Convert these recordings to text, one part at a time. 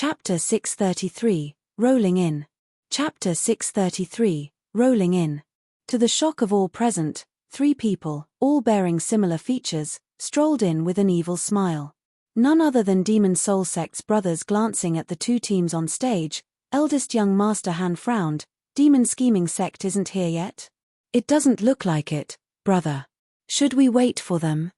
Chapter 633, Rolling In. Chapter 633, Rolling In. To the shock of all present, 3 people, all bearing similar features, strolled in with an evil smile. None other than Demon Soul Sect's brothers. Glancing at the 2 teams on stage, eldest young Master Han frowned. Demon Scheming Sect isn't here yet? It doesn't look like it, brother. Should we wait for them?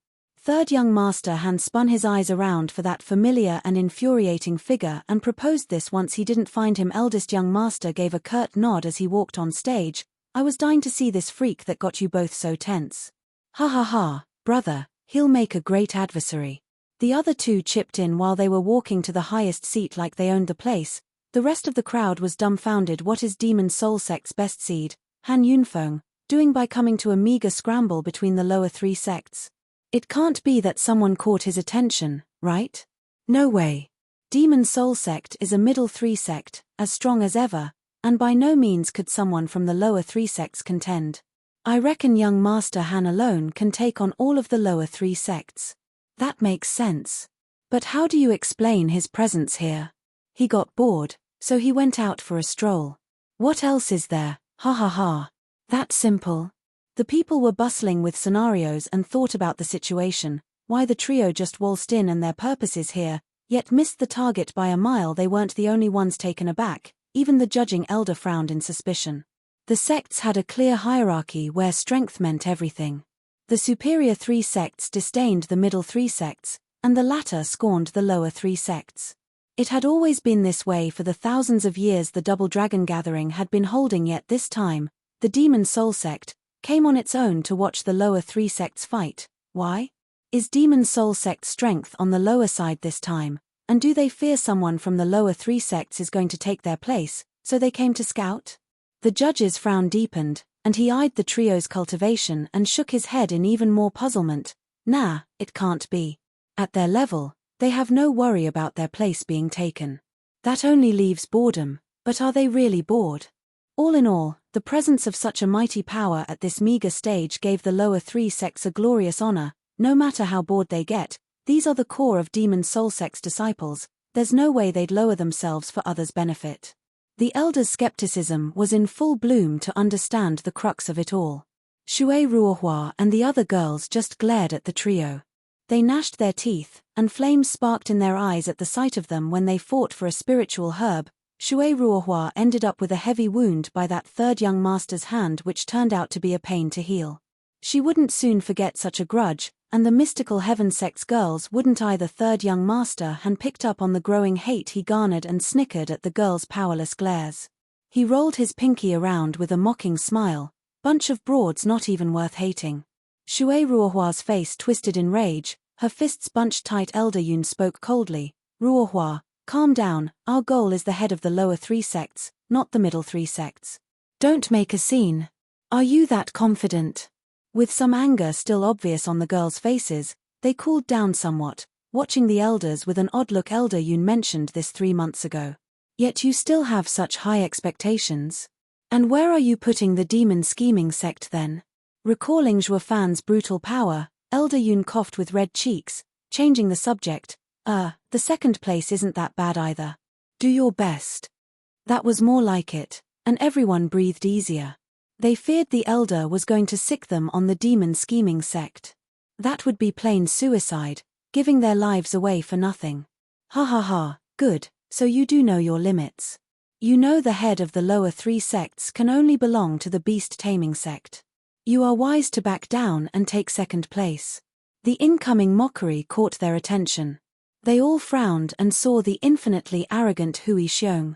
Third young Master Han spun his eyes around for that familiar and infuriating figure and proposed this once he didn't find him. Eldest young Master gave a curt nod as he walked on stage. I was dying to see this freak that got you both so tense. Ha ha ha, brother, he'll make a great adversary. The other 2 chipped in while they were walking to the highest seat like they owned the place. The rest of the crowd was dumbfounded. What is Demon Soul Sect's best seed, Han Yunfeng, doing by coming to a meager scramble between the lower 3 sects? It can't be that someone caught his attention, right? No way. Demon Soul Sect is a middle 3 sect, as strong as ever, and by no means could someone from the lower 3 sects contend. I reckon young Master Han alone can take on all of the lower 3 sects. That makes sense. But how do you explain his presence here? He got bored, so he went out for a stroll. What else is there? Ha ha ha. That's simple. The people were bustling with scenarios and thought about the situation, why the trio just waltzed in and their purposes here, yet missed the target by a mile. They weren't the only ones taken aback, even the judging elder frowned in suspicion. The sects had a clear hierarchy where strength meant everything. The superior 3 sects disdained the middle 3 sects, and the latter scorned the lower 3 sects. It had always been this way for the thousands of years the Double Dragon Gathering had been holding, yet this time, the Demon Soul Sect came on its own to watch the lower 3 sects fight. Why? Is Demon Soul Sect's strength on the lower side this time, and do they fear someone from the lower 3 sects is going to take their place, so they came to scout? The judge's frown deepened, and he eyed the trio's cultivation and shook his head in even more puzzlement. Nah, it can't be. At their level, they have no worry about their place being taken. That only leaves boredom, but are they really bored? All in all, the presence of such a mighty power at this meager stage gave the lower 3 sects a glorious honor. No matter how bored they get, these are the core of Demon Soul Sect's disciples. There's no way they'd lower themselves for others' benefit. The elders' skepticism was in full bloom to understand the crux of it all. Shui Ruohua and the other girls just glared at the trio. They gnashed their teeth, and flames sparked in their eyes at the sight of them when they fought for a spiritual herb. Shui Ruohua ended up with a heavy wound by that 3rd young master's hand, which turned out to be a pain to heal. She wouldn't soon forget such a grudge, and the mystical Heaven Sect's girls wouldn't either. 3rd young Master Han picked up on the growing hate he garnered and snickered at the girls' powerless glares. He rolled his pinky around with a mocking smile. Bunch of broads not even worth hating. Shui Ruohua's face twisted in rage, her fists bunched tight. Elder Yun spoke coldly. Ruohua, calm down, our goal is the head of the lower 3 sects, not the middle 3 sects. Don't make a scene. Are you that confident? With some anger still obvious on the girls' faces, they cooled down somewhat, watching the elders with an odd look. Elder Yun mentioned this 3 months ago. Yet you still have such high expectations. And where are you putting the Demon Scheming Sect then? Recalling Zhuo Fan's brutal power, Elder Yun coughed with red cheeks, changing the subject. The 2nd place isn't that bad either. Do your best. That was more like it, and everyone breathed easier. They feared the elder was going to sick them on the Demon Scheming Sect. That would be plain suicide, giving their lives away for nothing. Ha ha ha, good, so you do know your limits. You know the head of the lower 3 sects can only belong to the Beast Taming Sect. You are wise to back down and take 2nd place. The incoming mockery caught their attention. They all frowned and saw the infinitely arrogant Hui Xiong.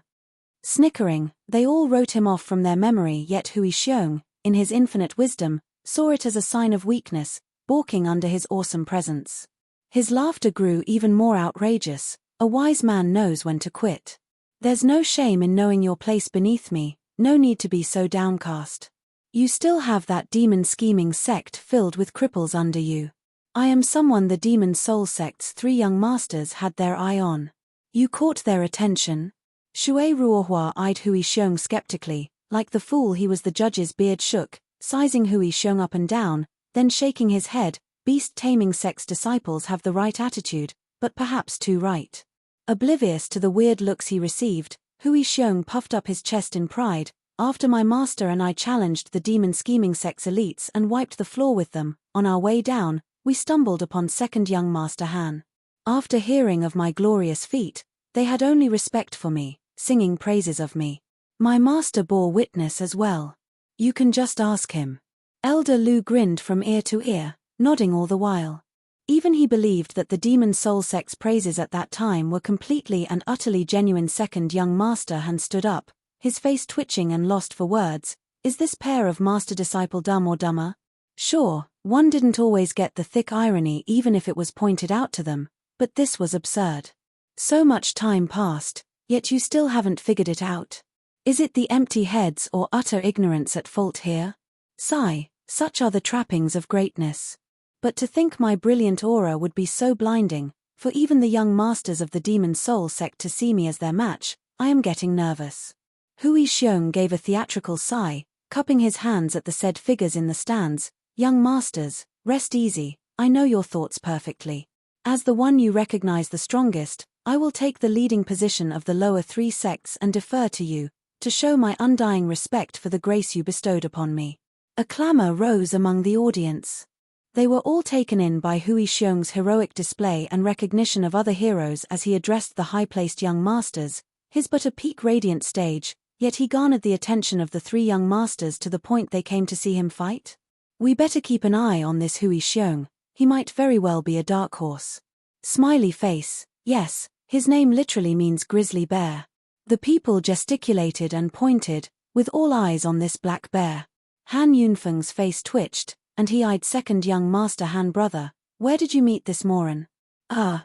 Snickering, they all wrote him off from their memory, yet Hui Xiong, in his infinite wisdom, saw it as a sign of weakness, balking under his awesome presence. His laughter grew even more outrageous. A wise man knows when to quit. There's no shame in knowing your place beneath me, no need to be so downcast. You still have that Demon Scheming Sect filled with cripples under you. I am someone the Demon Soul Sect's 3 young masters had their eye on. You caught their attention? Shui Ruohua eyed Hui Xiong skeptically, like the fool he was. The judge's beard shook, sizing Hui Xiong up and down, then shaking his head. Beast Taming Sect's disciples have the right attitude, but perhaps too right. Oblivious to the weird looks he received, Hui Xiong puffed up his chest in pride. After my master and I challenged the demon scheming sex elites and wiped the floor with them, on our way down, we stumbled upon second young Master Han. After hearing of my glorious feat, they had only respect for me, singing praises of me. My master bore witness as well. You can just ask him. Elder Lu grinned from ear to ear, nodding all the while. Even he believed that the demon soul sex praises at that time were completely and utterly genuine. Second young Master Han stood up, his face twitching and lost for words. Is this pair of master-disciple dumb or dumber? Sure, one didn't always get the thick irony even if it was pointed out to them, but this was absurd. So much time passed, yet you still haven't figured it out. Is it the empty heads or utter ignorance at fault here? Sigh, such are the trappings of greatness. But to think my brilliant aura would be so blinding, for even the young masters of the demon soul sect to see me as their match, I am getting nervous. Hui Xiong gave a theatrical sigh, cupping his hands at the said figures in the stands. Young masters, rest easy, I know your thoughts perfectly. As the one you recognize the strongest, I will take the leading position of the lower three sects and defer to you, to show my undying respect for the grace you bestowed upon me. A clamor rose among the audience. They were all taken in by Hui Xiong's heroic display and recognition of other heroes as he addressed the high-placed young masters. His but a peak radiant stage, yet he garnered the attention of the three young masters to the point they came to see him fight. We better keep an eye on this Hui Xiong, he might very well be a dark horse. Smiley face, yes, his name literally means grizzly bear. The people gesticulated and pointed, with all eyes on this black bear. Han Yunfeng's face twitched, and he eyed second young Master Han. Brother, where did you meet this moron?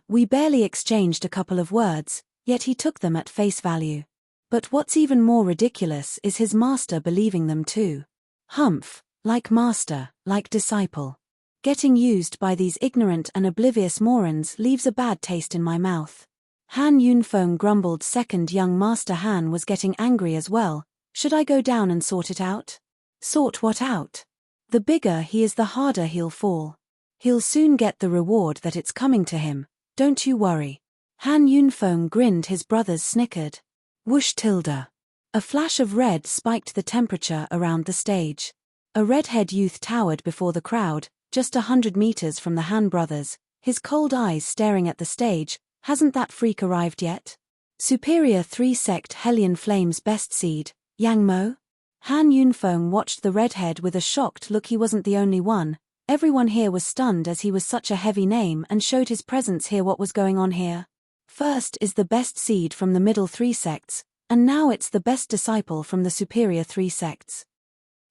We barely exchanged a couple of words, yet he took them at face value. But what's even more ridiculous is his master believing them too. Humph, like master, like disciple. Getting used by these ignorant and oblivious morons leaves a bad taste in my mouth. Han Yunfeng grumbled. Second young Master Han was getting angry as well. Should I go down and sort it out? Sort what out? The bigger he is, the harder he'll fall. He'll soon get the reward that it's coming to him, don't you worry. Han Yunfeng grinned. His brothers snickered. Whoosh tilde. A flash of red spiked the temperature around the stage. A redhead youth towered before the crowd, just 100 meters from the Han brothers, his cold eyes staring at the stage. Hasn't that freak arrived yet? Superior 3 sect Hellion Flame's best seed, Yang Mo? Han Yunfeng watched the redhead with a shocked look. He wasn't the only one. Everyone here was stunned as he was such a heavy name and showed his presence here. What was going on here? First is the best seed from the middle 3 sects, and now it's the best disciple from the superior 3 sects.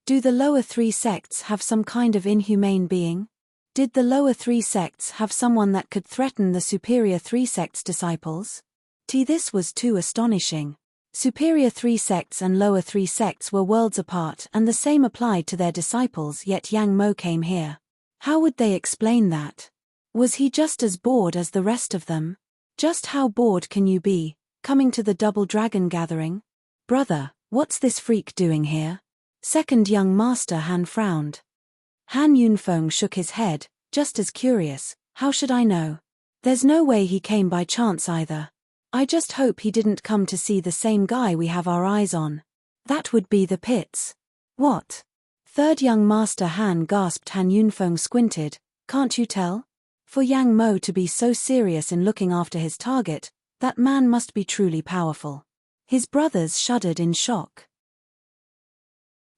Do the lower 3 sects have some kind of inhumane being? Did the lower 3 sects have someone that could threaten the superior 3 sects' disciples? This was too astonishing. Superior 3 sects and lower 3 sects were worlds apart, and the same applied to their disciples, yet Yang Mo came here. How would they explain that? Was he just as bored as the rest of them? Just how bored can you be, coming to the Double Dragon gathering? Brother, what's this freak doing here? Second young Master Han frowned. Han Yunfeng shook his head, just as curious. How should I know? There's no way he came by chance either. I just hope he didn't come to see the same guy we have our eyes on. That would be the pits. What? Third young Master Han gasped. Han Yunfeng squinted. Can't you tell? For Yang Mo to be so serious in looking after his target, that man must be truly powerful. His brothers shuddered in shock.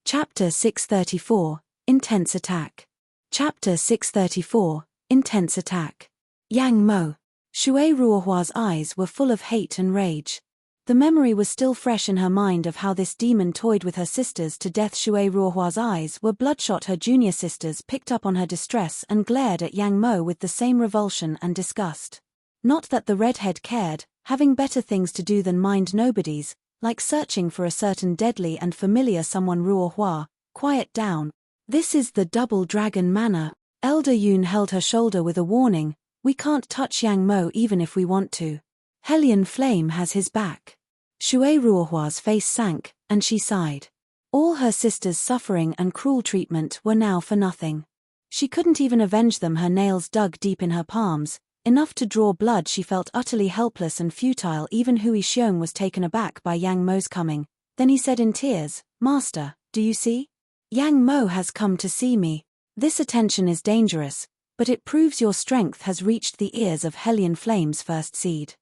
Chapter 634, Intense Attack. Chapter 634, Intense Attack. Yang Mo. Shui Ruohua's eyes were full of hate and rage. The memory was still fresh in her mind of how this demon toyed with her sisters to death. Shui Ruohua's eyes were bloodshot. Her junior sisters picked up on her distress and glared at Yang Mo with the same revulsion and disgust. Not that the redhead cared, having better things to do than mind nobodies, like searching for a certain deadly and familiar someone. Ruohua, quiet down. This is the Double Dragon manor. Elder Yun held her shoulder with a warning. We can't touch Yang Mo even if we want to. Hellion Flame has his back. Shui Ruohua's face sank, and she sighed. All her sisters' suffering and cruel treatment were now for nothing. She couldn't even avenge them. Her nails dug deep in her palms, Enough to draw blood. She felt utterly helpless and futile. Even Hui Xiong was taken aback by Yang Mo's coming. Then he said in tears, "Master, do you see? Yang Mo has come to see me. This attention is dangerous, but it proves your strength has reached the ears of Hellion Flame's first seed.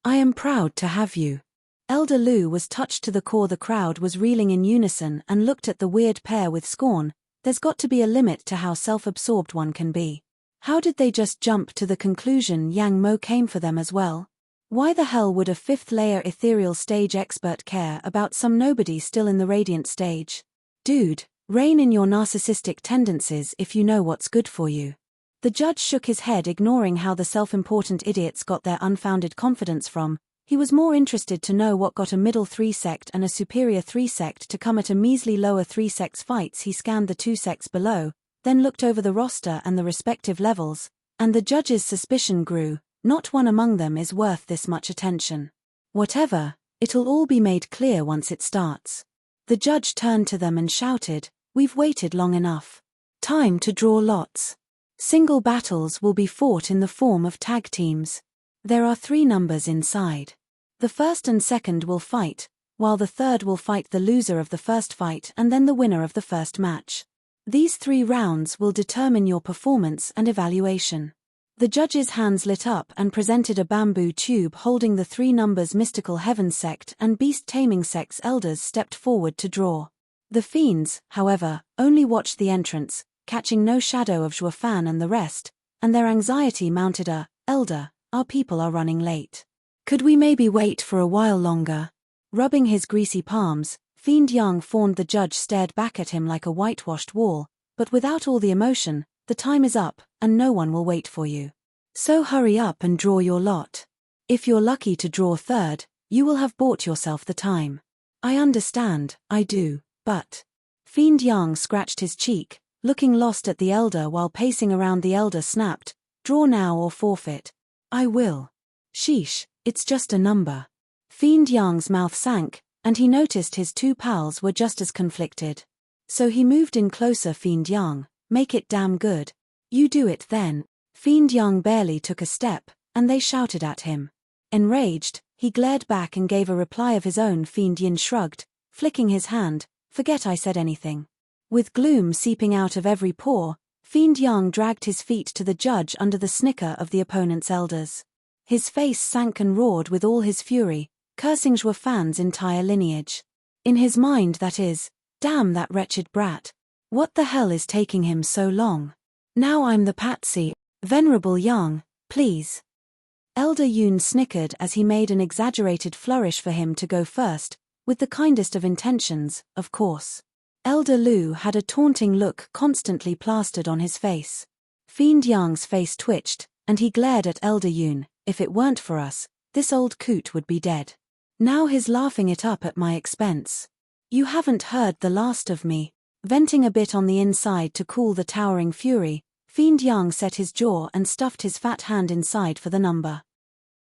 I am proud to have you." Elder Lu was touched to the core. The crowd was reeling in unison and looked at the weird pair with scorn. There's got to be a limit to how self-absorbed one can be. How did they just jump to the conclusion Yang Mo came for them as well? Why the hell would a fifth-layer ethereal stage expert care about some nobody still in the radiant stage? Dude, rein in your narcissistic tendencies if you know what's good for you. The judge shook his head, ignoring how the self-important idiots got their unfounded confidence from. He was more interested to know what got a middle 3 sect and a superior 3 sect to come at a measly lower 3 sects fights. He scanned the 2 sects below, then looked over the roster and the respective levels, and the judge's suspicion grew. Not one among them is worth this much attention. Whatever, it'll all be made clear once it starts. The judge turned to them and shouted, "We've waited long enough. Time to draw lots. Single battles will be fought in the form of tag teams. There are 3 numbers inside. The first and second will fight, while the third will fight the loser of the first fight and then the winner of the first match. These 3 rounds will determine your performance and evaluation." The judge's hands lit up and presented a bamboo tube holding the 3 numbers. Mystical Heaven Sect and Beast Taming Sect's elders stepped forward to draw. The fiends, however, only watched the entrance, catching no shadow of Zhuo Fan and the rest, and their anxiety mounted. "Elder, our people are running late. Could we maybe wait for a while longer?" Rubbing his greasy palms, Fiend Yang fawned. The judge stared back at him like a whitewashed wall, but without all the emotion. "The time is up, and no one will wait for you. So hurry up and draw your lot. If you're lucky to draw third, you will have bought yourself the time." "I understand, I do, but..." Fiend Yang scratched his cheek, looking lost at the elder while pacing around. The elder snapped, "Draw now or forfeit." "I will." "Sheesh, it's just a number." Fiend Yang's mouth sank, and he noticed his 2 pals were just as conflicted. So he moved in closer. "Fiend Yang, make it damn good." "You do it then." Fiend Yang barely took a step, and they shouted at him. Enraged, he glared back and gave a reply of his own. Fiend Yin shrugged, flicking his hand, "Forget I said anything." With gloom seeping out of every pore, Fiend Yang dragged his feet to the judge under the snicker of the opponent's elders. His face sank and roared with all his fury, cursing Zhuo Fan's entire lineage. In his mind, that is, "Damn that wretched brat. What the hell is taking him so long? Now I'm the patsy. Venerable Yang, please." Elder Yun snickered as he made an exaggerated flourish for him to go first, with the kindest of intentions, of course. Elder Lu had a taunting look constantly plastered on his face. Fiend Yang's face twitched, and he glared at Elder Yun. "If it weren't for us, this old coot would be dead. Now he's laughing it up at my expense. You haven't heard the last of me." Venting a bit on the inside to cool the towering fury, Fiend Yang set his jaw and stuffed his fat hand inside for the number.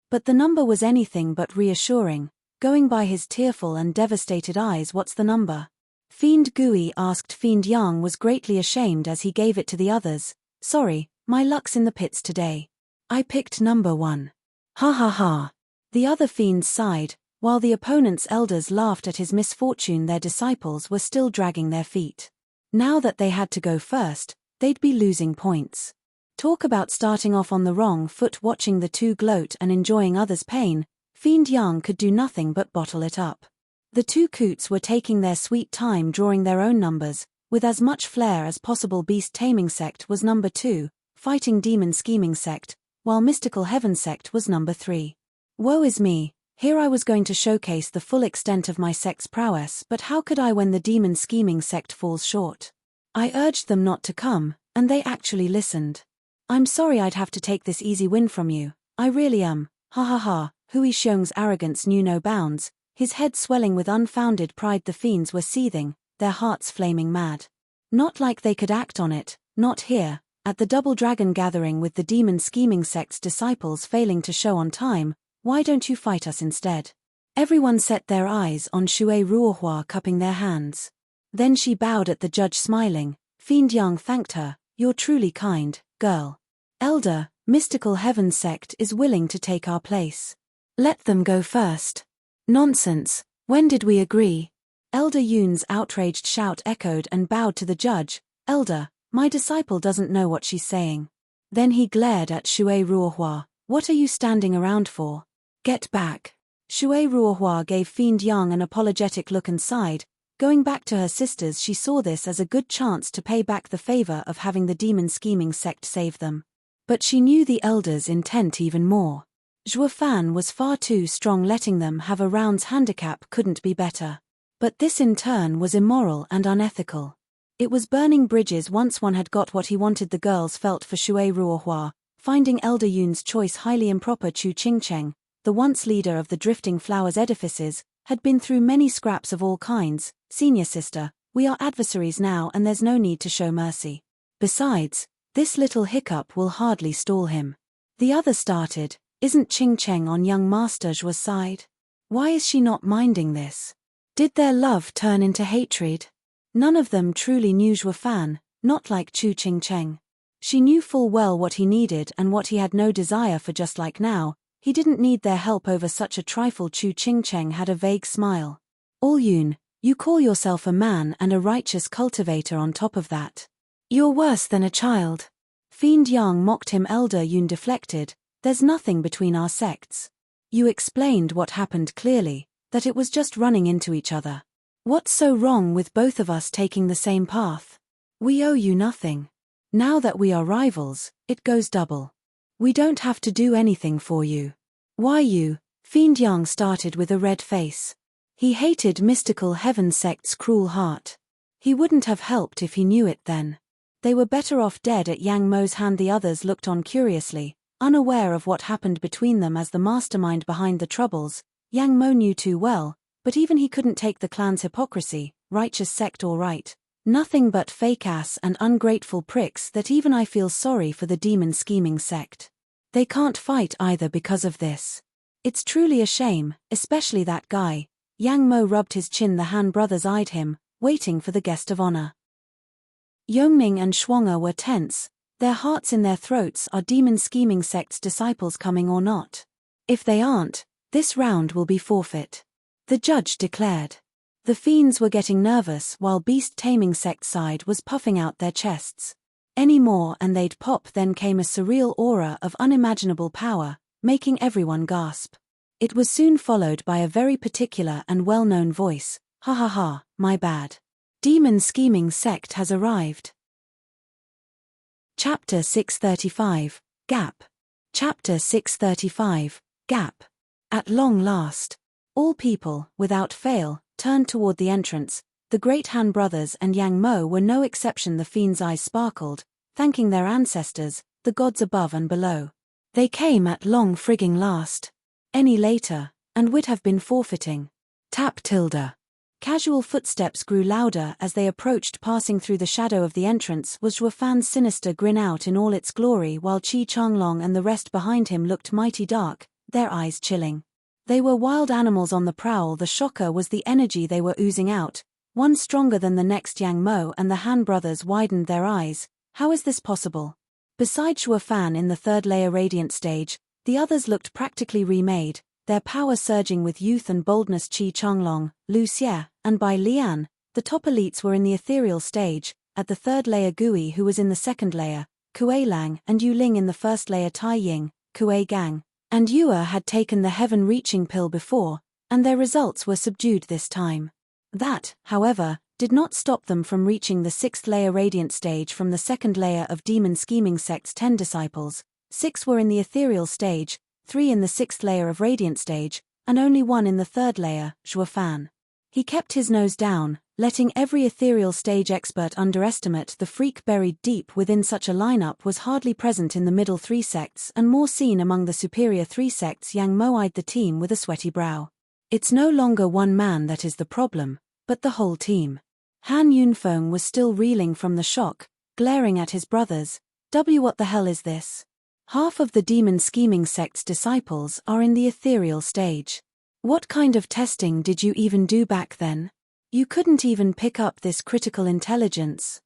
But the number was anything but reassuring. Going by his tearful and devastated eyes, "What's the number?" Fiend Gui asked. Fiend Yang was greatly ashamed as he gave it to the others. "Sorry, my luck's in the pits today. I picked number 1. Ha ha ha." The other fiends sighed, while the opponent's elders laughed at his misfortune. Their disciples were still dragging their feet. Now that they had to go first, they'd be losing points. Talk about starting off on the wrong foot. Watching the 2 gloat and enjoying others' pain, Fiend Yang could do nothing but bottle it up. The 2 coots were taking their sweet time drawing their own numbers, with as much flair as possible. Beast Taming Sect was number 2, Fighting Demon Scheming Sect, while Mystical Heaven Sect was number 3. Woe is me. Here I was going to showcase the full extent of my sect's prowess, but how could I when the Demon Scheming Sect falls short? I urged them not to come, and they actually listened. "I'm sorry I'd have to take this easy win from you. I really am." Ha ha ha. Hui Xiong's arrogance knew no bounds, his head swelling with unfounded pride. The fiends were seething, their hearts flaming mad. Not like they could act on it, not here, at the Double Dragon gathering with the Demon Scheming Sect's disciples failing to show on time. "Why don't you fight us instead?" Everyone set their eyes on Shui Ruohua cupping their hands. Then she bowed at the judge smiling. Fiend Yang thanked her. "You're truly kind, girl." "Elder, Mystical Heaven sect is willing to take our place. Let them go first. Nonsense, when did we agree? Elder Yun's outraged shout echoed and bowed to the judge. Elder, my disciple doesn't know what she's saying. Then he glared at Shui Ruohua. What are you standing around for? Get back. Shui Ruohua gave Fiend Yang an apologetic look and sighed. Going back to her sisters, she saw this as a good chance to pay back the favor of having the demon scheming sect save them. But she knew the elders' intent even more. Zhuo Fan was far too strong, letting them have a round's handicap couldn't be better. But this in turn was immoral and unethical. It was burning bridges once one had got what he wanted. The girls felt for Shui Ruohua, finding Elder Yun's choice highly improper. Chu Qingcheng, the once leader of the Drifting Flowers edifices, had been through many scraps of all kinds. Senior sister, we are adversaries now and there's no need to show mercy. Besides, this little hiccup will hardly stall him. The other started. Isn't Qingcheng on young Master Zhuo's side? Why is she not minding this? Did their love turn into hatred? None of them truly knew Zhuo Fan, not like Chu Qingcheng. She knew full well what he needed and what he had no desire for. Just like now, he didn't need their help over such a trifle. Chu Qingcheng had a vague smile. All Yun, you call yourself a man and a righteous cultivator on top of that. You're worse than a child. Fiend Yang mocked him. Elder Yun deflected. There's nothing between our sects. You explained what happened clearly, that it was just running into each other. What's so wrong with both of us taking the same path? We owe you nothing. Now that we are rivals, it goes double. We don't have to do anything for you. Why you? Fiend Yang started with a red face. He hated Mystical Heaven sect's cruel heart. He wouldn't have helped if he knew it then. They were better off dead at Yang Mo's hand. The others looked on curiously, unaware of what happened between them. As the mastermind behind the troubles, Yang Mo knew too well, but even he couldn't take the clan's hypocrisy. Righteous sect all right. Nothing but fake ass and ungrateful pricks that even I feel sorry for. The demon scheming sect. They can't fight either because of this. It's truly a shame, especially that guy. Yang Mo rubbed his chin. The Han brothers eyed him, waiting for the guest of honor. Yongning and Shuang'er were tense, their hearts in their throats. Are demon scheming sect's disciples coming or not? If they aren't, this round will be forfeit. The judge declared. The fiends were getting nervous while beast taming sect side was puffing out their chests. Any more and they'd pop. Then came a surreal aura of unimaginable power, making everyone gasp. It was soon followed by a very particular and well-known voice. Ha ha ha, my bad. Demon scheming sect has arrived. Chapter 635, Gap. Chapter 635, Gap. At long last. All people, without fail, turned toward the entrance. The great Han brothers and Yang Mo were no exception. The fiend's eyes sparkled, thanking their ancestors, the gods above and below. They came at long frigging last. Any later, and would have been forfeiting. Tap tilde. Casual footsteps grew louder as they approached. Passing through the shadow of the entrance was Zhuo Fan's sinister grin out in all its glory, while Qi Changlong and the rest behind him looked mighty dark, their eyes chilling. They were wild animals on the prowl. The shocker was the energy they were oozing out, one stronger than the next. Yang Mo and the Han brothers widened their eyes. How is this possible? Besides Zhuo Fan in the third layer radiant stage, the others looked practically remade, their power surging with youth and boldness. Qi Changlong, Lu Xie, and Bai Lian, the top elites were in the ethereal stage. At the third layer Gui, who was in the second layer, Kuei Lang and Yu Ling in the first layer. Tai Ying, Kuei Gang, and Yue had taken the heaven-reaching pill before, and their results were subdued this time. That, however, did not stop them from reaching the sixth layer radiant stage. From the second layer of demon scheming sect's 10 disciples, 6 were in the ethereal stage, 3 in the sixth layer of radiant stage, and only 1 in the third layer. Zhuo Fan. He kept his nose down, letting every ethereal stage expert underestimate the freak buried deep within. Such a lineup was hardly present in the middle 3 sects and more seen among the superior 3 sects. Yang Mo eyed the team with a sweaty brow. It's no longer one man that is the problem, but the whole team. Han Yunfeng was still reeling from the shock, glaring at his brothers. What the hell is this? Half of the demon scheming sect's disciples are in the ethereal stage. What kind of testing did you even do back then? You couldn't even pick up this critical intelligence.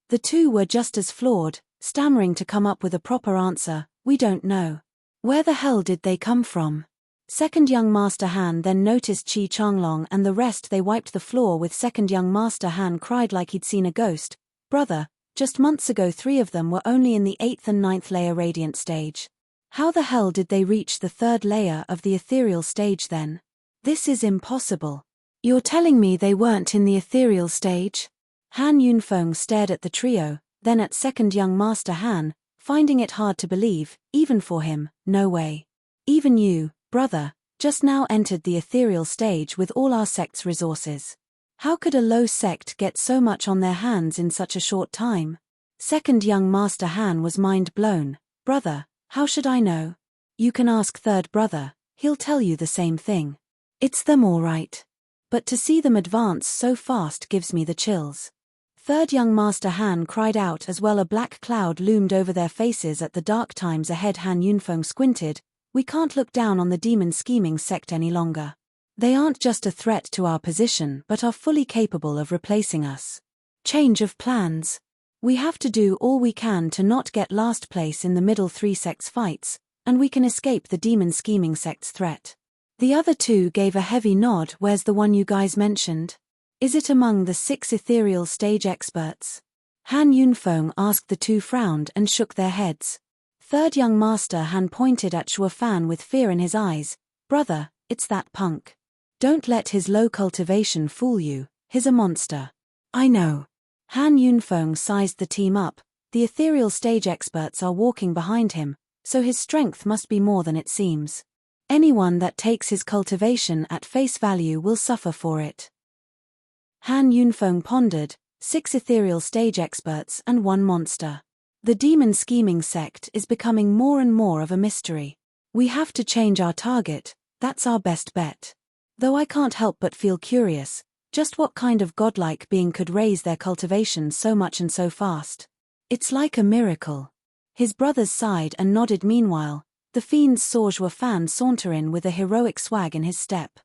The two were just as flawed, stammering to come up with a proper answer, "We don't know. Where the hell did they come from?" Second young Master Han then noticed Chi Changlong and the rest. They wiped the floor with second young Master Han cried like he'd seen a ghost. "Brother, just months ago 3 of them were only in the 8th and 9th layer radiant stage. How the hell did they reach the 3rd layer of the ethereal stage then? This is impossible. You're telling me they weren't in the ethereal stage?" Han Yunfeng stared at the trio, then at second young Master Han, finding it hard to believe, even for him. "No way. Even you, brother, just now entered the ethereal stage with all our sect's resources. How could a low sect get so much on their hands in such a short time?" Second young Master Han was mind blown. "Brother, how should I know? You can ask third brother, he'll tell you the same thing. It's them all right. But to see them advance so fast gives me the chills." Third young Master Han cried out as well. A black cloud loomed over their faces at the dark times ahead. Han Yunfeng squinted. "We can't look down on the demon scheming sect any longer. They aren't just a threat to our position but are fully capable of replacing us. Change of plans. We have to do all we can to not get last place in the middle 3 sects fights, and we can escape the demon scheming sect's threat." The other 2 gave a heavy nod. "Where's the one you guys mentioned? Is it among the 6 ethereal stage experts?" Han Yunfeng asked. The 2 frowned and shook their heads. Third young Master Han pointed at Shuo Fan with fear in his eyes. "Brother, it's that punk. Don't let his low cultivation fool you, he's a monster." "I know." Han Yunfeng sized the team up. The ethereal stage experts are walking behind him, so his strength must be more than it seems. Anyone that takes his cultivation at face value will suffer for it. Han Yunfeng pondered, 6 ethereal stage experts and 1 monster. The demon scheming sect is becoming more and more of a mystery. We have to change our target, that's our best bet. Though I can't help but feel curious, just what kind of godlike being could raise their cultivation so much and so fast? It's like a miracle. His brothers sighed and nodded. Meanwhile, the fiends saw Zhuo Fan saunter in with a heroic swag in his step.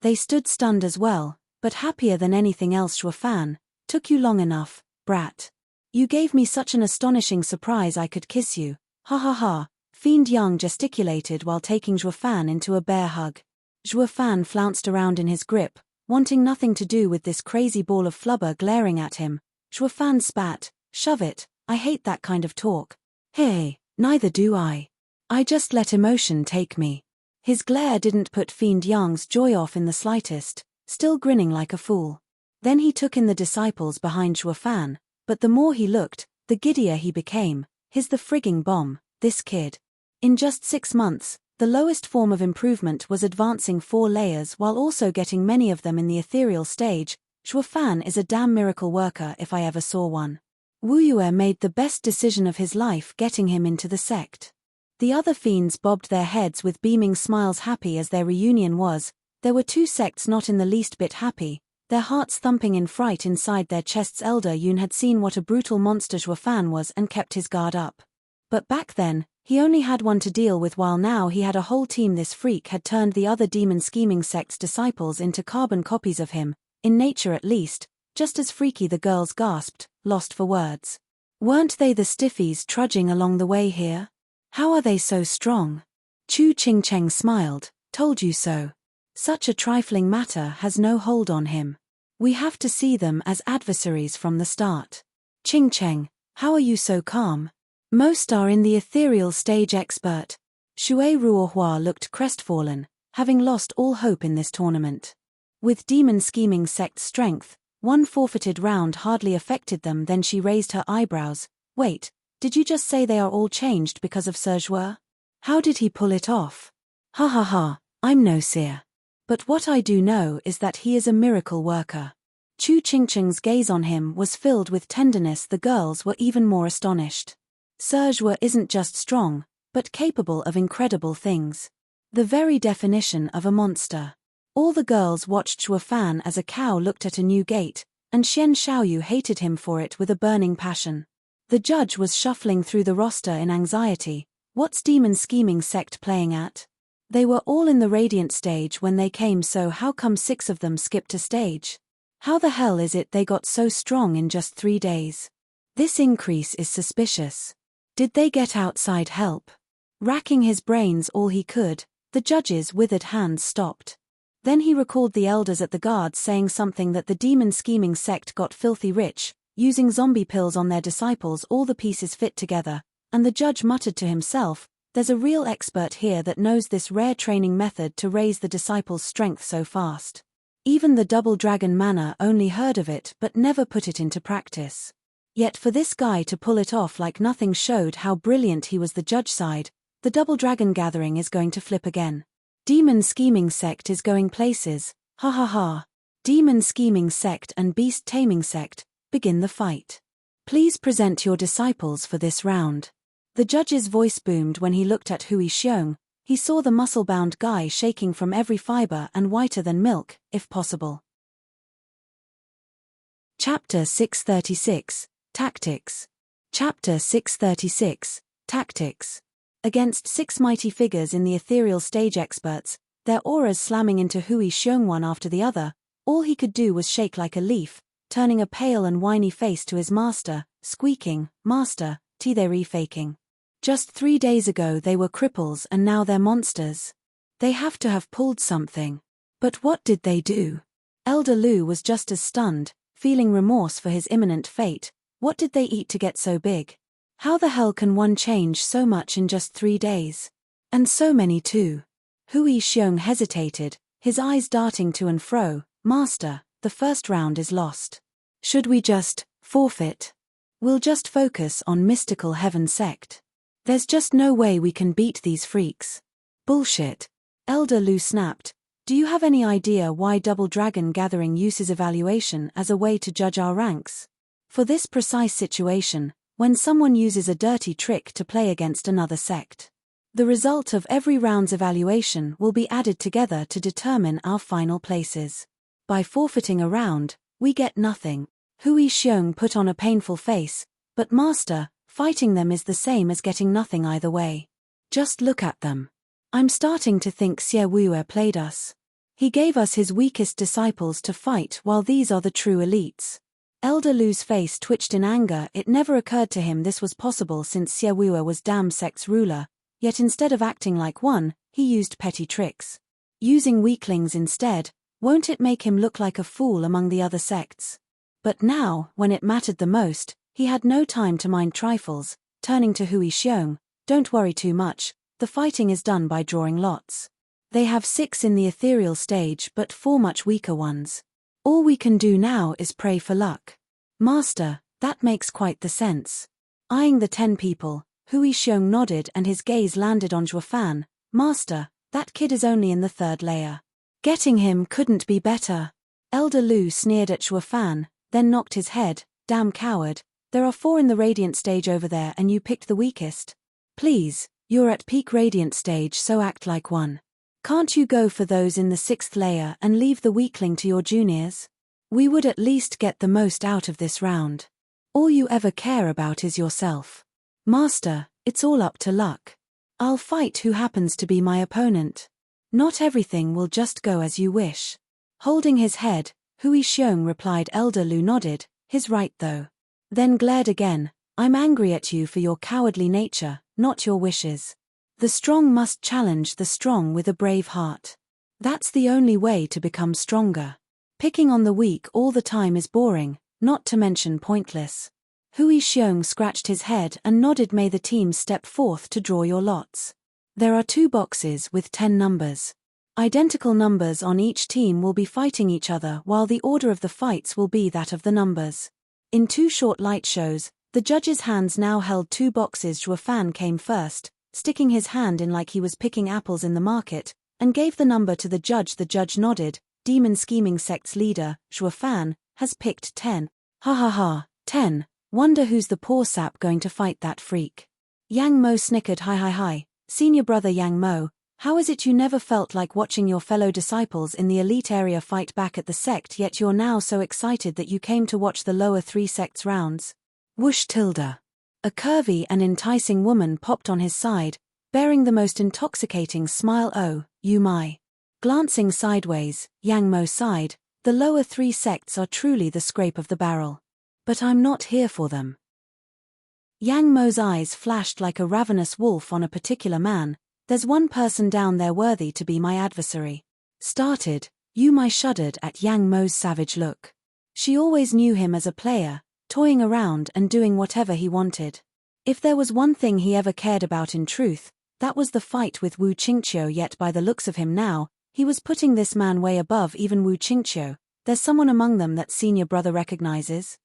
They stood stunned as well, but happier than anything else. "Zhuo Fan, took you long enough, brat. You gave me such an astonishing surprise I could kiss you, ha ha ha." Fiend Yang gesticulated while taking Zhuo Fan into a bear hug. Zhuo Fan flounced around in his grip, wanting nothing to do with this crazy ball of flubber glaring at him. Zhuo Fan spat, "Shove it, I hate that kind of talk." "Hey, neither do I. I just let emotion take me." His glare didn't put Fiend Yang's joy off in the slightest, still grinning like a fool. Then he took in the disciples behind Zhuo Fan, but the more he looked, the giddier he became. "He's the frigging bomb, this kid." In just 6 months, the lowest form of improvement was advancing 4 layers while also getting many of them in the ethereal stage. Zhuo Fan is a damn miracle worker if I ever saw one. Wu Yue made the best decision of his life getting him into the sect. The other fiends bobbed their heads with beaming smiles, happy as their reunion was. There were 2 sects not in the least bit happy, their hearts thumping in fright inside their chests. Elder Yun had seen what a brutal monster Zhuo Fan was and kept his guard up. But back then, he only had one to deal with, while now he had a whole team. This freak had turned the other demon scheming sect's disciples into carbon copies of him, in nature at least, just as freaky. The girls gasped, lost for words. Weren't they the stiffies trudging along the way here? How are they so strong? Chu Qingcheng smiled, "Told you so. Such a trifling matter has no hold on him. We have to see them as adversaries from the start." "Qingcheng, how are you so calm? Most are in the ethereal stage expert." Shui Ruohua looked crestfallen, having lost all hope in this tournament. With demon scheming sect strength, 1 forfeited round hardly affected them. Then she raised her eyebrows. "Wait, did you just say they are all changed because of Sir Zhuo? How did he pull it off?" "Ha ha ha, I'm no seer. But what I do know is that he is a miracle worker." Chu Qingcheng's gaze on him was filled with tenderness. The girls were even more astonished. Sir Zhuo isn't just strong, but capable of incredible things. The very definition of a monster. All the girls watched Zhuo Fan as a cow looked at a new gate, and Xian Xiaoyu hated him for it with a burning passion. The judge was shuffling through the roster in anxiety. What's demon scheming sect playing at? They were all in the radiant stage when they came, so how come 6 of them skipped a stage? How the hell is it they got so strong in just 3 days? This increase is suspicious. Did they get outside help? Racking his brains all he could, the judge's withered hands stopped. Then he recalled the elders at the guards saying something that the demon-scheming sect got filthy rich, using zombie pills on their disciples, all the pieces fit together, and the judge muttered to himself, there's a real expert here that knows this rare training method to raise the disciples' strength so fast. Even the double dragon manor only heard of it but never put it into practice. Yet for this guy to pull it off like nothing showed how brilliant he was. The judge sighed, the double dragon gathering is going to flip again. Demon scheming sect is going places, ha ha ha. Demon scheming sect and beast taming sect, begin the fight. Please present your disciples for this round. The judge's voice boomed when he looked at Hui Xiong. He saw the muscle-bound guy shaking from every fiber and whiter than milk, if possible. Chapter 636, Tactics. Chapter 636, Tactics. Against 6 mighty figures in the ethereal stage, experts, their auras slamming into Hui Xiong one after the other, all he could do was shake like a leaf, turning a pale and whiny face to his master, squeaking, Master, they refaking. Just 3 days ago they were cripples and now they're monsters. They have to have pulled something. But what did they do? Elder Lu was just as stunned, feeling remorse for his imminent fate. What did they eat to get so big? How the hell can one change so much in just 3 days? And so many too. Hui Xiong hesitated, his eyes darting to and fro. Master, the first round is lost. Should we just forfeit? We'll just focus on mystical heaven sect. There's just no way we can beat these freaks. Bullshit. Elder Lu snapped. Do you have any idea why Double Dragon Gathering uses evaluation as a way to judge our ranks? For this precise situation, when someone uses a dirty trick to play against another sect. The result of every round's evaluation will be added together to determine our final places. By forfeiting a round, we get nothing. Hui Xiong put on a painful face, but Master, fighting them is the same as getting nothing either way. Just look at them. I'm starting to think Xie Wuer played us. He gave us his weakest disciples to fight while these are the true elites. Elder Lu's face twitched in anger. It never occurred to him this was possible since Xie Wuer was Dam Sect's ruler, yet instead of acting like one, he used petty tricks. Using weaklings instead, won't it make him look like a fool among the other sects? But now, when it mattered the most, he had no time to mind trifles. Turning to Hui Xiong, don't worry too much, the fighting is done by drawing lots. They have 6 in the ethereal stage but 4 much weaker ones. All we can do now is pray for luck. Master, that makes quite the sense. Eyeing the 10 people, Hui Xiong nodded and his gaze landed on Zhuofan. Master, that kid is only in the 3rd layer. Getting him couldn't be better. Elder Lu sneered at Zhuofan, then knocked his head. Damn coward, there are 4 in the radiant stage over there and you picked the weakest. Please, you're at peak radiant stage, so act like one. Can't you go for those in the 6th layer and leave the weakling to your juniors? We would at least get the most out of this round. All you ever care about is yourself. Master, it's all up to luck. I'll fight who happens to be my opponent. Not everything will just go as you wish. Holding his head, Hui Xiong replied. Elder Lu nodded, he's right though. Then glared again, I'm angry at you for your cowardly nature, not your wishes. The strong must challenge the strong with a brave heart. That's the only way to become stronger. Picking on the weak all the time is boring, not to mention pointless. Hui Xiong scratched his head and nodded. May the team step forth to draw your lots. There are 2 boxes with 10 numbers. Identical numbers on each team will be fighting each other while the order of the fights will be that of the numbers. In 2 short light shows, the judge's hands now held 2 boxes. Zhuofan came first, sticking his hand in like he was picking apples in the market, and gave the number to the judge. The judge nodded. Demon scheming sect's leader, Zhuofan, has picked 10. Ha ha ha, 10. Wonder who's the poor sap going to fight that freak. Yang Mo snickered. Hi. Senior brother Yang Mo, how is it you never felt like watching your fellow disciples in the elite area fight back at the sect, yet you're now so excited that you came to watch the lower 3 sects rounds? Whoosh tilde. A curvy and enticing woman popped on his side, bearing the most intoxicating smile. Oh, you my. Glancing sideways, Yang Mo sighed, the lower 3 sects are truly the scrape of the barrel. But I'm not here for them. Yang Mo's eyes flashed like a ravenous wolf on a particular man. There's one person down there worthy to be my adversary. Started, Yu Mai shuddered at Yang Mo's savage look. She always knew him as a player, toying around and doing whatever he wanted. If there was one thing he ever cared about in truth, that was the fight with Wu Qingqiu, yet by the looks of him now, he was putting this man way above even Wu Qingqiu. There's someone among them that senior brother recognizes?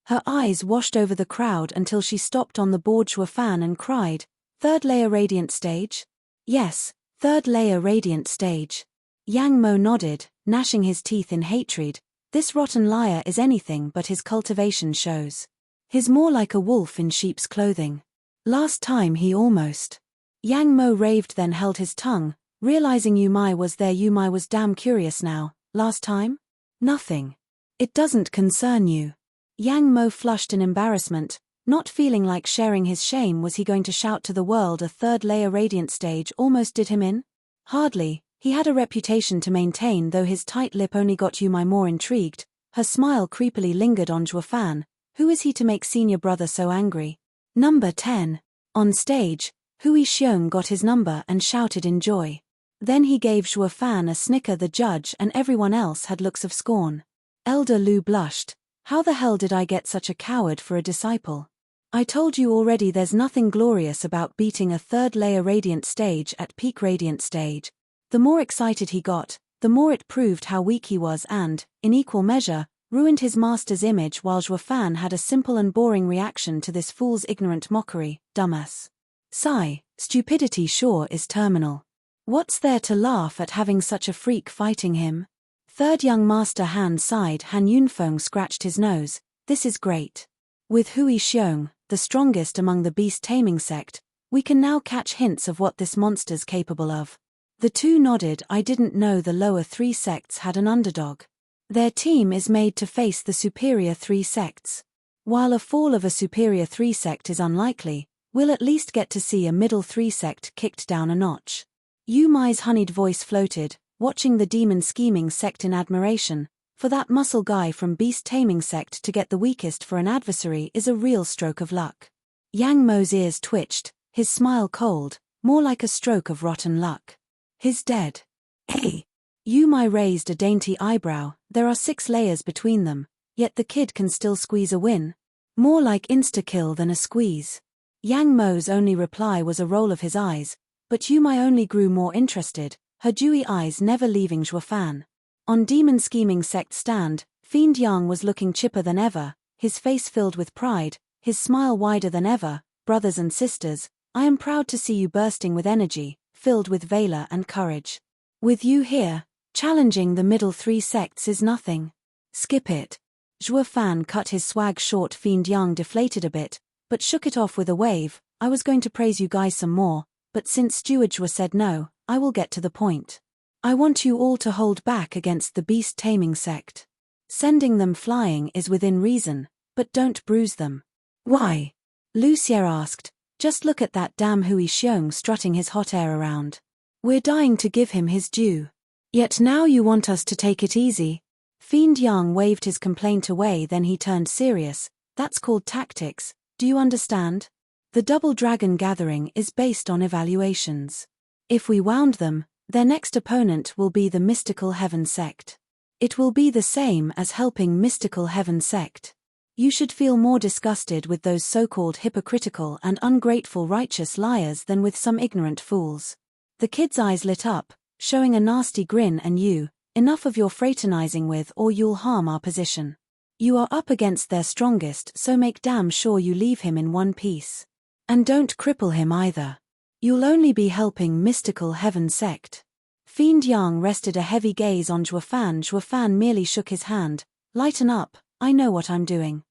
Her eyes washed over the crowd until she stopped on the board Fan and cried, "Third layer radiant stage?" "Yes, third layer radiant stage." Yang Mo nodded, gnashing his teeth in hatred. This rotten liar is anything but his cultivation shows. He's more like a wolf in sheep's clothing. Last time he almost. Yang Mo raved, then held his tongue, realizing Yu Mai was there. Yu Mai was damn curious now. Last time? Nothing. It doesn't concern you. Yang Mo flushed in embarrassment, not feeling like sharing his shame. Was he going to shout to the world a third layer radiant stage almost did him in? Hardly. He had a reputation to maintain, though his tight lip only got Yu Mai more intrigued. Her smile creepily lingered on Fan. Who is he to make senior brother so angry? Number 10. On stage, Hui Xiong got his number and shouted in joy. Then he gave Fan a snicker. The judge and everyone else had looks of scorn. Elder Lu blushed. How the hell did I get such a coward for a disciple? I told you already, there's nothing glorious about beating a third layer radiant stage at peak radiant stage. The more excited he got, the more it proved how weak he was and, in equal measure, ruined his master's image. While Fan had a simple and boring reaction to this fool's ignorant mockery. Dumbass. Sigh, stupidity sure is terminal. What's there to laugh at having such a freak fighting him? Third young master Han sighed. Han Yunfeng scratched his nose. This is great. With Hui Xiong, the strongest among the beast-taming sect, we can now catch hints of what this monster's capable of. The two nodded. I didn't know the lower three sects had an underdog. Their team is made to face the superior three sects. While a fall of a superior three sect is unlikely, we'll at least get to see a middle three sect kicked down a notch. Yu Mai's honeyed voice floated, watching the demon scheming sect in admiration. For that muscle guy from beast taming sect to get the weakest for an adversary is a real stroke of luck. Yang Mo's ears twitched, his smile cold, more like a stroke of rotten luck. He's dead. Hey! Yu Mai raised a dainty eyebrow. There are 6 layers between them, yet the kid can still squeeze a win. More like insta-kill than a squeeze. Yang Mo's only reply was a roll of his eyes, but Yu Mai only grew more interested, her dewy eyes never leaving Fan. On demon scheming sect stand, Fiend Yang was looking chipper than ever, his face filled with pride, his smile wider than ever. Brothers and sisters, I am proud to see you bursting with energy, filled with valor and courage. With you here, challenging the middle 3 sects is nothing. Skip it. Fan cut his swag short. Fiend Yang deflated a bit, but shook it off with a wave. I was going to praise you guys some more, but since Steward said no, I will get to the point. I want you all to hold back against the beast-taming sect. Sending them flying is within reason, but don't bruise them. Why? Lucier asked. Just look at that damn Hui Xiong strutting his hot air around. We're dying to give him his due. Yet now you want us to take it easy. Fiend Yang waved his complaint away, then he turned serious. That's called tactics, do you understand? The Double Dragon Gathering is based on evaluations. If we wound them, their next opponent will be the Mystical Heaven sect. It will be the same as helping Mystical Heaven sect. You should feel more disgusted with those so-called hypocritical and ungrateful righteous liars than with some ignorant fools. The kid's eyes lit up, showing a nasty grin. And you, enough of your fraternizing with or you'll harm our position. You are up against their strongest, so make damn sure you leave him in one piece. And don't cripple him either. You'll only be helping Mystical Heaven sect. Fiend Yang rested a heavy gaze on Fan. Fan merely shook his hand. Lighten up, I know what I'm doing.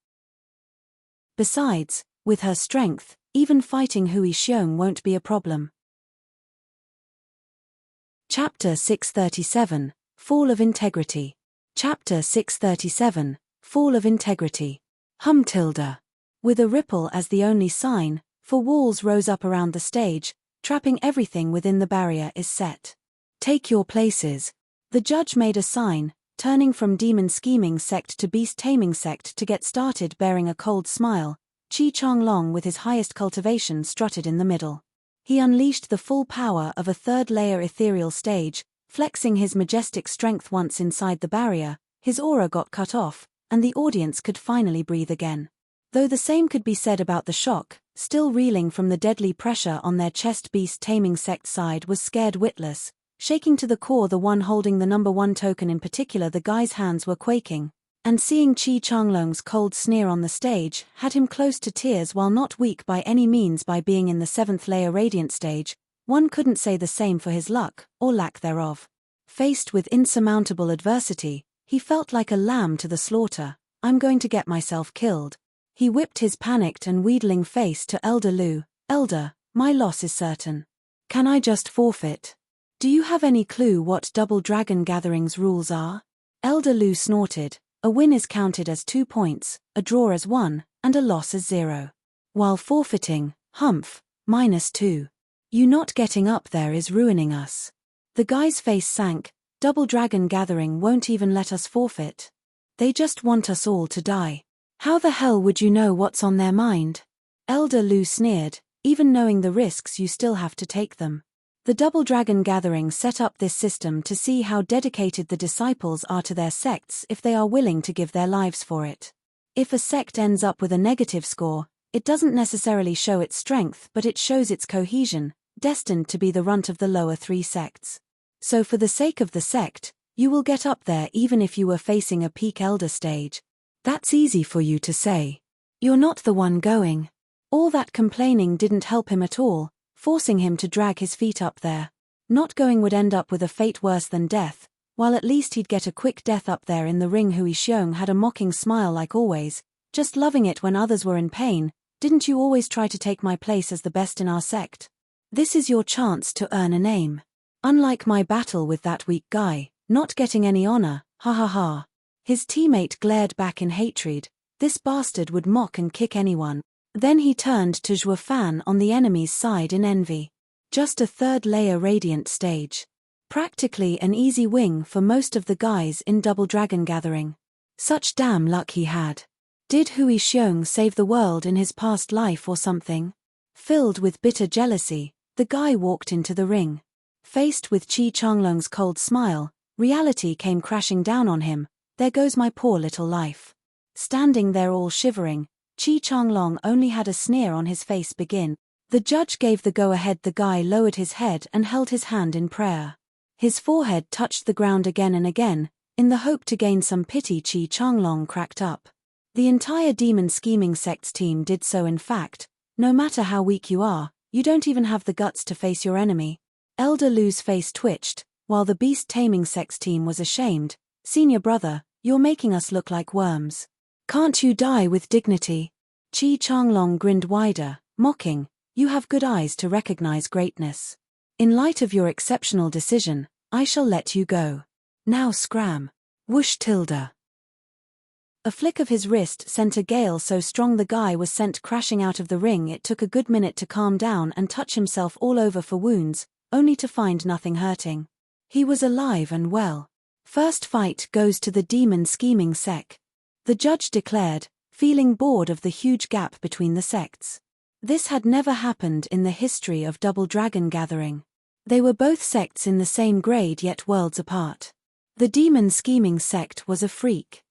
Besides, with her strength, even fighting Hui Xiong won't be a problem. Chapter 637, Fall of Integrity. Chapter 637, Fall of Integrity. Tilde. With a ripple as the only sign, 4 walls rose up around the stage, trapping everything within the barrier is set. Take your places. The judge made a sign, turning from demon scheming sect to beast taming sect to get started, bearing a cold smile. Chi Changlong with his highest cultivation strutted in the middle. He unleashed the full power of a third-layer ethereal stage, flexing his majestic strength. Once inside the barrier, his aura got cut off, and the audience could finally breathe again. Though the same could be said about the shock, still reeling from the deadly pressure on their chest. Beast Taming Sect side was scared witless, shaking to the core. The one holding the number 1 token in particular, the guy's hands were quaking, and seeing Chi Changlong's cold sneer on the stage had him close to tears. While not weak by any means by being in the 7th layer radiant stage, one couldn't say the same for his luck, or lack thereof. Faced with insurmountable adversity, he felt like a lamb to the slaughter. I'm going to get myself killed. He whipped his panicked and wheedling face to Elder Lu. Elder, my loss is certain. Can I just forfeit? Do you have any clue what Double Dragon Gathering's rules are? Elder Lu snorted. A win is counted as 2 points, a draw as 1, and a loss as 0. While forfeiting, humph, -2. You not getting up there is ruining us. The guy's face sank. Double Dragon Gathering won't even let us forfeit. They just want us all to die. How the hell would you know what's on their mind? Elder Lu sneered. Even knowing the risks, you still have to take them. The Double Dragon Gathering set up this system to see how dedicated the disciples are to their sects if they are willing to give their lives for it. If a sect ends up with a negative score, it doesn't necessarily show its strength, but it shows its cohesion, destined to be the runt of the lower 3 sects. So for the sake of the sect, you will get up there even if you were facing a peak elder stage. That's easy for you to say. You're not the one going. All that complaining didn't help him at all, forcing him to drag his feet up there. Not going would end up with a fate worse than death, while at least he'd get a quick death up there in the ring. Hui Xiong had a mocking smile like always, just loving it when others were in pain. Didn't you always try to take my place as the best in our sect? This is your chance to earn a name. Unlike my battle with that weak guy, not getting any honor, ha ha ha. His teammate glared back in hatred. This bastard would mock and kick anyone. Then he turned to Zhuo Fan on the enemy's side in envy. Just a 3rd layer radiant stage. Practically an easy wing for most of the guys in Double Dragon Gathering. Such damn luck he had. Did Hui Xiong save the world in his past life or something? Filled with bitter jealousy, the guy walked into the ring. Faced with Chi Changlong's cold smile, reality came crashing down on him. There goes my poor little life. Standing there all shivering, Chi Changlong only had a sneer on his face. Begin. The judge gave the go-ahead. The guy lowered his head and held his hand in prayer. His forehead touched the ground again and again, in the hope to gain some pity. Chi Changlong cracked up. The entire Demon Scheming Sect's team did so. In fact, no matter how weak you are, you don't even have the guts to face your enemy. Elder Lu's face twitched, while the Beast Taming Sect's team was ashamed. Senior brother, you're making us look like worms. Can't you die with dignity? Chi Changlong grinned wider, mocking. You have good eyes to recognize greatness. In light of your exceptional decision, I shall let you go. Now scram. Whoosh tilde. A flick of his wrist sent a gale so strong the guy was sent crashing out of the ring. It took a good minute to calm down and touch himself all over for wounds, only to find nothing hurting. He was alive and well. First fight goes to the Demon Scheming Sect. The judge declared, feeling bored of the huge gap between the sects. This had never happened in the history of Double Dragon Gathering. They were both sects in the same grade yet worlds apart. The Demon Scheming Sect was a freak.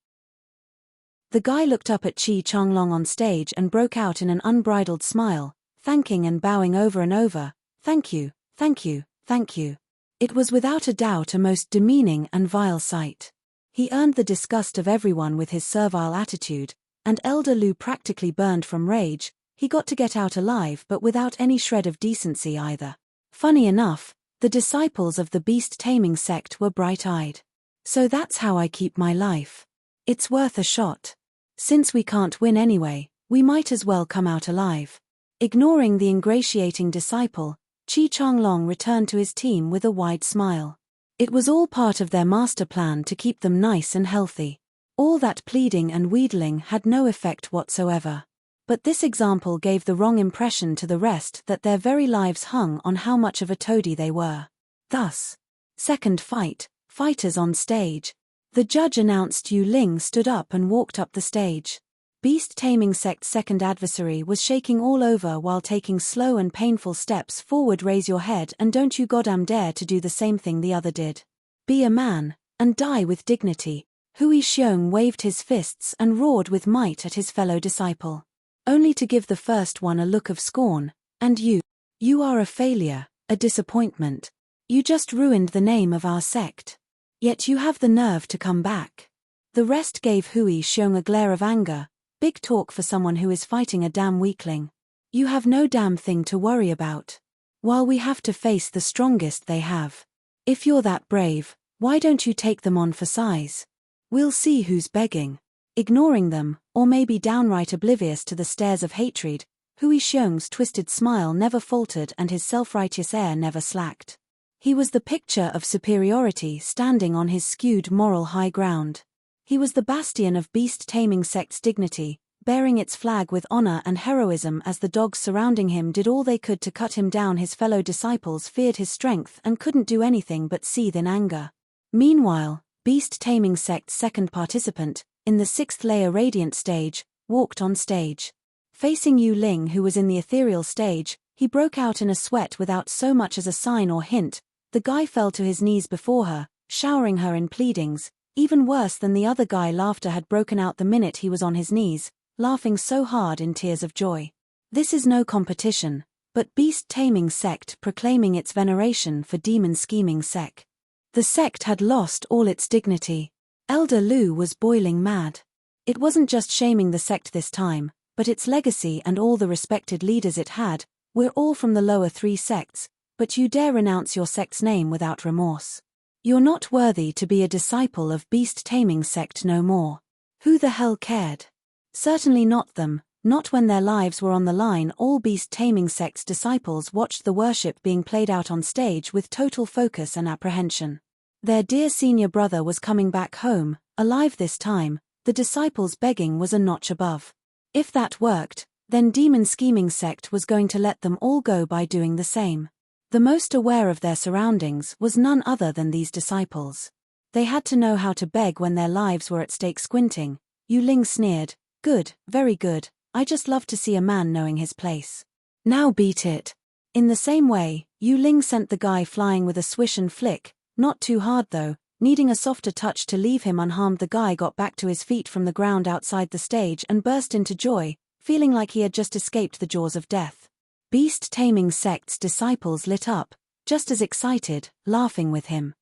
The guy looked up at Chi Changlong on stage and broke out in an unbridled smile, thanking and bowing over and over. Thank you, thank you, thank you. It was without a doubt a most demeaning and vile sight. He earned the disgust of everyone with his servile attitude, and Elder Lu practically burned from rage. He got to get out alive but without any shred of decency either. Funny enough, the disciples of the Beast Taming Sect were bright-eyed. So that's how I keep my life. It's worth a shot. Since we can't win anyway, we might as well come out alive. Ignoring the ingratiating disciple, Chi Changlong returned to his team with a wide smile. It was all part of their master plan to keep them nice and healthy. All that pleading and wheedling had no effect whatsoever. But this example gave the wrong impression to the rest that their very lives hung on how much of a toady they were. Thus, second fight, fighters on stage. The judge announced. Yu Ling stood up and walked up the stage. Beast Taming Sect's second adversary was shaking all over while taking slow and painful steps forward. Raise your head and don't you goddamn dare to do the same thing the other did. Be a man, and die with dignity. Hui Xiong waved his fists and roared with might at his fellow disciple. Only to give the first one a look of scorn. And you are a failure, a disappointment. You just ruined the name of our sect. Yet you have the nerve to come back. The rest gave Hui Xiong a glare of anger. Big talk for someone who is fighting a damn weakling. You have no damn thing to worry about. While we have to face the strongest they have. If you're that brave, why don't you take them on for size? We'll see who's begging. Ignoring them, or maybe downright oblivious to the stares of hatred, Hui Xiong's twisted smile never faltered and his self-righteous air never slacked. He was the picture of superiority standing on his skewed moral high ground. He was the bastion of Beast Taming Sect's dignity, bearing its flag with honor and heroism as the dogs surrounding him did all they could to cut him down. His fellow disciples feared his strength and couldn't do anything but seethe in anger. Meanwhile, Beast Taming Sect's second participant, in the sixth layer radiant stage, walked on stage. Facing Yu Ling, who was in the ethereal stage, he broke out in a sweat without so much as a sign or hint. The guy fell to his knees before her, showering her in pleadings. Even worse than the other guy, laughter had broken out the minute he was on his knees, laughing so hard in tears of joy. This is no competition, but Beast Taming Sect proclaiming its veneration for Demon Scheming Sect. The sect had lost all its dignity. Elder Lu was boiling mad. It wasn't just shaming the sect this time, but its legacy and all the respected leaders it had. We're all from the lower three sects, but you dare renounce your sect's name without remorse. You're not worthy to be a disciple of Beast Taming Sect no more. Who the hell cared? Certainly not them, not when their lives were on the line. All Beast Taming Sect's disciples watched the worship being played out on stage with total focus and apprehension. Their dear senior brother was coming back home, alive this time. The disciples' begging was a notch above. If that worked, then Demon Scheming Sect was going to let them all go by doing the same. The most aware of their surroundings was none other than these disciples. They had to know how to beg when their lives were at stake. Squinting, Yu Ling sneered, "Good, very good, I just love to see a man knowing his place. Now beat it." In the same way, Yu Ling sent the guy flying with a swish and flick, not too hard though, needing a softer touch to leave him unharmed. The guy got back to his feet from the ground outside the stage and burst into joy, feeling like he had just escaped the jaws of death. Beast Taming Sect's disciples lit up, just as excited, laughing with him.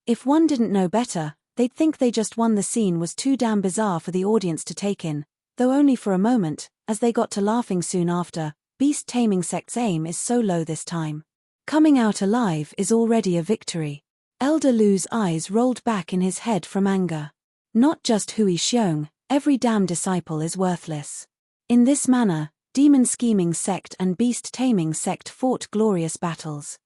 If one didn't know better, they'd think they just won. The scene was too damn bizarre for the audience to take in, though only for a moment, as they got to laughing soon after. Beast Taming Sect's aim is so low this time. Coming out alive is already a victory. Elder Lu's eyes rolled back in his head from anger. Not just Hui Xiong, every damn disciple is worthless. In this manner, Demon Scheming Sect and Beast Taming Sect fought glorious battles.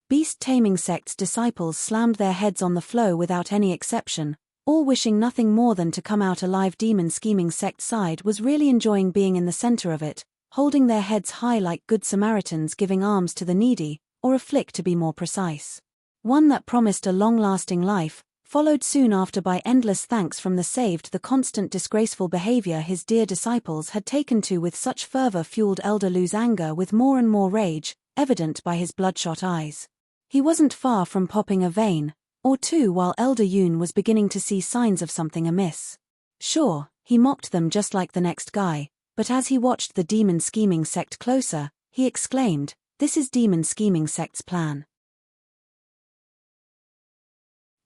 Beast Taming Sect's disciples slammed their heads on the floor without any exception, all wishing nothing more than to come out alive. Demon Scheming Sect's side was really enjoying being in the center of it, holding their heads high like good Samaritans giving alms to the needy, or a flick to be more precise. One that promised a long-lasting life, followed soon after by endless thanks from the saved. The constant disgraceful behavior his dear disciples had taken to with such fervor fueled Elder Lu's anger with more and more rage, evident by his bloodshot eyes. He wasn't far from popping a vein or two while Elder Yun was beginning to see signs of something amiss. Sure, he mocked them just like the next guy, but as he watched the Demon Scheming Sect closer, he exclaimed, "This is Demon Scheming Sect's plan."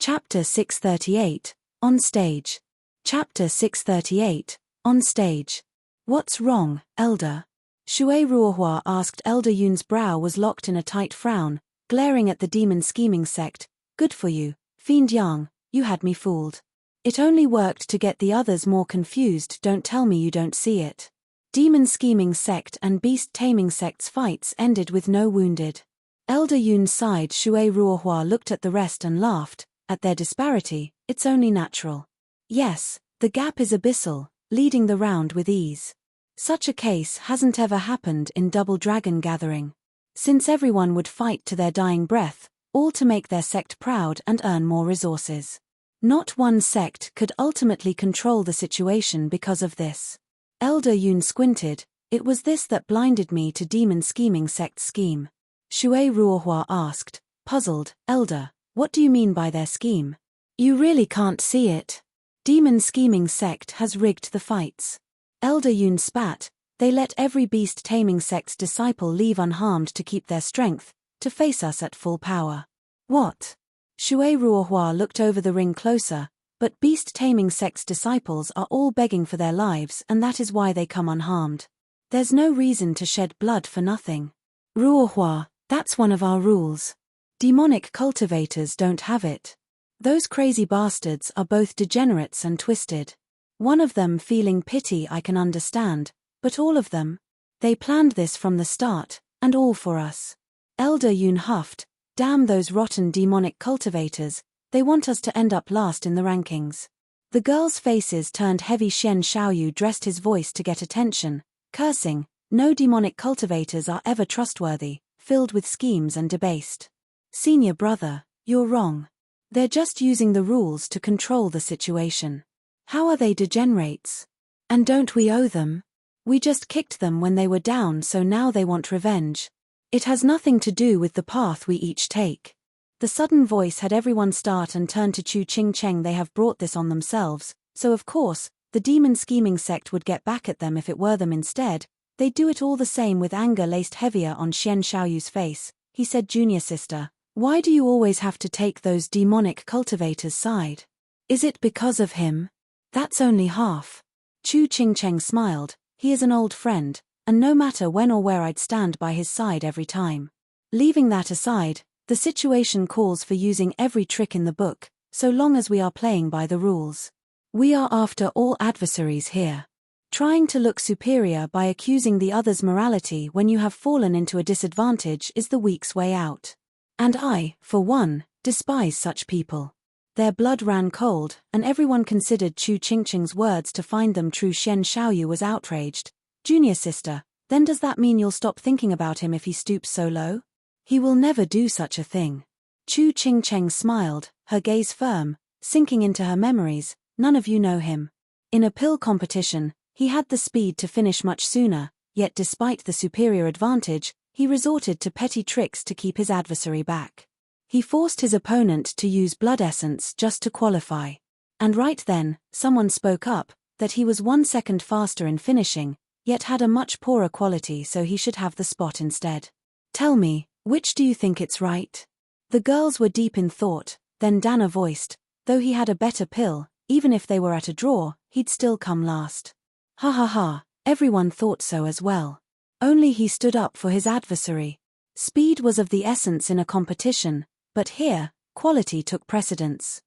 Chapter 638, On Stage. Chapter 638, On Stage. "What's wrong, Elder?" Shui Ruohua asked. Elder Yun's brow was locked in a tight frown, glaring at the Demon Scheming Sect. "Good for you, Fiend Yang, you had me fooled. It only worked to get the others more confused. Don't tell me you don't see it." Demon Scheming Sect and Beast Taming Sect's fights ended with no wounded. Elder Yun sighed. Shui Ruohua looked at the rest and laughed. At their disparity, it's only natural. Yes, the gap is abyssal, leading the round with ease. Such a case hasn't ever happened in Double Dragon Gathering. Since everyone would fight to their dying breath, all to make their sect proud and earn more resources. Not one sect could ultimately control the situation because of this. Elder Yun squinted. It was this that blinded me to demon scheming sect's scheme. Shui Ruohua asked, puzzled, Elder, what do you mean by their scheme? You really can't see it. Demon scheming sect has rigged the fights. Elder Yun spat. They let every beast-taming sect's disciple leave unharmed to keep their strength, to face us at full power. What? Shui Ruohua looked over the ring closer, but beast-taming sect's disciples are all begging for their lives and that is why they come unharmed. There's no reason to shed blood for nothing. Ruohua, that's one of our rules. Demonic cultivators don't have it. Those crazy bastards are both degenerates and twisted. One of them feeling pity I can understand, but all of them? They planned this from the start, and all for us. Elder Yun huffed, damn those rotten demonic cultivators, they want us to end up last in the rankings. The girls' faces turned heavy. Xian Xiaoyu dressed his voice to get attention, cursing, no demonic cultivators are ever trustworthy, filled with schemes and debased. Senior brother, you're wrong. They're just using the rules to control the situation. How are they degenerates? And don't we owe them? We just kicked them when they were down, so now they want revenge. It has nothing to do with the path we each take. The sudden voice had everyone start and turn to Chu Ching Cheng. They have brought this on themselves, so of course, the demon scheming sect would get back at them if it were them instead. They'd do it all the same. With anger laced heavier on Xian Xiaoyu's face, he said, Junior sister, why do you always have to take those demonic cultivators' side? Is it because of him? That's only half. Chu Ching Cheng smiled. He is an old friend, and no matter when or where I'd stand by his side every time. Leaving that aside, the situation calls for using every trick in the book, so long as we are playing by the rules. We are after all adversaries here. Trying to look superior by accusing the other's morality when you have fallen into a disadvantage is the weak's way out. And I, for one, despise such people. Their blood ran cold, and everyone considered Chu Chingcheng's words to find them true. Xian Xiaoyu was outraged. Junior sister, then does that mean you'll stop thinking about him if he stoops so low? He will never do such a thing. Chu Chingcheng smiled, her gaze firm, sinking into her memories. None of you know him. In a pill competition, he had the speed to finish much sooner, yet despite the superior advantage, he resorted to petty tricks to keep his adversary back. He forced his opponent to use blood essence just to qualify. And right then, someone spoke up, that he was 1 second faster in finishing, yet had a much poorer quality, so he should have the spot instead. Tell me, which do you think it's right? The girls were deep in thought, then Dana voiced, though he had a better pill, even if they were at a draw, he'd still come last. Ha ha ha, everyone thought so as well. Only he stood up for his adversary. Speed was of the essence in a competition, but here, quality took precedence.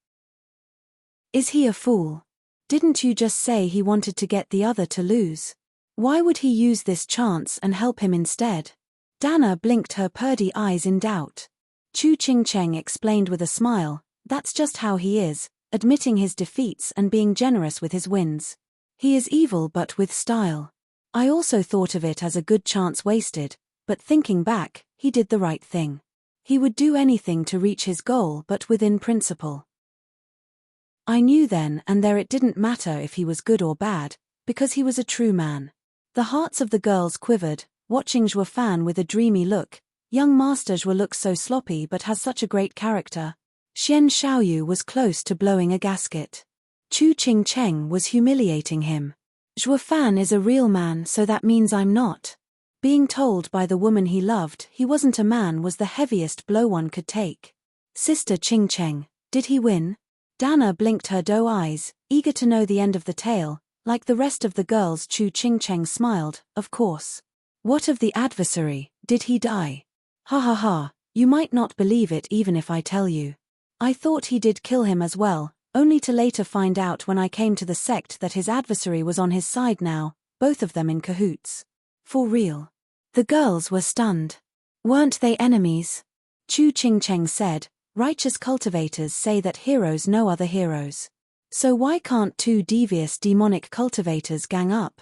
Is he a fool? Didn't you just say he wanted to get the other to lose? Why would he use this chance and help him instead? Dana blinked her purdy eyes in doubt. Chu Ching-cheng explained with a smile, that's just how he is, admitting his defeats and being generous with his wins. He is evil but with style. I also thought of it as a good chance wasted, but thinking back, he did the right thing. He would do anything to reach his goal but within principle. I knew then and there it didn't matter if he was good or bad, because he was a true man. The hearts of the girls quivered, watching Zhuo Fan with a dreamy look. Young Master Zhuo looks so sloppy but has such a great character. Xian Xiaoyu was close to blowing a gasket. Chu Ching-cheng was humiliating him. Zhuo Fan is a real man, so that means I'm not. Being told by the woman he loved he wasn't a man was the heaviest blow one could take. Sister Ching-cheng, did he win? Dana blinked her doe eyes, eager to know the end of the tale. Like the rest of the girls, Chu Ching-cheng smiled, of course. What of the adversary, did he die? Ha ha ha, you might not believe it even if I tell you. I thought he did kill him as well, only to later find out when I came to the sect that his adversary was on his side now, both of them in cahoots. For real. The girls were stunned. Weren't they enemies? Chu Ching-cheng said, righteous cultivators say that heroes know other heroes. So why can't two devious demonic cultivators gang up?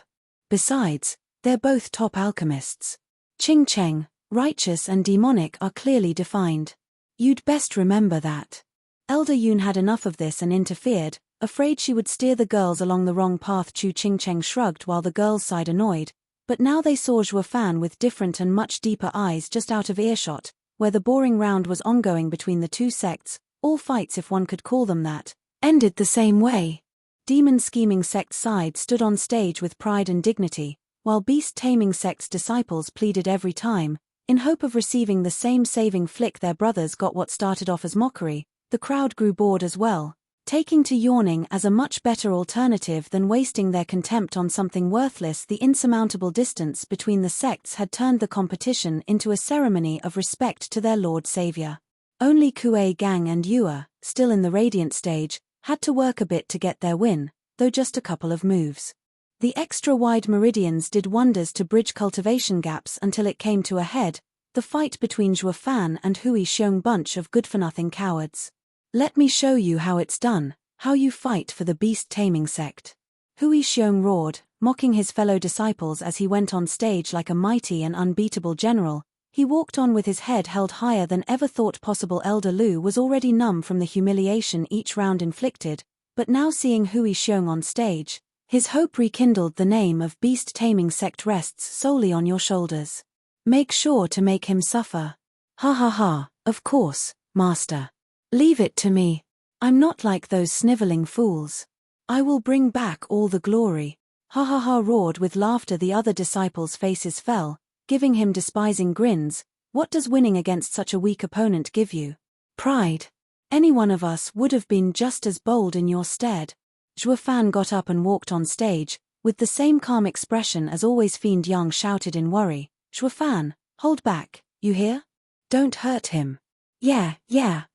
Besides, they're both top alchemists. Ching-cheng, righteous and demonic are clearly defined. You'd best remember that. Elder Yoon had enough of this and interfered, afraid she would steer the girls along the wrong path. Chu Qingcheng shrugged while the girls sighed annoyed, but now they saw Zhuo Fan with different and much deeper eyes just out of earshot, where the boring round was ongoing between the two sects. All fights, if one could call them that, ended the same way. Demon Scheming Sect's side stood on stage with pride and dignity, while Beast Taming Sect's disciples pleaded every time, in hope of receiving the same saving flick their brothers got. What started off as mockery, the crowd grew bored as well, taking to yawning as a much better alternative than wasting their contempt on something worthless. The insurmountable distance between the sects had turned the competition into a ceremony of respect to their Lord Savior. Only Kuei Gang and Yua, still in the Radiant stage, had to work a bit to get their win, though just a couple of moves. The extra-wide meridians did wonders to bridge cultivation gaps until it came to a head, the fight between Zhuo Fan and Hui Xiong, bunch of good-for-nothing cowards. Let me show you how it's done, how you fight for the Beast Taming Sect. Hui Xiong roared, mocking his fellow disciples as he went on stage like a mighty and unbeatable general. He walked on with his head held higher than ever thought possible. Elder Lu was already numb from the humiliation each round inflicted, but now seeing Hui Xiong on stage, his hope rekindled. The name of Beast Taming Sect rests solely on your shoulders. Make sure to make him suffer. Ha ha ha, of course, Master. Leave it to me. I'm not like those sniveling fools. I will bring back all the glory. Ha ha ha, roared with laughter. The other disciples' faces fell, giving him despising grins. What does winning against such a weak opponent give you? Pride. Any one of us would have been just as bold in your stead. Zhuo Fan got up and walked on stage, with the same calm expression as always. Fiend Yang shouted in worry, Zhuo Fan, hold back, you hear? Don't hurt him. Yeah,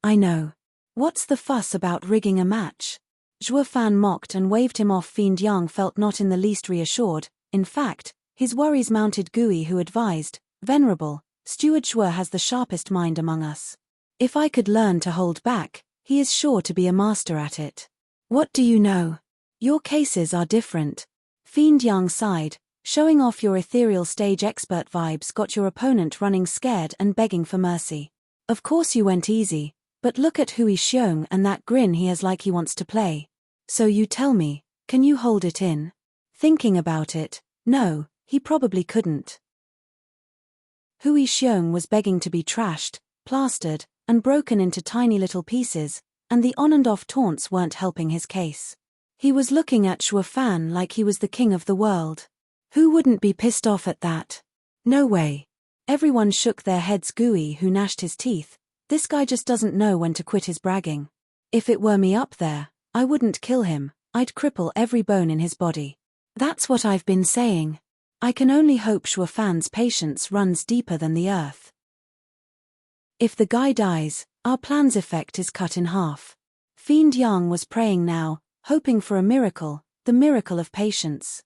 I know. What's the fuss about rigging a match? Zhuo Fan mocked and waved him off. Fiend Yang felt not in the least reassured. In fact, his worries mounted. Gui, who advised, Venerable, Steward Zhuo has the sharpest mind among us. If I could learn to hold back, he is sure to be a master at it. What do you know? Your cases are different. Fiend Yang sighed, showing off your ethereal stage expert vibes got your opponent running scared and begging for mercy. Of course you went easy, but look at Hui Xiong and that grin he has like he wants to play. So you tell me, can you hold it in? Thinking about it, no, he probably couldn't. Hui Xiong was begging to be trashed, plastered, and broken into tiny little pieces, and the on and off taunts weren't helping his case. He was looking at Zhuo Fan like he was the king of the world. Who wouldn't be pissed off at that? No way. Everyone shook their heads. Gui, who gnashed his teeth, this guy just doesn't know when to quit his bragging. If it were me up there, I wouldn't kill him, I'd cripple every bone in his body. That's what I've been saying. I can only hope Zhuo Fan's patience runs deeper than the earth. If the guy dies, our plan's effect is cut in half. Fiend Yang was praying now, hoping for a miracle, the miracle of patience.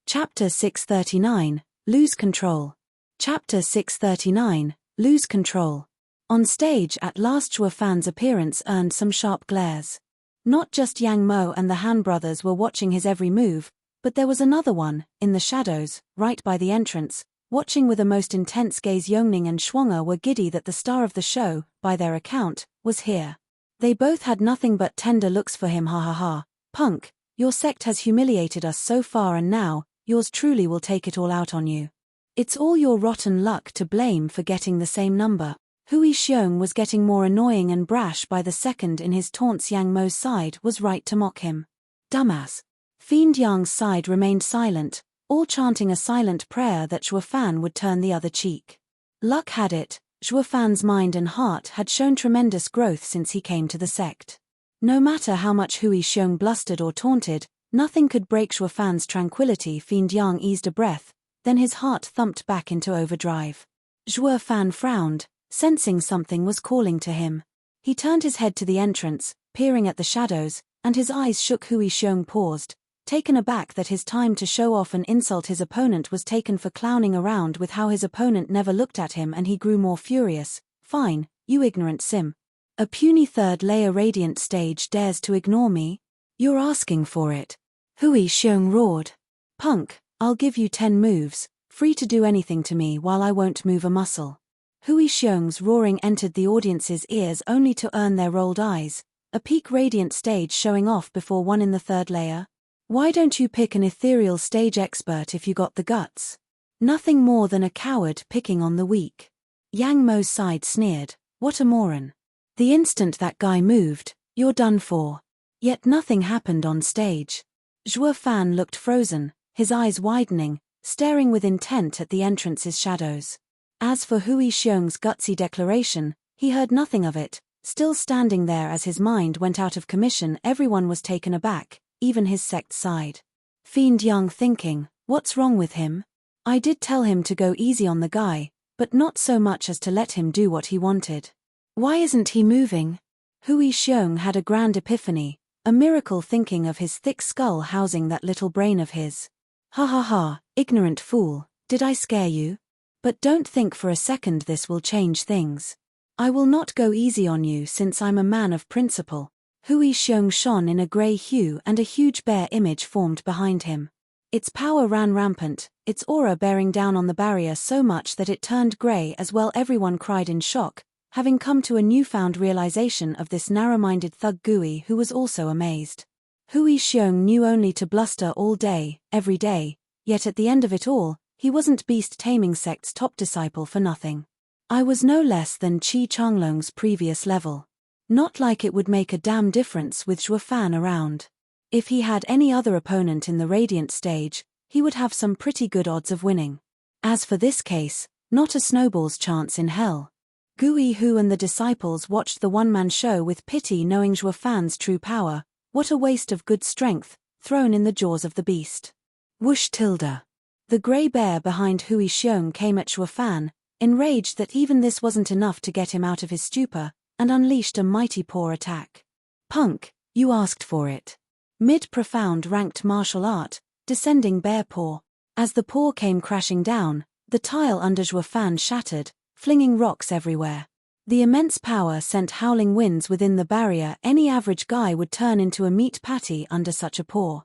Chapter 639, Lose Control. Chapter 639, Lose Control. On stage at last, Zhuo Fan's appearance earned some sharp glares. Not just Yang Mo and the Han brothers were watching his every move, but there was another one, in the shadows, right by the entrance, watching with a most intense gaze. Yongning and Schwanger were giddy that the star of the show, by their account, was here. They both had nothing but tender looks for him. Ha ha ha, punk, your sect has humiliated us so far and now, yours truly will take it all out on you. It's all your rotten luck to blame for getting the same number. Hui Xiong was getting more annoying and brash by the second in his taunts. Yang Mo's side was right to mock him. Dumbass. Fiend Yang's side remained silent, all chanting a silent prayer that Zhuo Fan would turn the other cheek. Luck had it, Zhuo Fan's mind and heart had shown tremendous growth since he came to the sect. No matter how much Hui Xiong blustered or taunted, nothing could break Zhuo Fan's tranquility. Fiend Yang eased a breath, then his heart thumped back into overdrive. Zhuo Fan frowned, sensing something was calling to him. He turned his head to the entrance, peering at the shadows, and his eyes shook. Hui Xiong paused, taken aback that his time to show off and insult his opponent was taken for clowning around with how his opponent never looked at him, and he grew more furious. Fine, you ignorant sim. A puny third-layer Radiant stage dares to ignore me? You're asking for it. Hui Xiong roared. Punk, I'll give you 10 moves, free to do anything to me while I won't move a muscle. Hui Xiong's roaring entered the audience's ears only to earn their rolled eyes. A peak radiant stage showing off before one in the third layer? Why don't you pick an ethereal stage expert if you got the guts? Nothing more than a coward picking on the weak. Yang Mo's side sneered, what a moron. The instant that guy moved, you're done for. Yet nothing happened on stage. Zhuo Fan looked frozen, his eyes widening, staring with intent at the entrance's shadows. As for Hui Xiong's gutsy declaration, he heard nothing of it. Still standing there as his mind went out of commission, everyone was taken aback, even his sect's side. Fiend Yang thinking, what's wrong with him? I did tell him to go easy on the guy, but not so much as to let him do what he wanted. Why isn't he moving? Hui Xiong had a grand epiphany, a miracle, thinking of his thick skull housing that little brain of his. Ha ha ha, ignorant fool, did I scare you? But don't think for a second this will change things. I will not go easy on you since I'm a man of principle. Hui Xiong shone in a grey hue and a huge bear image formed behind him. Its power ran rampant, its aura bearing down on the barrier so much that it turned grey as well. Everyone cried in shock, having come to a newfound realization of this narrow-minded thug Gui, who was also amazed. Hui Xiong knew only to bluster all day, every day, yet at the end of it all, he wasn't Beast Taming Sect's top disciple for nothing. I was no less than Qi Changlong's previous level. Not like it would make a damn difference with Zhuo Fan around. If he had any other opponent in the Radiant stage, he would have some pretty good odds of winning. As for this case, not a snowball's chance in hell. Gui Hu and the disciples watched the one-man show with pity, knowing Zhuo Fan's true power. What a waste of good strength, thrown in the jaws of the beast. Whoosh tilde. The grey bear behind Hui Xiong came at Zhuo Fan, enraged that even this wasn't enough to get him out of his stupor, and unleashed a mighty paw attack. Punk, you asked for it. Mid-profound ranked martial art, descending bear paw. As the paw came crashing down, the tile under Zhuo Fan shattered, flinging rocks everywhere. The immense power sent howling winds within the barrier. Any average guy would turn into a meat patty under such a paw.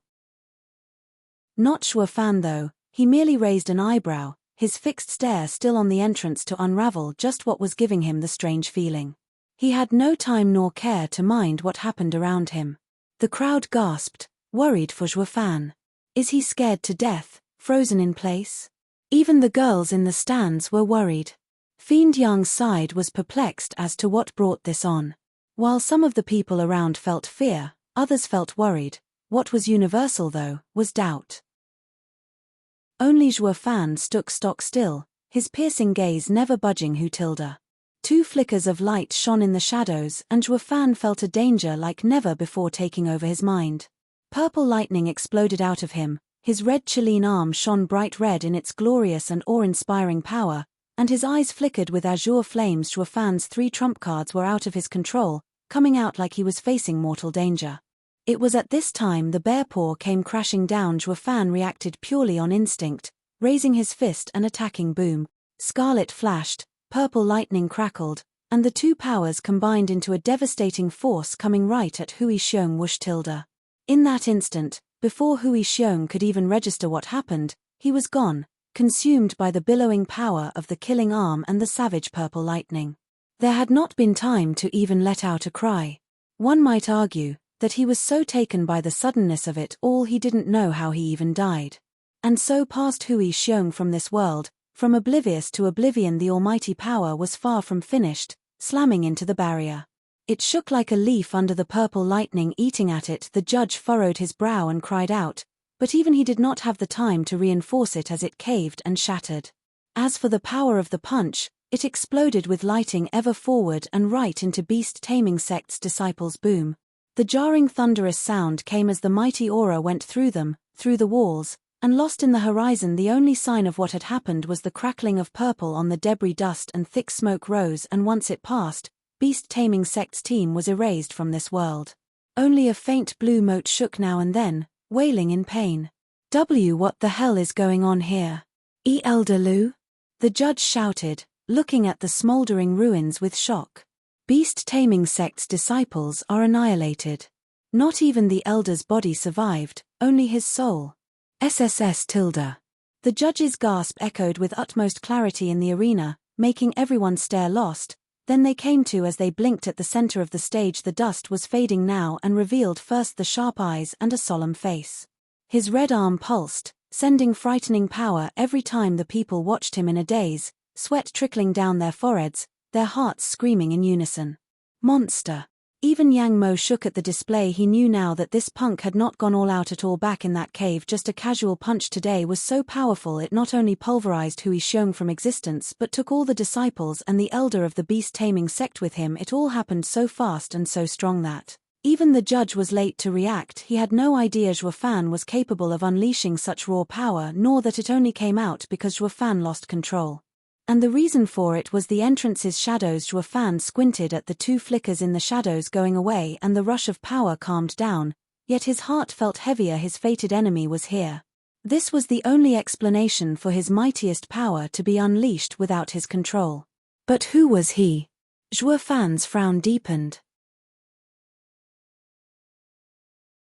Not Zhuo Fan though, he merely raised an eyebrow, his fixed stare still on the entrance to unravel just what was giving him the strange feeling. He had no time nor care to mind what happened around him. The crowd gasped, worried for Zhuo Fan. Is he scared to death, frozen in place? Even the girls in the stands were worried. Fiend Yang's side was perplexed as to what brought this on. While some of the people around felt fear, others felt worried. What was universal though, was doubt. Only Zhuo Fan stuck stock still, his piercing gaze never budging. Hu tilde. Two flickers of light shone in the shadows, and Zhuo Fan felt a danger like never before taking over his mind. Purple lightning exploded out of him, his red Chilean arm shone bright red in its glorious and awe-inspiring power, and his eyes flickered with azure flames. Zhuo Fan's 3 trump cards were out of his control, coming out like he was facing mortal danger. It was at this time the bear paw came crashing down. Zhuo Fan reacted purely on instinct, raising his fist and attacking. Boom. Scarlet flashed, purple lightning crackled, and the two powers combined into a devastating force coming right at Hui Xiong. Whoosh tilde. In that instant, before Hui Xiong could even register what happened, he was gone, consumed by the billowing power of the killing arm and the savage purple lightning. There had not been time to even let out a cry. One might argue that he was so taken by the suddenness of it all he didn't know how he even died. And so passed Hui Xiong from this world. From oblivious to oblivion, the almighty power was far from finished, slamming into the barrier. It shook like a leaf under the purple lightning eating at it. The judge furrowed his brow and cried out, but even he did not have the time to reinforce it as it caved and shattered. As for the power of the punch, it exploded with lighting ever forward and right into Beast Taming Sect's disciples. Boom. The jarring thunderous sound came as the mighty aura went through them, through the walls, and lost in the horizon. The only sign of what had happened was the crackling of purple on the debris. Dust and thick smoke rose, and once it passed, Beast Taming Sect's team was erased from this world. Only a faint blue mote shook now and then, wailing in pain. What the hell is going on here? Elder Lu? The judge shouted, looking at the smoldering ruins with shock. Beast Taming Sect's disciples are annihilated. Not even the elder's body survived, only his soul. SSS tilde. The judge's gasp echoed with utmost clarity in the arena, making everyone stare lost. Then they came to as they blinked at the center of the stage. The dust was fading now and revealed first the sharp eyes and a solemn face. His red arm pulsed, sending frightening power every time the people watched him in a daze, sweat trickling down their foreheads, their hearts screaming in unison. Monster. Even Yang Mo shook at the display. He knew now that this punk had not gone all out at all back in that cave. Just a casual punch today was so powerful it not only pulverized Hui Xiong from existence but took all the disciples and the elder of the beast-taming sect with him. It all happened so fast and so strong that even the judge was late to react. He had no idea Zhuo Fan was capable of unleashing such raw power, nor that it only came out because Zhuo Fan lost control. And the reason for it was the entrance's shadows. Zhuo Fan squinted at the two flickers in the shadows going away and the rush of power calmed down, yet his heart felt heavier. His fated enemy was here. This was the only explanation for his mightiest power to be unleashed without his control. But who was he? Zhuo Fan's frown deepened.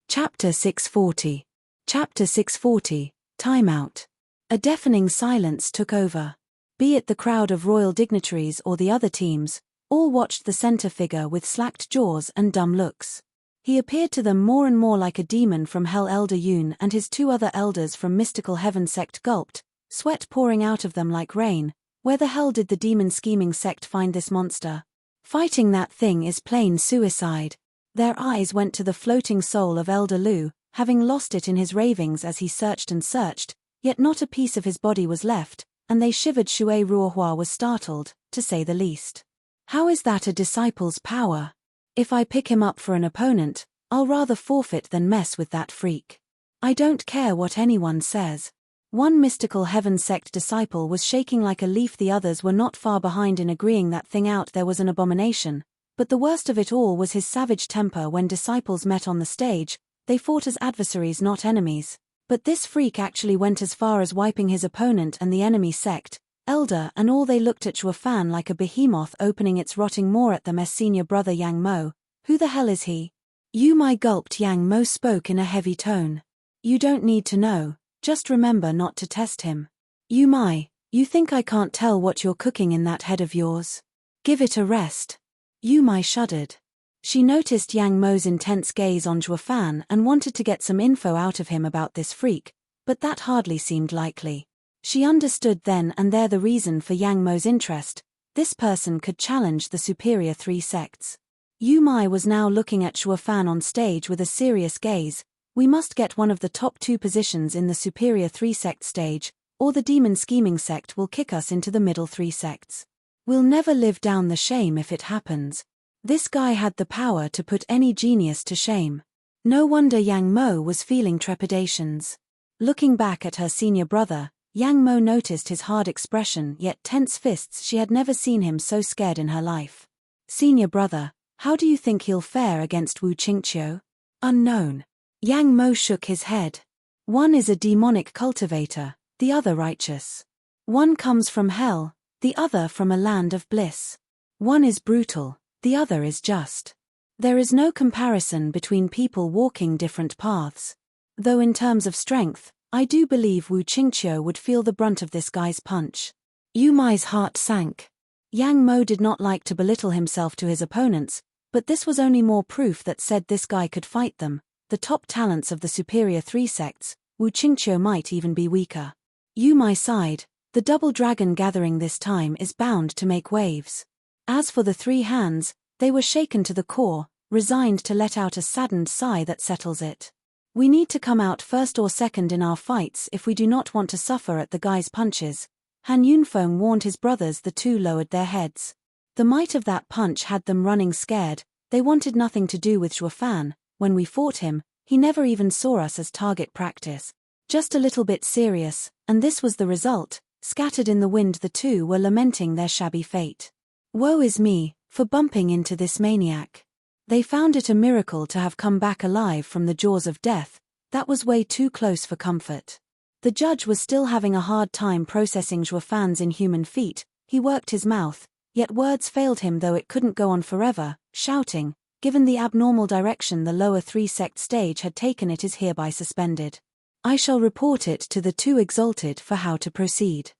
Chapter 640. Chapter 640, Timeout. A deafening silence took over. Be it the crowd of royal dignitaries or the other teams, all watched the center figure with slacked jaws and dumb looks. He appeared to them more and more like a demon from hell. Elder Yun and his two other elders from mystical heaven sect gulped, sweat pouring out of them like rain. Where the hell did the demon scheming sect find this monster? Fighting that thing is plain suicide. Their eyes went to the floating soul of Elder Lu, having lost it in his ravings as he searched and searched, yet not a piece of his body was left, and they shivered. Shui Ruohua was startled, to say the least. How is that a disciple's power? If I pick him up for an opponent, I'll rather forfeit than mess with that freak. I don't care what anyone says. One mystical heaven sect disciple was shaking like a leaf. The others were not far behind in agreeing that thing out there was an abomination, but the worst of it all was his savage temper. When disciples met on the stage, they fought as adversaries, not enemies. But this freak actually went as far as wiping his opponent and the enemy sect, elder and all. They looked at Zhuo Fan like a behemoth opening its rotting maw at them. As senior brother Yang Mo, who the hell is he? You my gulped. Yang Mo spoke in a heavy tone. You don't need to know, just remember not to test him. You my, you think I can't tell what you're cooking in that head of yours? Give it a rest. You my shuddered. She noticed Yang Mo's intense gaze on Zhuo Fan and wanted to get some info out of him about this freak, but that hardly seemed likely. She understood then and there the reason for Yang Mo's interest. This person could challenge the superior three sects. Yu Mai was now looking at Zhuo Fan on stage with a serious gaze. We must get one of the top two positions in the superior three sect stage, or the demon scheming sect will kick us into the middle three sects. We'll never live down the shame if it happens. This guy had the power to put any genius to shame. No wonder Yang Mo was feeling trepidations. Looking back at her senior brother, Yang Mo noticed his hard expression yet tense fists. She had never seen him so scared in her life. Senior brother, how do you think he'll fare against Wu Qingqiu? Unknown. Yang Mo shook his head. One is a demonic cultivator, the other righteous. One comes from hell, the other from a land of bliss. One is brutal, the other is just. There is no comparison between people walking different paths. Though in terms of strength, I do believe Wu Qingqiu would feel the brunt of this guy's punch. Yu Mai's heart sank. Yang Mo did not like to belittle himself to his opponents, but this was only more proof that said this guy could fight them, the top talents of the superior three sects. Wu Qingqiu might even be weaker. Yu Mai sighed. The double dragon gathering this time is bound to make waves. As for the three hands, they were shaken to the core, resigned to let out a saddened sigh that settles it. We need to come out first or second in our fights if we do not want to suffer at the guy's punches. Han Yunfeng warned his brothers. The two lowered their heads. The might of that punch had them running scared. They wanted nothing to do with Zhuo Fan. When we fought him, he never even saw us as target practice. Just a little bit serious, and this was the result. Scattered in the wind, the two were lamenting their shabby fate. Woe is me, for bumping into this maniac. They found it a miracle to have come back alive from the jaws of death. That was way too close for comfort. The judge was still having a hard time processing Zhuo Fan's inhuman feat. He worked his mouth, yet words failed him. Though it couldn't go on forever, shouting, given the abnormal direction the lower three sect stage had taken, it is hereby suspended. I shall report it to the two exalted for how to proceed.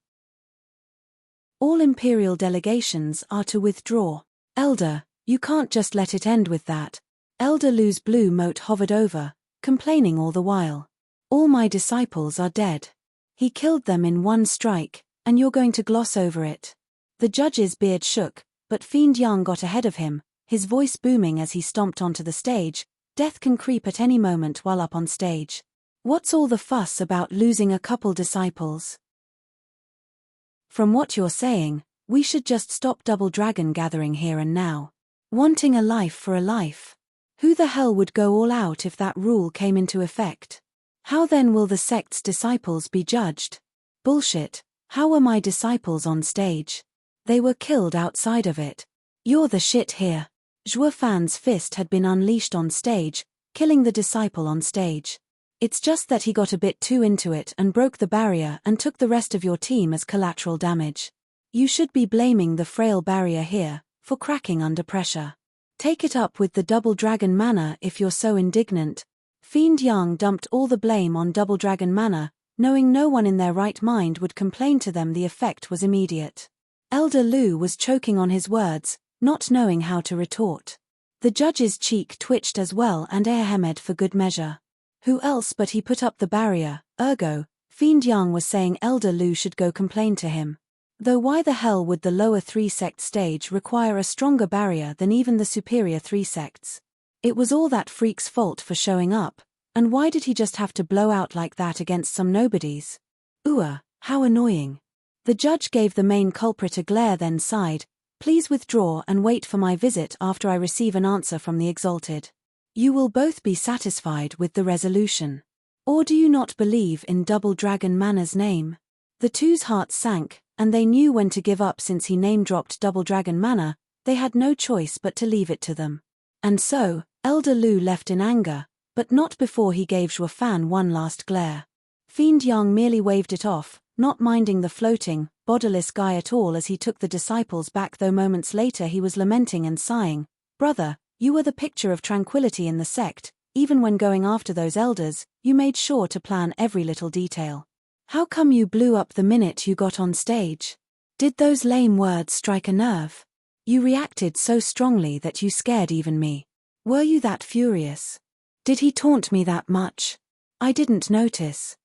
All imperial delegations are to withdraw. Elder, you can't just let it end with that. Elder Lu's blue mote hovered over, complaining all the while. All my disciples are dead. He killed them in one strike, and you're going to gloss over it. The judge's beard shook, but Fiend Yang got ahead of him, his voice booming as he stomped onto the stage. Death can creep at any moment while up on stage. What's all the fuss about losing a couple disciples? From what you're saying, we should just stop double dragon gathering here and now. Wanting a life for a life. Who the hell would go all out if that rule came into effect? How then will the sect's disciples be judged? Bullshit. How were my disciples on stage? They were killed outside of it. You're the shit here. Zhuo Fan's fist had been unleashed on stage, killing the disciple on stage. It's just that he got a bit too into it and broke the barrier and took the rest of your team as collateral damage. You should be blaming the frail barrier here, for cracking under pressure. Take it up with the Double Dragon Manor if you're so indignant. Fiend Yang dumped all the blame on Double Dragon Manor, knowing no one in their right mind would complain to them. The effect was immediate. Elder Lu was choking on his words, not knowing how to retort. The judge's cheek twitched as well, and Ahmed for good measure. Who else but he put up the barrier, ergo, Fiend Yang was saying Elder Lu should go complain to him. Though why the hell would the lower 3 sect stage require a stronger barrier than even the superior 3 sects? It was all that freak's fault for showing up, and why did he just have to blow out like that against some nobodies? How annoying. The judge gave the main culprit a glare, then sighed, "Please withdraw and wait for my visit after I receive an answer from the Exalted. You will both be satisfied with the resolution. Or do you not believe in Double Dragon Manor's name?" The two's hearts sank, and they knew when to give up. Since he name-dropped Double Dragon Manor, they had no choice but to leave it to them. And so, Elder Lu left in anger, but not before he gave Zhuo Fan one last glare. Fiend Yang merely waved it off, not minding the floating, bodiless guy at all as he took the disciples back, though moments later he was lamenting and sighing. "Brother, you were the picture of tranquility in the sect. Even when going after those elders, you made sure to plan every little detail. How come you blew up the minute you got on stage? Did those lame words strike a nerve? You reacted so strongly that you scared even me. Were you that furious? Did he taunt me that much? I didn't notice."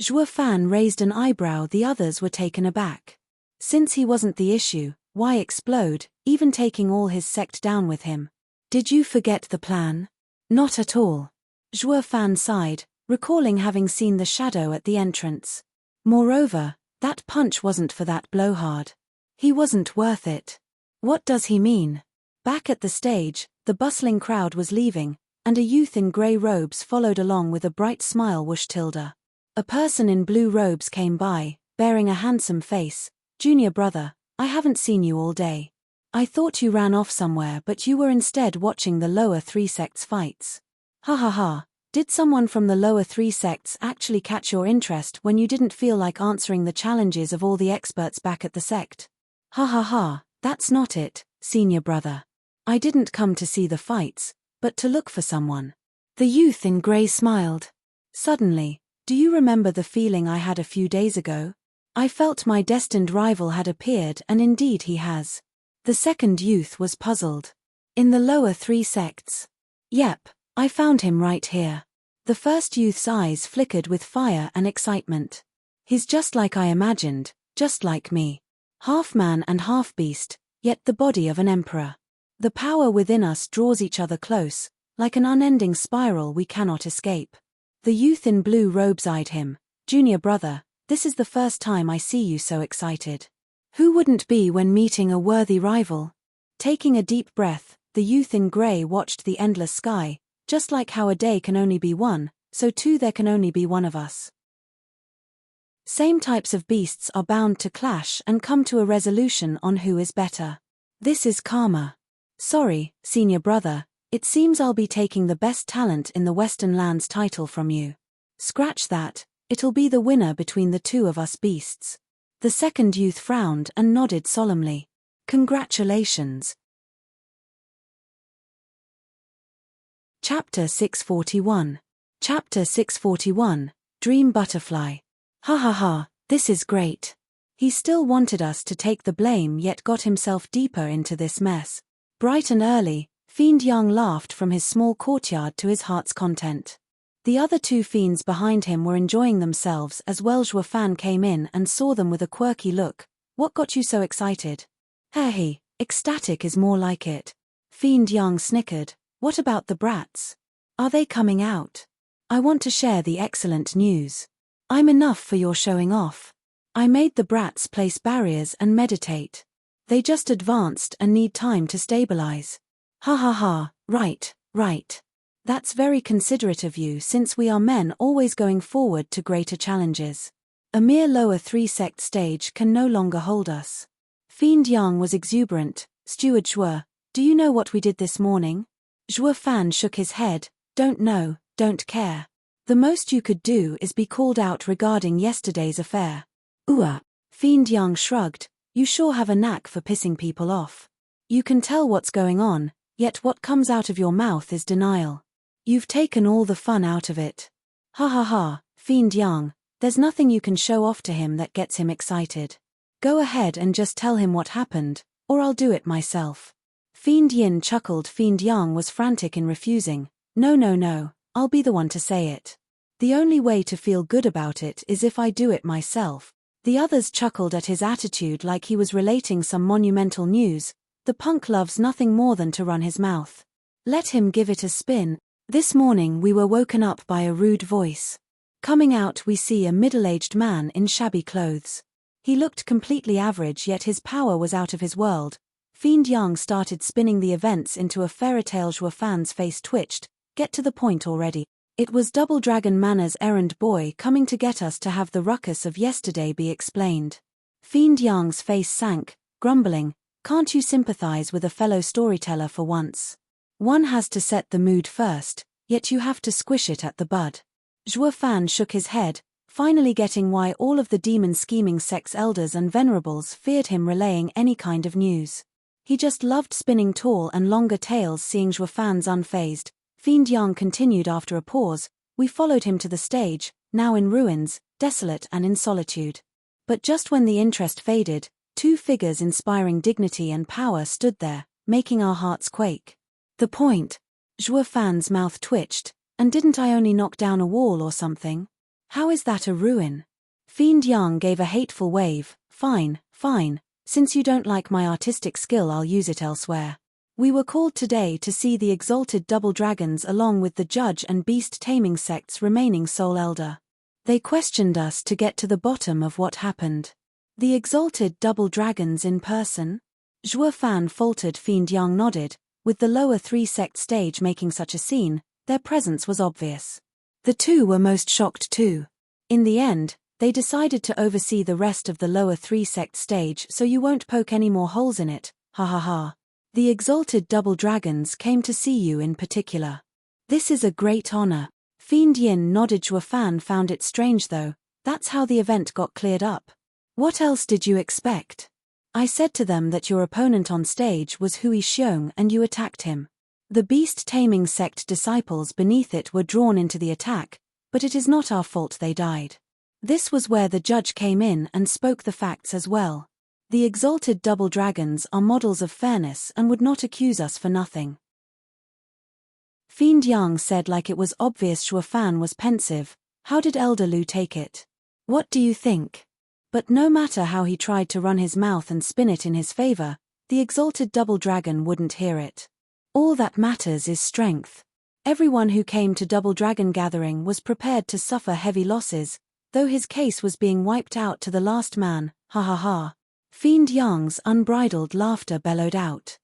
Zhuo Fan raised an eyebrow. The others were taken aback. Since he wasn't the issue, why explode, even taking all his sect down with him? "Did you forget the plan?" "Not at all." Zhuo Fan sighed, recalling having seen the shadow at the entrance. "Moreover, that punch wasn't for that blowhard. He wasn't worth it." "What does he mean?" Back at the stage, the bustling crowd was leaving, and a youth in grey robes followed along with a bright smile. Whoosh tilde. A person in blue robes came by, bearing a handsome face. "Junior brother, I haven't seen you all day. I thought you ran off somewhere, but you were instead watching the lower 3 sects fights. Ha ha ha, did someone from the lower 3 sects actually catch your interest when you didn't feel like answering the challenges of all the experts back at the sect? Ha ha ha, that's not it, senior brother. I didn't come to see the fights, but to look for someone." The youth in grey smiled. "Suddenly, do you remember the feeling I had a few days ago? I felt my destined rival had appeared, and indeed he has." The second youth was puzzled. "In the lower 3 sects?" "Yep, I found him right here." The first youth's eyes flickered with fire and excitement. "He's just like I imagined, just like me. Half man and half beast, yet the body of an emperor. The power within us draws each other close, like an unending spiral we cannot escape." The youth in blue robes eyed him. "Junior brother, this is the first time I see you so excited. Who wouldn't be when meeting a worthy rival?" Taking a deep breath, the youth in grey watched the endless sky. "Just like how a day can only be one, so too there can only be one of us. Same types of beasts are bound to clash and come to a resolution on who is better. This is karma. Sorry, senior brother, it seems I'll be taking the best talent in the Western Lands title from you. Scratch that, it'll be the winner between the two of us beasts." The second youth frowned and nodded solemnly. "Congratulations." Chapter 641. Chapter 641, Dream Butterfly. "Ha ha ha, this is great. He still wanted us to take the blame yet got himself deeper into this mess. Bright and early, Fiend Young laughed from his small courtyard to his heart's content. The other two fiends behind him were enjoying themselves as well. Zhuo Fan came in and saw them with a quirky look. What got you so excited? Hey, ecstatic is more like it. Fiend Young snickered. What about the brats? Are they coming out? I want to share the excellent news. I'm enough for your showing off. I made the brats place barriers and meditate. They just advanced and need time to stabilize. Ha ha ha, right. That's very considerate of you since we are men always going forward to greater challenges. A mere lower 3-sect stage can no longer hold us. Fiend Yang was exuberant. Steward Zhuo, do you know what we did this morning? Zhuo Fan shook his head. Don't know, don't care. The most you could do is be called out regarding yesterday's affair. Fiend Yang shrugged. You sure have a knack for pissing people off. You can tell what's going on, yet what comes out of your mouth is denial. You've taken all the fun out of it. Ha ha ha, Fiend Yang, there's nothing you can show off to him that gets him excited. Go ahead and just tell him what happened, or I'll do it myself. Fiend Yin chuckled. Fiend Yang was frantic in refusing. No, I'll be the one to say it. The only way to feel good about it is if I do it myself. The others chuckled at his attitude like he was relating some monumental news. The punk loves nothing more than to run his mouth. Let him give it a spin. This morning we were woken up by a rude voice. Coming out we see a middle-aged man in shabby clothes. He looked completely average yet his power was out of his world. Fiend Yang started spinning the events into a fairy tale. Zhuo Fan's face twitched. Get to the point already. It was Double Dragon Manner's errand boy coming to get us to have the ruckus of yesterday be explained. Fiend Yang's face sank, grumbling, can't you sympathize with a fellow storyteller for once? One has to set the mood first, yet you have to squish it at the bud. Zhuo Fan shook his head, finally getting why all of the demon-scheming sex elders and venerables feared him relaying any kind of news. He just loved spinning tall and longer tales. Seeing Zhuo Fan's unfazed, Fiend Yang continued after a pause. We followed him to the stage, now in ruins, desolate and in solitude. But just when the interest faded, two figures inspiring dignity and power stood there, making our hearts quake. The point? Zhuo Fan's mouth twitched. And didn't I only knock down a wall or something? How is that a ruin? Fiend Yang gave a hateful wave. Fine. Since you don't like my artistic skill, I'll use it elsewhere. We were called today to see the exalted double dragons along with the judge and beast taming sect's remaining sole elder. They questioned us to get to the bottom of what happened. The exalted double dragons in person? Zhuo Fan faltered. Fiend Yang nodded. With the lower 3-sect stage making such a scene, their presence was obvious. The two were most shocked too. In the end, they decided to oversee the rest of the lower 3-sect stage so you won't poke any more holes in it. Ha ha ha. The exalted double dragons came to see you in particular. This is a great honor. Fiend Yin nodded. Zhuo Fan found it strange though. That's how the event got cleared up. What else did you expect? I said to them that your opponent on stage was Hui Xiong and you attacked him. The beast taming sect disciples beneath it were drawn into the attack, but it is not our fault they died. This was where the judge came in and spoke the facts as well. The exalted double dragons are models of fairness and would not accuse us for nothing. Fiend Yang said like it was obvious. Zhuo Fan was pensive. How did Elder Lu take it? What do you think? But no matter how he tried to run his mouth and spin it in his favor, the exalted double dragon wouldn't hear it. All that matters is strength. Everyone who came to Double Dragon Gathering was prepared to suffer heavy losses, though his case was being wiped out to the last man. Ha ha ha. Fiend Yang's unbridled laughter bellowed out.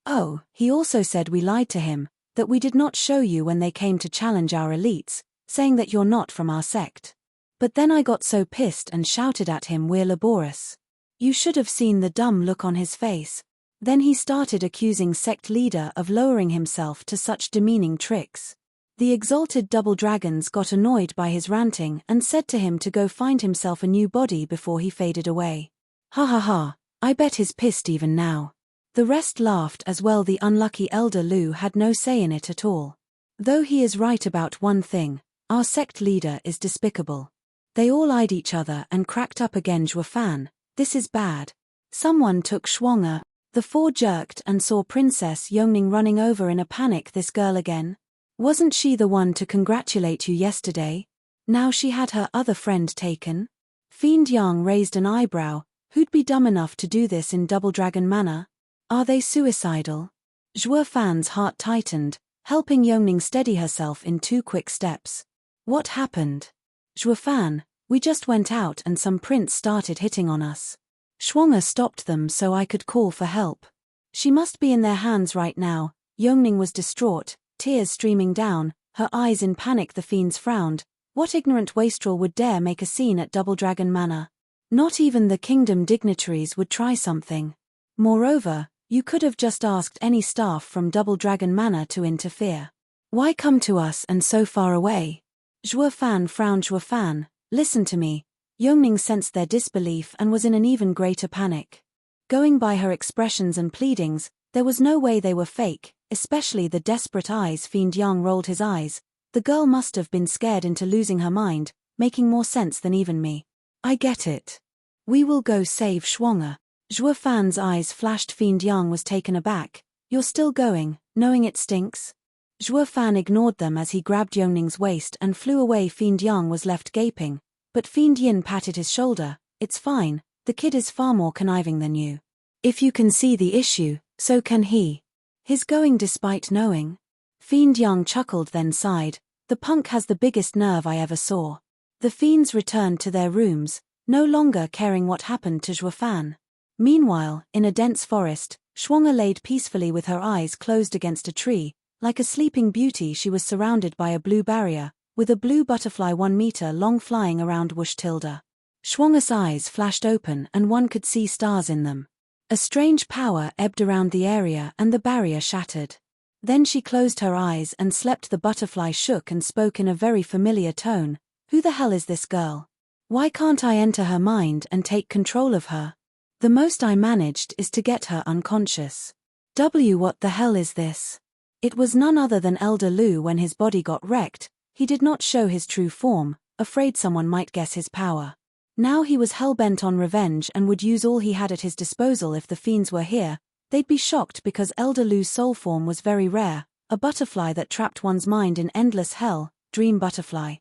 Oh, he also said we lied to him, that we did not show you when they came to challenge our elites, saying that you're not from our sect. But then I got so pissed and shouted at him we're laborious. You should have seen the dumb look on his face. Then he started accusing sect leader of lowering himself to such demeaning tricks. The exalted double dragons got annoyed by his ranting and said to him to go find himself a new body before he faded away. Ha ha ha, I bet he's pissed even now. The rest laughed as well. The unlucky Elder Lu had no say in it at all. Though he is right about one thing, our sect leader is despicable. They all eyed each other and cracked up again. Zhuofan, this is bad. Someone took Shuang'er. The four jerked and saw Princess Yongning running over in a panic. This girl again? Wasn't she the one to congratulate you yesterday? Now she had her other friend taken? Fiend Yang raised an eyebrow. Who'd be dumb enough to do this in Double Dragon manner? Are they suicidal? Zhuofan's heart tightened, helping Yongning steady herself in 2 quick steps. What happened? Zhuofan, we just went out and some prince started hitting on us. Shuang'er stopped them so I could call for help. She must be in their hands right now. Yongning was distraught, tears streaming down, her eyes in panic. The fiends frowned. What ignorant wastrel would dare make a scene at Double Dragon Manor? Not even the kingdom dignitaries would try something. Moreover, you could have just asked any staff from Double Dragon Manor to interfere. Why come to us and so far away? Zhuofan frowned. Zhuofan, listen to me. Yongning sensed their disbelief and was in an even greater panic. Going by her expressions and pleadings, there was no way they were fake, especially the desperate eyes. Fiend Yang rolled his eyes. The girl must have been scared into losing her mind, making more sense than even me. I get it. We will go save Shuang'er. Zhuofan's eyes flashed. Fiend Yang was taken aback. You're still going, knowing it stinks? Zhuofan ignored them as he grabbed Yongning's waist and flew away. Fiend Yang was left gaping, but Fiend Yin patted his shoulder. It's fine, the kid is far more conniving than you. If you can see the issue, so can he. His going despite knowing? Fiend Yang chuckled then sighed. The punk has the biggest nerve I ever saw. The fiends returned to their rooms, no longer caring what happened to Zhuofan. Meanwhile, in a dense forest, Shuang'er laid peacefully with her eyes closed against a tree. Like a sleeping beauty, she was surrounded by a blue barrier, with a blue butterfly 1 meter long flying around. Whoosh tilde. Shuang'er's eyes flashed open and one could see stars in them. A strange power ebbed around the area and the barrier shattered. Then she closed her eyes and slept. The butterfly shook and spoke in a very familiar tone. Who the hell is this girl? Why can't I enter her mind and take control of her? The most I managed is to get her unconscious. What the hell is this? It was none other than Elder Lu. When his body got wrecked, he did not show his true form, afraid someone might guess his power. Now he was hell-bent on revenge and would use all he had at his disposal. If the fiends were here, they'd be shocked because Elder Lu's soul form was very rare, a butterfly that trapped one's mind in endless hell, Dream Butterfly.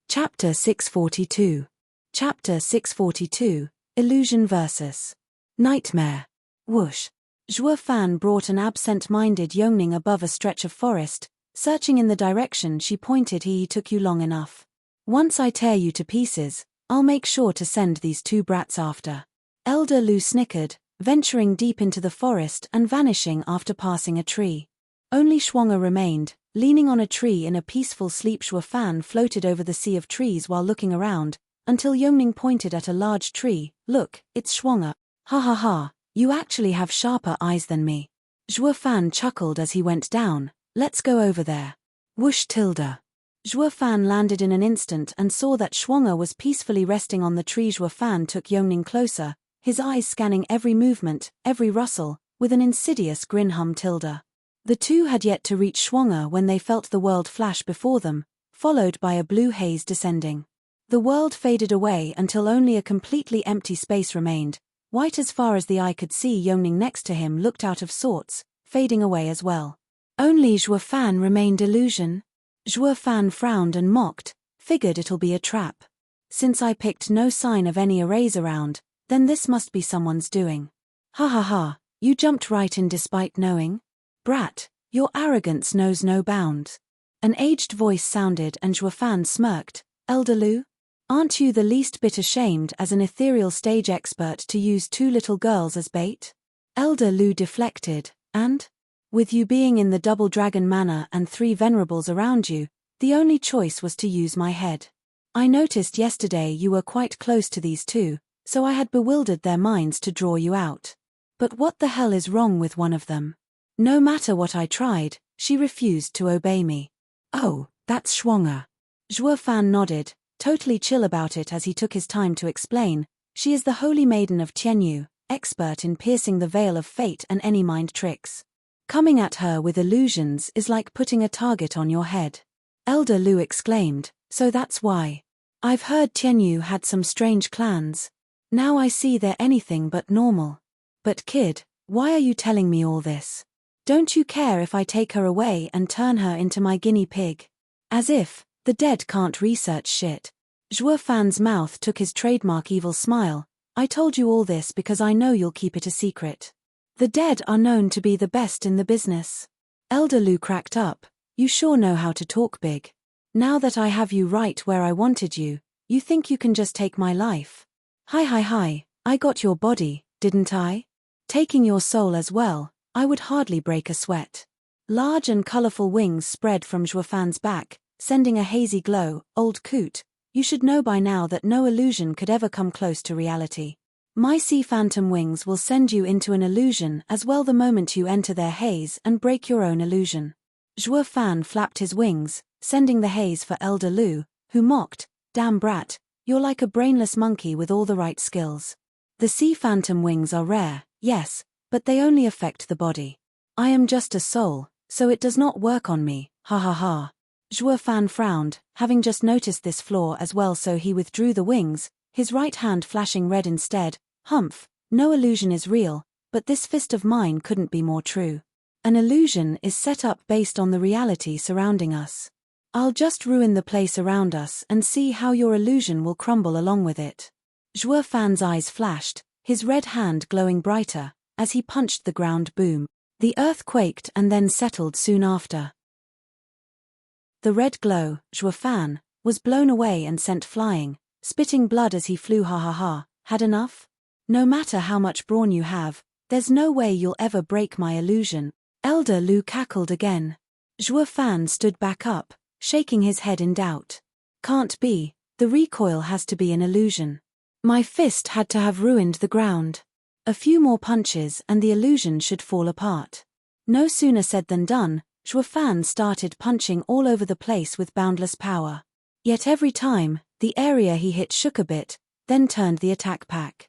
Chapter 642. Chapter 642, Illusion vs. Nightmare. Whoosh. Zhuofan brought an absent-minded Yongning above a stretch of forest, searching in the direction she pointed. He took you long enough. Once I tear you to pieces, I'll make sure to send these 2 brats after. Elder Lu snickered, venturing deep into the forest and vanishing after passing a tree. Only Shuang'er remained, leaning on a tree in a peaceful sleep. Zhuofan floated over the sea of trees while looking around, until Yongning pointed at a large tree. Look, it's Shuang'er. Ha ha ha, you actually have sharper eyes than me. Zhuofan chuckled as he went down. Let's go over there. Whoosh tilde. Zhuofan landed in an instant and saw that Shuang'er was peacefully resting on the tree. Zhuofan took Yongning closer, his eyes scanning every movement, every rustle, with an insidious grin. Tilde. The two had yet to reach Shuang'er when they felt the world flash before them, followed by a blue haze descending. The world faded away until only a completely empty space remained, white as far as the eye could see. Yongning next to him looked out of sorts, fading away as well. Only Zhuofan remained illusion. Zhuofan frowned and mocked, figured it'll be a trap. Since I picked no sign of any arrays around, then this must be someone's doing. Ha ha ha, you jumped right in despite knowing? Brat, your arrogance knows no bounds. An aged voice sounded and Zhuofan smirked. Elder Lu? Aren't you the least bit ashamed as an ethereal stage expert to use 2 little girls as bait? Elder Lu deflected, and? With you being in the Double Dragon Manor and 3 venerables around you, the only choice was to use my head. I noticed yesterday you were quite close to these 2, so I had bewildered their minds to draw you out. But what the hell is wrong with one of them? No matter what I tried, she refused to obey me. Oh, that's Shuang'er. Zhuofan nodded, totally chill about it as he took his time to explain. She is the holy maiden of Tianyu, expert in piercing the veil of fate and any mind tricks. Coming at her with illusions is like putting a target on your head. Elder Lu exclaimed, so that's why. I've heard Tianyu had some strange clans. Now I see they're anything but normal. But kid, why are you telling me all this? Don't you care if I take her away and turn her into my guinea pig? As if, the dead can't research shit. Zhuo Fan's mouth took his trademark evil smile. I told you all this because I know you'll keep it a secret. The dead are known to be the best in the business. Elder Lu cracked up. You sure know how to talk big. Now that I have you right where I wanted you, you think you can just take my life? Hi, I got your body, didn't I? Taking your soul as well, I would hardly break a sweat. Large and colorful wings spread from Zhuo Fan's back, sending a hazy glow. Old coot, you should know by now that no illusion could ever come close to reality. My sea phantom wings will send you into an illusion as well the moment you enter their haze and break your own illusion. Zhuo Fan flapped his wings, sending the haze for Elder Lu, who mocked, damn brat, you're like a brainless monkey with all the right skills. The sea phantom wings are rare, yes, but they only affect the body. I am just a soul, so it does not work on me, ha ha ha. Zhuo Fan frowned, having just noticed this flaw as well, so he withdrew the wings, his right hand flashing red instead. Humph, no illusion is real, but this fist of mine couldn't be more true. An illusion is set up based on the reality surrounding us. I'll just ruin the place around us and see how your illusion will crumble along with it. Zhuo Fan's eyes flashed, his red hand glowing brighter, as he punched the ground. Boom. The earth quaked and then settled soon after. The red glow, Zhuo Fan, was blown away and sent flying, spitting blood as he flew. Ha ha ha, had enough? No matter how much brawn you have, there's no way you'll ever break my illusion. Elder Lu cackled again. Zhuo Fan stood back up, shaking his head in doubt. Can't be, the recoil has to be an illusion. My fist had to have ruined the ground. A few more punches and the illusion should fall apart. No sooner said than done, Zhuo Fan started punching all over the place with boundless power. Yet every time, the area he hit shook a bit, then turned the attack pack.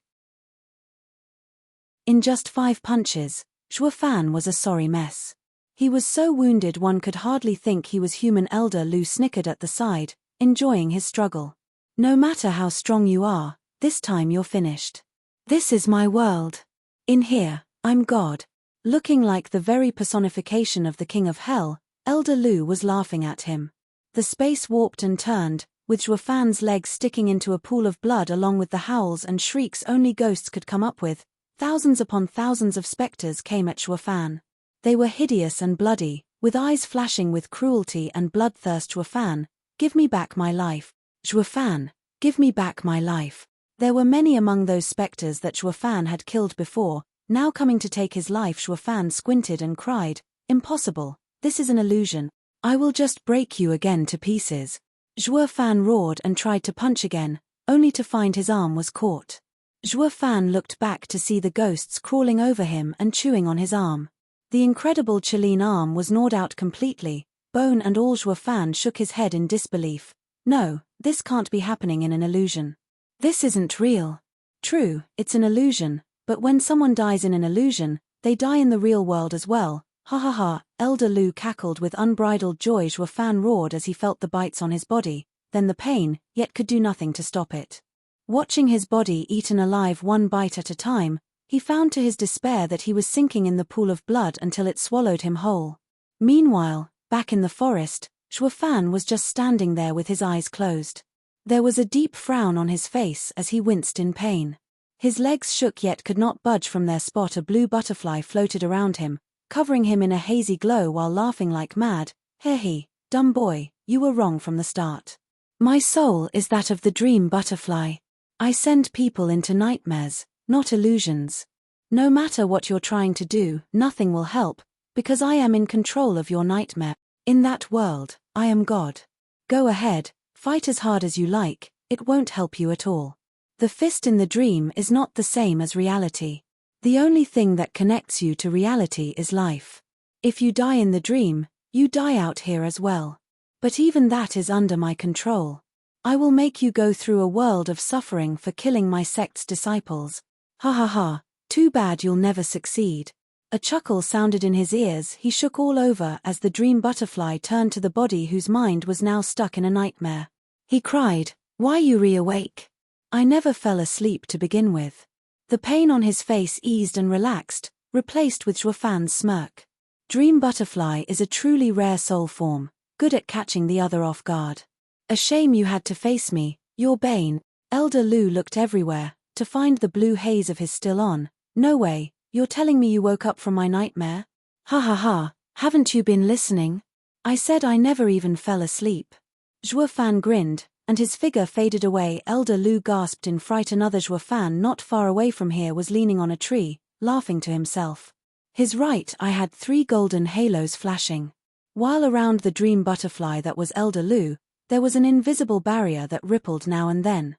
In just 5 punches, Zhuo Fan was a sorry mess. He was so wounded one could hardly think he was human. Elder Lu snickered at the side, enjoying his struggle. No matter how strong you are, this time you're finished. This is my world. In here, I'm God. Looking like the very personification of the King of Hell, Elder Lu was laughing at him. The space warped and turned, with Zhuo Fan's legs sticking into a pool of blood along with the howls and shrieks only ghosts could come up with. Thousands upon thousands of specters came at Zhuo Fan. They were hideous and bloody, with eyes flashing with cruelty and bloodthirst. Zhuo Fan, give me back my life. Zhuo Fan, give me back my life. There were many among those specters that Zhuo Fan had killed before, now coming to take his life. Zhuo Fan squinted and cried, impossible, this is an illusion. I will just break you again to pieces. Zhuo Fan roared and tried to punch again, only to find his arm was caught. Zhuo Fan looked back to see the ghosts crawling over him and chewing on his arm. The incredible Chilean arm was gnawed out completely, bone and all. Zhuo Fan shook his head in disbelief. No, this can't be happening in an illusion. This isn't real. True, it's an illusion, but when someone dies in an illusion, they die in the real world as well. Ha ha ha, Elder Lu cackled with unbridled joy. Zhuo Fan roared as he felt the bites on his body, then the pain, yet could do nothing to stop it. Watching his body eaten alive one bite at a time, he found to his despair that he was sinking in the pool of blood until it swallowed him whole. Meanwhile, back in the forest, Zhuo Fan was just standing there with his eyes closed. There was a deep frown on his face as he winced in pain. His legs shook yet could not budge from their spot. A blue butterfly floated around him, covering him in a hazy glow while laughing like mad. He, dumb boy, you were wrong from the start. My soul is that of the dream butterfly. I send people into nightmares, not illusions. No matter what you're trying to do, nothing will help, because I am in control of your nightmare. In that world, I am God. Go ahead, fight as hard as you like, it won't help you at all. The fist in the dream is not the same as reality. The only thing that connects you to reality is life. If you die in the dream, you die out here as well. But even that is under my control. I will make you go through a world of suffering for killing my sect's disciples. Ha ha ha, too bad you'll never succeed. A chuckle sounded in his ears. He shook all over as the dream butterfly turned to the body whose mind was now stuck in a nightmare. He cried, "Why you re-awake? I never fell asleep to begin with." The pain on his face eased and relaxed, replaced with Zhuofan's smirk. Dream butterfly is a truly rare soul form, good at catching the other off guard. A shame you had to face me, your bane. Elder Lu looked everywhere, to find the blue haze of his still on. No way, you're telling me you woke up from my nightmare? Ha ha ha, haven't you been listening? I said I never even fell asleep. Zhuofan grinned, and his figure faded away. Elder Lu gasped in fright. Another Zhuofan not far away from here was leaning on a tree, laughing to himself. His right eye had 3 golden halos flashing. While around the dream butterfly that was Elder Lu, there was an invisible barrier that rippled now and then.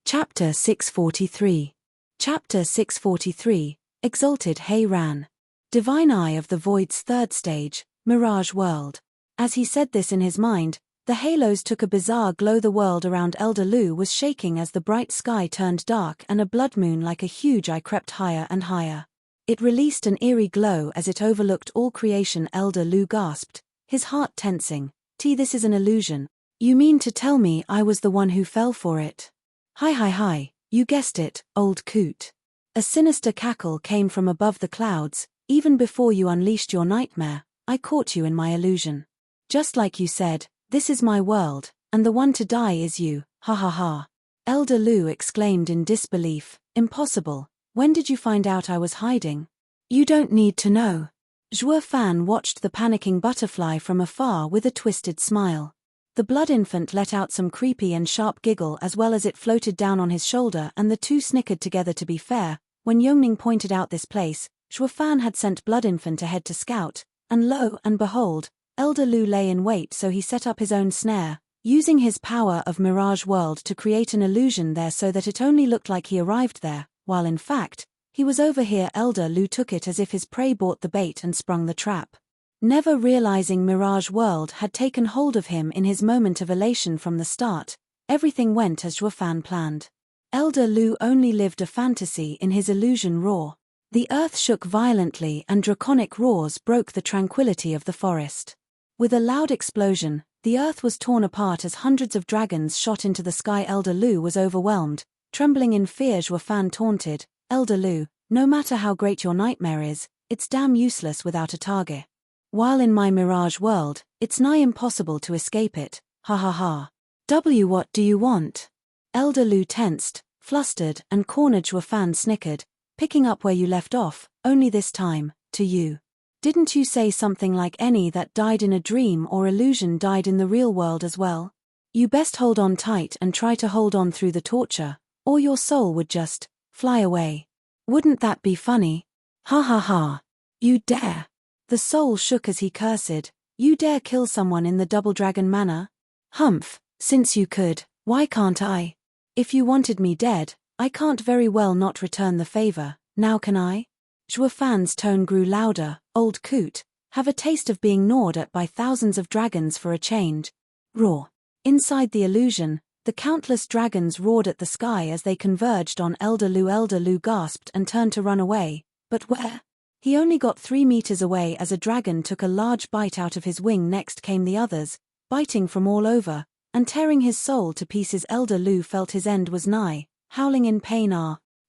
Chapter 643. Chapter 643, Exalted Hei-Ran. Divine Eye of the Void's third stage, Mirage World. As he said this in his mind, the halos took a bizarre glow. The world around Elder Lu was shaking as the bright sky turned dark and a blood moon like a huge eye crept higher and higher. It released an eerie glow as it overlooked all creation. Elder Lu gasped, his heart tensing. This is an illusion. You mean to tell me I was the one who fell for it? Hi, you guessed it, old coot. A sinister cackle came from above the clouds. Even before you unleashed your nightmare, I caught you in my illusion. Just like you said, this is my world, and the one to die is you, ha ha ha. Elder Lu exclaimed in disbelief, impossible, when did you find out I was hiding? You don't need to know. Zhuofan watched the panicking butterfly from afar with a twisted smile. The blood infant let out some creepy and sharp giggle as well as it floated down on his shoulder, and the two snickered together. To be fair, when Yongning pointed out this place, Zhuofan had sent blood infant ahead to scout, and lo and behold, Elder Lu lay in wait, so he set up his own snare, using his power of Mirage World to create an illusion there so that it only looked like he arrived there, while in fact, he was over here. Elder Lu took it as if his prey bought the bait and sprung the trap. Never realizing Mirage World had taken hold of him in his moment of elation from the start, everything went as Zhuofan planned. Elder Lu only lived a fantasy in his illusion roar. The earth shook violently and draconic roars broke the tranquility of the forest. With a loud explosion, the earth was torn apart as hundreds of dragons shot into the sky. Elder Lu was overwhelmed, trembling in fear. Zhuofan taunted, Elder Lu, no matter how great your nightmare is, it's damn useless without a target. While in my Mirage World, it's nigh impossible to escape it, ha ha ha. What do you want? Elder Lu tensed, flustered and cornered. Zhuofan snickered, picking up where you left off, only this time, to you. Didn't you say something like any that died in a dream or illusion died in the real world as well? You best hold on tight and try to hold on through the torture, or your soul would just fly away. Wouldn't that be funny? Ha ha ha. You dare. The soul shook as he cursed, you dare kill someone in the double dragon manner? Humph, since you could, why can't I? If you wanted me dead, I can't very well not return the favor, now can I? Zhuofan's tone grew louder, old coot, have a taste of being gnawed at by thousands of dragons for a change. Roar. Inside the illusion, the countless dragons roared at the sky as they converged on Elder Lu. Elder Lu gasped and turned to run away, but where? He only got 3 meters away as a dragon took a large bite out of his wing. Next came the others, biting from all over, and tearing his soul to pieces. Elder Lu felt his end was nigh, howling in pain.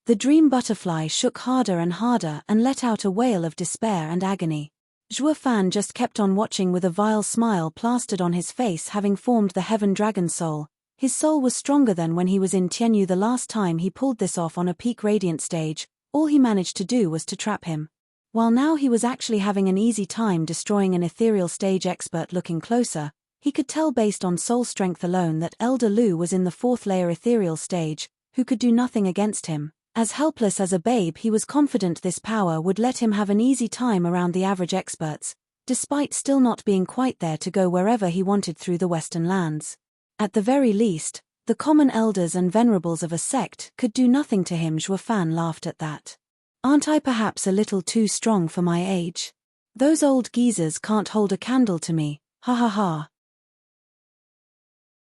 The dream butterfly shook harder and harder and let out a wail of despair and agony. Zhuofan just kept on watching with a vile smile plastered on his face. Having formed the heaven dragon soul, his soul was stronger than when he was in Tianyu. The last time he pulled this off on a peak radiant stage, all he managed to do was to trap him. While now he was actually having an easy time destroying an ethereal stage expert. Looking closer, he could tell based on soul strength alone that Elder Lu was in the 4th layer ethereal stage, who could do nothing against him. As helpless as a babe, he was confident this power would let him have an easy time around the average experts, despite still not being quite there to go wherever he wanted through the western lands. At the very least, the common elders and venerables of a sect could do nothing to him. Zhuofan laughed at that. Aren't I perhaps a little too strong for my age? Those old geezers can't hold a candle to me, ha ha ha.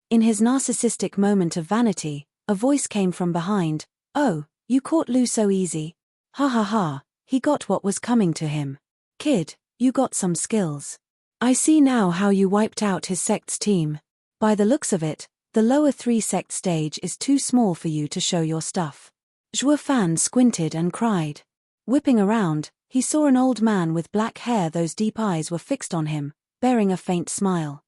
In his narcissistic moment of vanity, a voice came from behind, oh, You caught Lu so easy. Ha ha ha, he got what was coming to him. Kid, you got some skills. I see now how you wiped out his sect's team. By the looks of it, the lower 3 sect stage is too small for you to show your stuff. Zhuo Fan squinted and cried. Whipping around, he saw an old man with black hair. Those deep eyes were fixed on him, bearing a faint smile.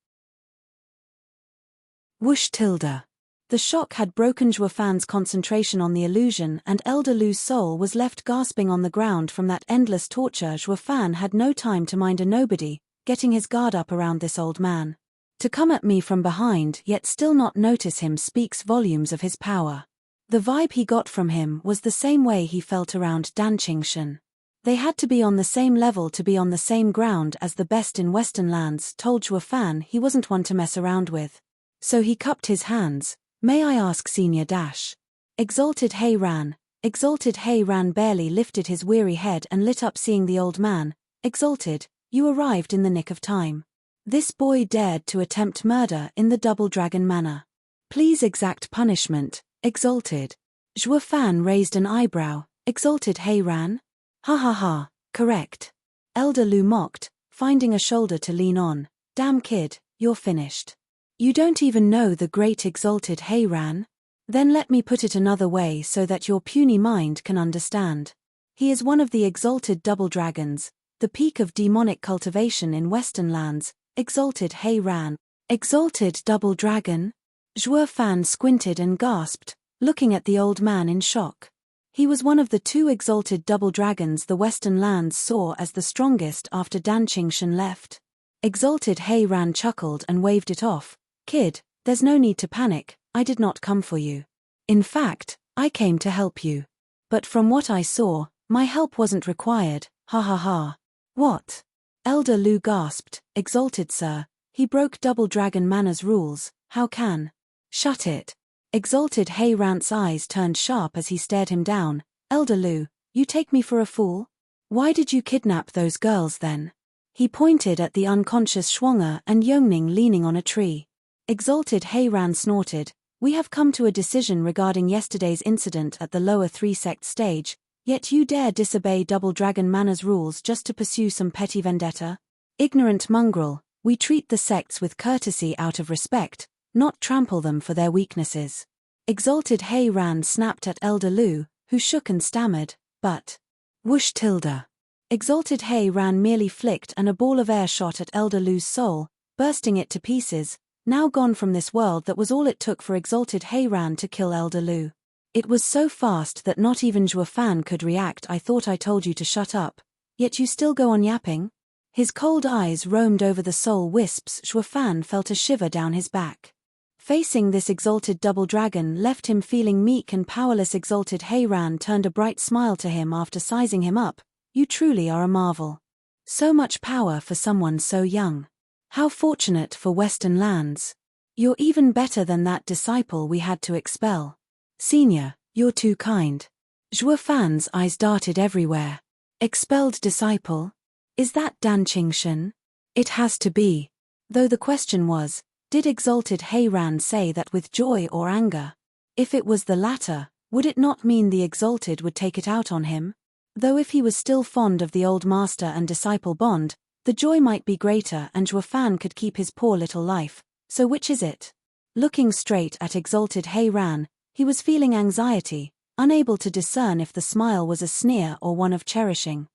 Whoosh tilde. The shock had broken Zhuo Fan's concentration on the illusion, and Elder Lu's soul was left gasping on the ground from that endless torture. Zhuo Fan had no time to mind a nobody, getting his guard up around this old man. To come at me from behind yet still not notice him speaks volumes of his power. The vibe he got from him was the same way he felt around Dan Qingshan. They had to be on the same level to be on the same ground as the best in Western lands. Told Zhuo Fan he wasn't one to mess around with. So he cupped his hands. May I ask, Senior Dash? Exalted Hei Ran. Exalted Hei Ran barely lifted his weary head and lit up seeing the old man. Exalted, you arrived in the nick of time. This boy dared to attempt murder in the Double Dragon manner. Please exact punishment, Exalted. Zhuo Fan raised an eyebrow. Exalted Hei Ran? Ha ha ha, correct. Elder Lu mocked, finding a shoulder to lean on. Damn kid, you're finished. You don't even know the great Exalted Hei Ran? Then let me put it another way so that your puny mind can understand. He is one of the exalted double dragons, the peak of demonic cultivation in Western lands. Exalted Hei Ran. Exalted double dragon? Zhuo Fan squinted and gasped, looking at the old man in shock. He was one of the 2 exalted double dragons the Western lands saw as the strongest after Dan Qingshan left. Exalted Hei Ran chuckled and waved it off. Kid, there's no need to panic, I did not come for you. In fact, I came to help you. But from what I saw, my help wasn't required, ha ha ha. What? Elder Lu gasped. Exalted sir, he broke Double Dragon Manor's rules, how can? Shut it. Exalted Hei Ran's eyes turned sharp as he stared him down. Elder Lu, you take me for a fool? Why did you kidnap those girls then? He pointed at the unconscious Shuang'er and Yongning leaning on a tree. Exalted Hei Ran snorted. We have come to a decision regarding yesterday's incident at the lower 3 sect stage, yet you dare disobey Double Dragon Manor's rules just to pursue some petty vendetta? Ignorant mongrel, we treat the sects with courtesy out of respect, not trample them for their weaknesses. Exalted Hei Ran snapped at Elder Lu, who shook and stammered, but... Whoosh tilde. Exalted Hei Ran merely flicked and a ball of air shot at Elder Lu's soul, bursting it to pieces. Now gone from this world. That was all it took for Exalted Hei Ran to kill Elder Lu. It was so fast that not even Zhuo Fan could react. I thought I told you to shut up. Yet you still go on yapping? His cold eyes roamed over the soul wisps. Zhuo Fan felt a shiver down his back. Facing this exalted double dragon left him feeling meek and powerless. Exalted Hei Ran turned a bright smile to him after sizing him up. You truly are a marvel. So much power for someone so young. How fortunate for Western lands. You're even better than that disciple we had to expel. Senior, you're too kind. Zhuo Fan's eyes darted everywhere. Expelled disciple? Is that Dan Qingshan? It has to be. Though the question was, did Exalted Hei Ran say that with joy or anger? If it was the latter, would it not mean the Exalted would take it out on him? Though if he was still fond of the old master and disciple bond, the joy might be greater and Zhuo Fan could keep his poor little life. So which is it? Looking straight at Exalted Hei Ran, he was feeling anxiety, unable to discern if the smile was a sneer or one of cherishing.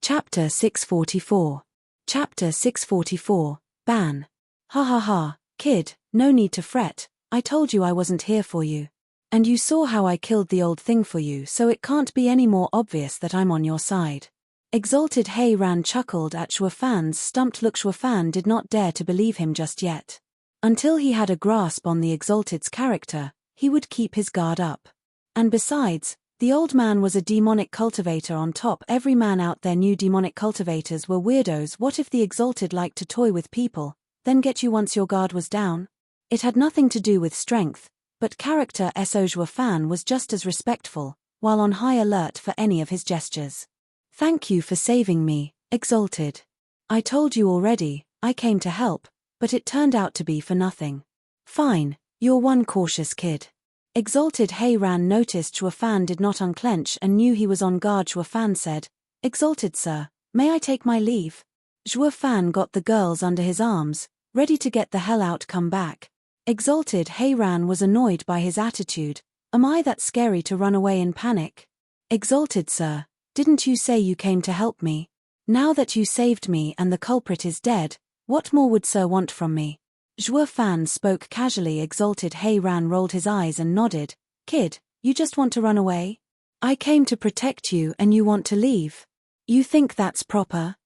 Chapter 644. Chapter 644, Ban. Ha ha ha, kid, no need to fret, I told you I wasn't here for you. And you saw how I killed the old thing for you, so it can't be any more obvious that I'm on your side. Exalted Hei Ran chuckled at Zhuo Fan's stumped look. Zhuo Fan did not dare to believe him just yet. Until he had a grasp on the Exalted's character, he would keep his guard up. And besides, the old man was a demonic cultivator on top. Every man out there knew demonic cultivators were weirdos. What if the Exalted liked to toy with people, then get you once your guard was down? It had nothing to do with strength, but character. Zhuo Fan was just as respectful, while on high alert for any of his gestures. Thank you for saving me, Exalted. I told you already, I came to help, but it turned out to be for nothing. Fine, You're one cautious kid. Exalted Heiran noticed Zhuo Fan did not unclench and knew he was on guard. Zhuo Fan said, Exalted sir, may I take my leave? Zhuo Fan got the girls under his arms, ready to get the hell out. Come back. Exalted Heiran was annoyed by his attitude. Am I that scary to run away in panic? Exalted sir, didn't you say you came to help me? Now that you saved me and the culprit is dead, what more would sir want from me? Zhuo Fan spoke casually. Exalted Heiran rolled his eyes and nodded. Kid, you just want to run away? I came to protect you and you want to leave? You think that's proper?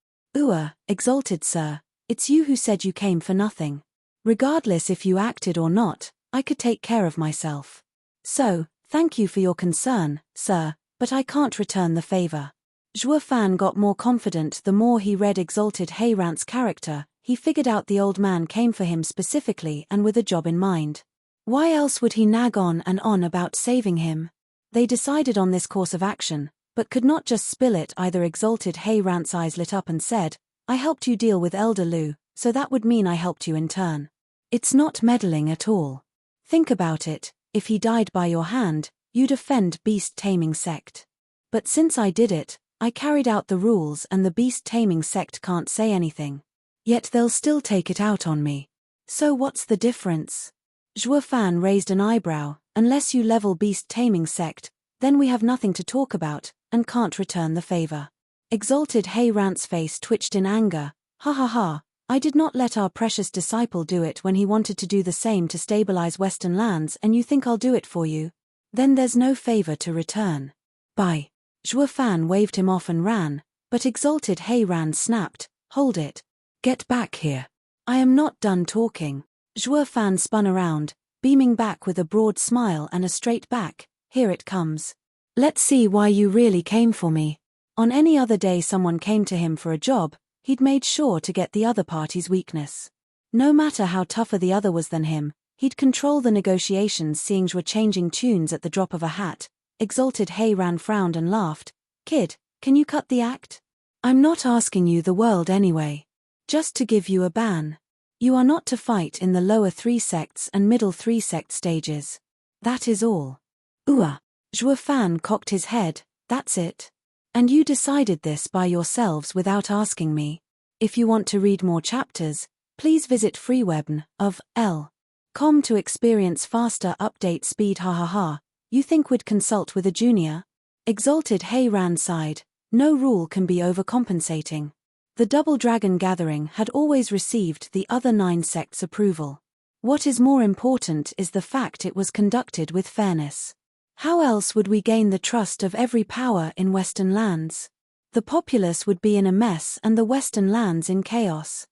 Exalted sir, it's you who said you came for nothing. Regardless if you acted or not, I could take care of myself. So, thank you for your concern, sir, but I can't return the favor. Zhuo Fan got more confident the more he read Exalted Heiran's character. He figured out the old man came for him specifically and with a job in mind. Why else would he nag on and on about saving him? They decided on this course of action, but could not just spill it either. Exalted Heiran's eyes lit up and said, I helped you deal with Elder Lu, so that would mean I helped you in turn. It's not meddling at all. Think about it, if he died by your hand, you'd offend beast taming sect. But since I did it, I carried out the rules and the beast taming sect can't say anything. Yet they'll still take it out on me. So what's the difference? Zhuo Fan raised an eyebrow. Unless you level beast taming sect, then we have nothing to talk about, and can't return the favor. Exalted Heiran's face twitched in anger. Ha ha ha, I did not let our precious disciple do it when he wanted to do the same to stabilize Western lands, and you think I'll do it for you? Then there's no favor to return. Bye. Zhuo Fan waved him off and ran, but Exalted Heiran snapped, Hold it. Get back here. I am not done talking. Zhuo Fan spun around, beaming back with a broad smile and a straight back. Here it comes. Let's see why you really came for me. On any other day someone came to him for a job, he'd made sure to get the other party's weakness. No matter how tougher the other was than him, he'd control the negotiations. Seeing Zhuo changing tunes at the drop of a hat, Exalted Heiran frowned and laughed. Kid, can you cut the act? I'm not asking you the world anyway. Just to give you a ban. You are not to fight in the lower 3 sects and middle 3 sect stages. That is all. Zhuo Fan cocked his head, that's it. And you decided this by yourselves without asking me. If you want to read more chapters, please visit freewebn of l.com to experience faster update speed. Ha ha ha, you think we'd consult with a junior? Exalted Heiran sighed. No rule can be overcompensating. The Double Dragon Gathering had always received the other 9 sects' approval. What is more important is the fact it was conducted with fairness. How else would we gain the trust of every power in Western lands? The populace would be in a mess and the Western lands in chaos.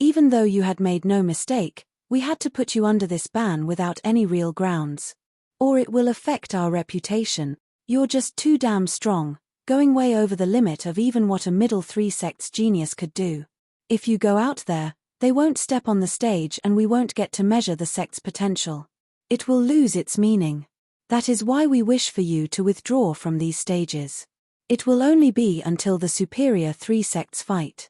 Even though you had made no mistake, we had to put you under this ban without any real grounds. Or it will affect our reputation. You're just too damn strong, going way over the limit of even what a middle 3 sects genius could do. If you go out there, they won't step on the stage and we won't get to measure the sect's potential. It will lose its meaning. That is why we wish for you to withdraw from these stages. It will only be until the superior 3 sects fight.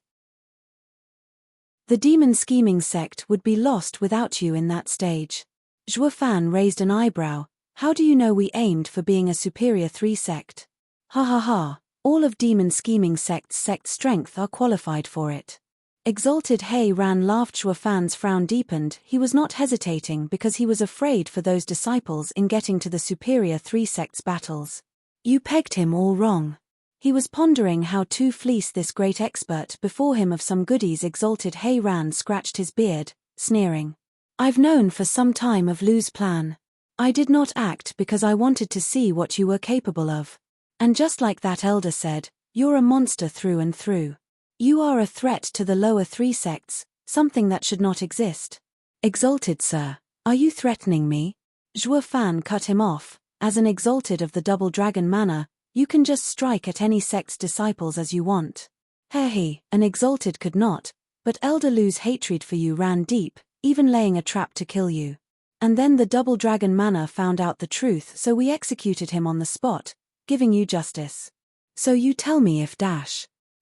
The demon scheming sect would be lost without you in that stage. Zhuo Fan raised an eyebrow. How do you know we aimed for being a superior 3 sect? Ha ha ha, all of demon scheming sect's sect strength are qualified for it. Exalted Heiran laughed. Zhuo Fan's frown deepened. He was not hesitating because he was afraid for those disciples in getting to the superior 3 sects battles. You pegged him all wrong. He was pondering how to fleece this great expert before him of some goodies. Exalted Heiran scratched his beard, sneering. I've known for some time of Lu's plan. I did not act because I wanted to see what you were capable of. And just like that elder said, you're a monster through and through. You are a threat to the lower 3 sects, something that should not exist. Exalted sir, are you threatening me? Zhuo Fan cut him off. As an exalted of the Double Dragon manor, you can just strike at any sect's disciples as you want. An exalted could not, but Elder Lu's hatred for you ran deep, even laying a trap to kill you. And then the Double Dragon manor found out the truth, so we executed him on the spot, giving you justice. So you tell me if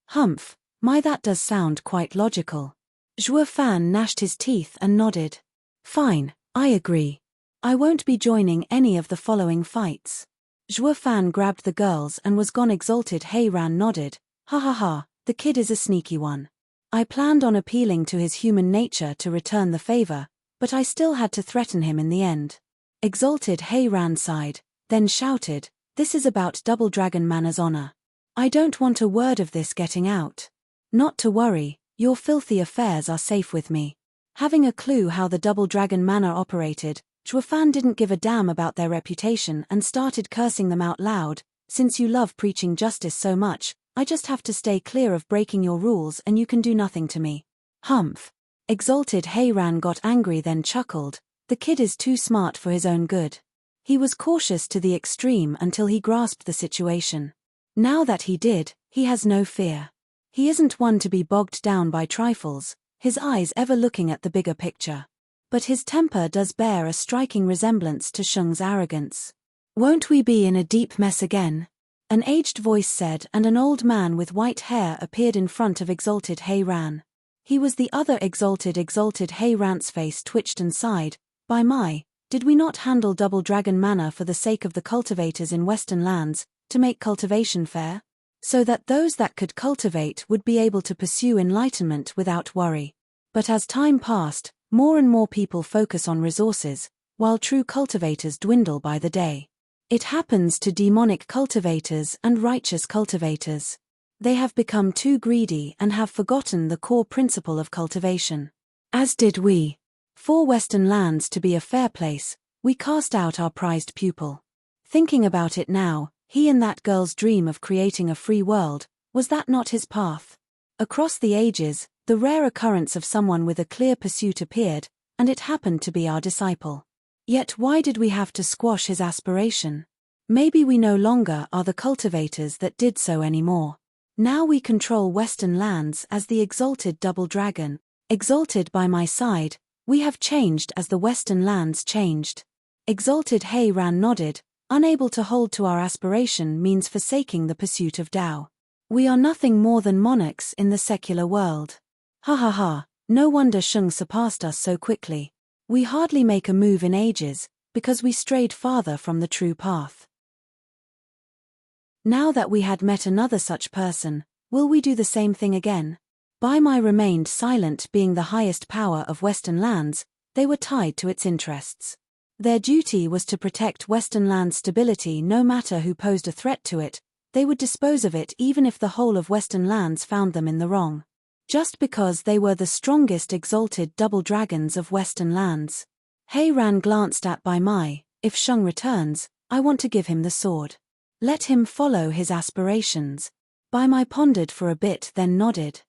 Humph, that does sound quite logical. Zhuo Fan gnashed his teeth and nodded. Fine, I agree. I won't be joining any of the following fights. Zhuo Fan grabbed the girls and was gone. Exalted Heiran nodded. Ha ha ha, the kid is a sneaky one. I planned on appealing to his human nature to return the favor, but I still had to threaten him in the end. Exalted Heiran sighed, then shouted, this is about Double Dragon Manor's honor. I don't want a word of this getting out. Not to worry, your filthy affairs are safe with me. Having a clue how the Double Dragon Manor operated, Zhuo Fan didn't give a damn about their reputation and started cursing them out loud. Since you love preaching justice so much, I just have to stay clear of breaking your rules and you can do nothing to me. Humph. Exalted Heiran got angry then chuckled, the kid is too smart for his own good. He was cautious to the extreme until he grasped the situation. Now that he did, he has no fear. He isn't one to be bogged down by trifles, his eyes ever looking at the bigger picture. But his temper does bear a striking resemblance to Shung's arrogance. Won't we be in a deep mess again? An aged voice said, and an old man with white hair appeared in front of Exalted Heiran. He was the other Exalted Heiran's face twitched and sighed, by my, did we not handle Double Dragon Manor for the sake of the cultivators in Western lands, to make cultivation fair? So that those that could cultivate would be able to pursue enlightenment without worry. But as time passed, more and more people focus on resources, while true cultivators dwindle by the day. It happens to demonic cultivators and righteous cultivators. They have become too greedy and have forgotten the core principle of cultivation. As did we. For Western lands to be a fair place, we cast out our prized pupil. Thinking about it now, he and that girl's dream of creating a free world, was that not his path? Across the ages, the rare occurrence of someone with a clear pursuit appeared, and it happened to be our disciple. Yet why did we have to squash his aspiration? Maybe we no longer are the cultivators that did so anymore. Now we control Western lands as the exalted Double Dragon. Exalted by my side, we have changed as the Western lands changed. Exalted Heiran nodded, unable to hold to our aspiration means forsaking the pursuit of Tao. We are nothing more than monarchs in the secular world. Ha ha ha, no wonder Shung surpassed us so quickly. We hardly make a move in ages, because we strayed farther from the true path. Now that we had met another such person, will we do the same thing again? Bai Mai remained silent. Being the highest power of Western lands, they were tied to its interests. Their duty was to protect Western lands' stability no matter who posed a threat to it. They would dispose of it even if the whole of Western lands found them in the wrong. Just because they were the strongest exalted double dragons of Western lands. Heiran glanced at Bai Mai. If Shung returns, I want to give him the sword. Let him follow his aspirations. Bai Mai pondered for a bit then nodded.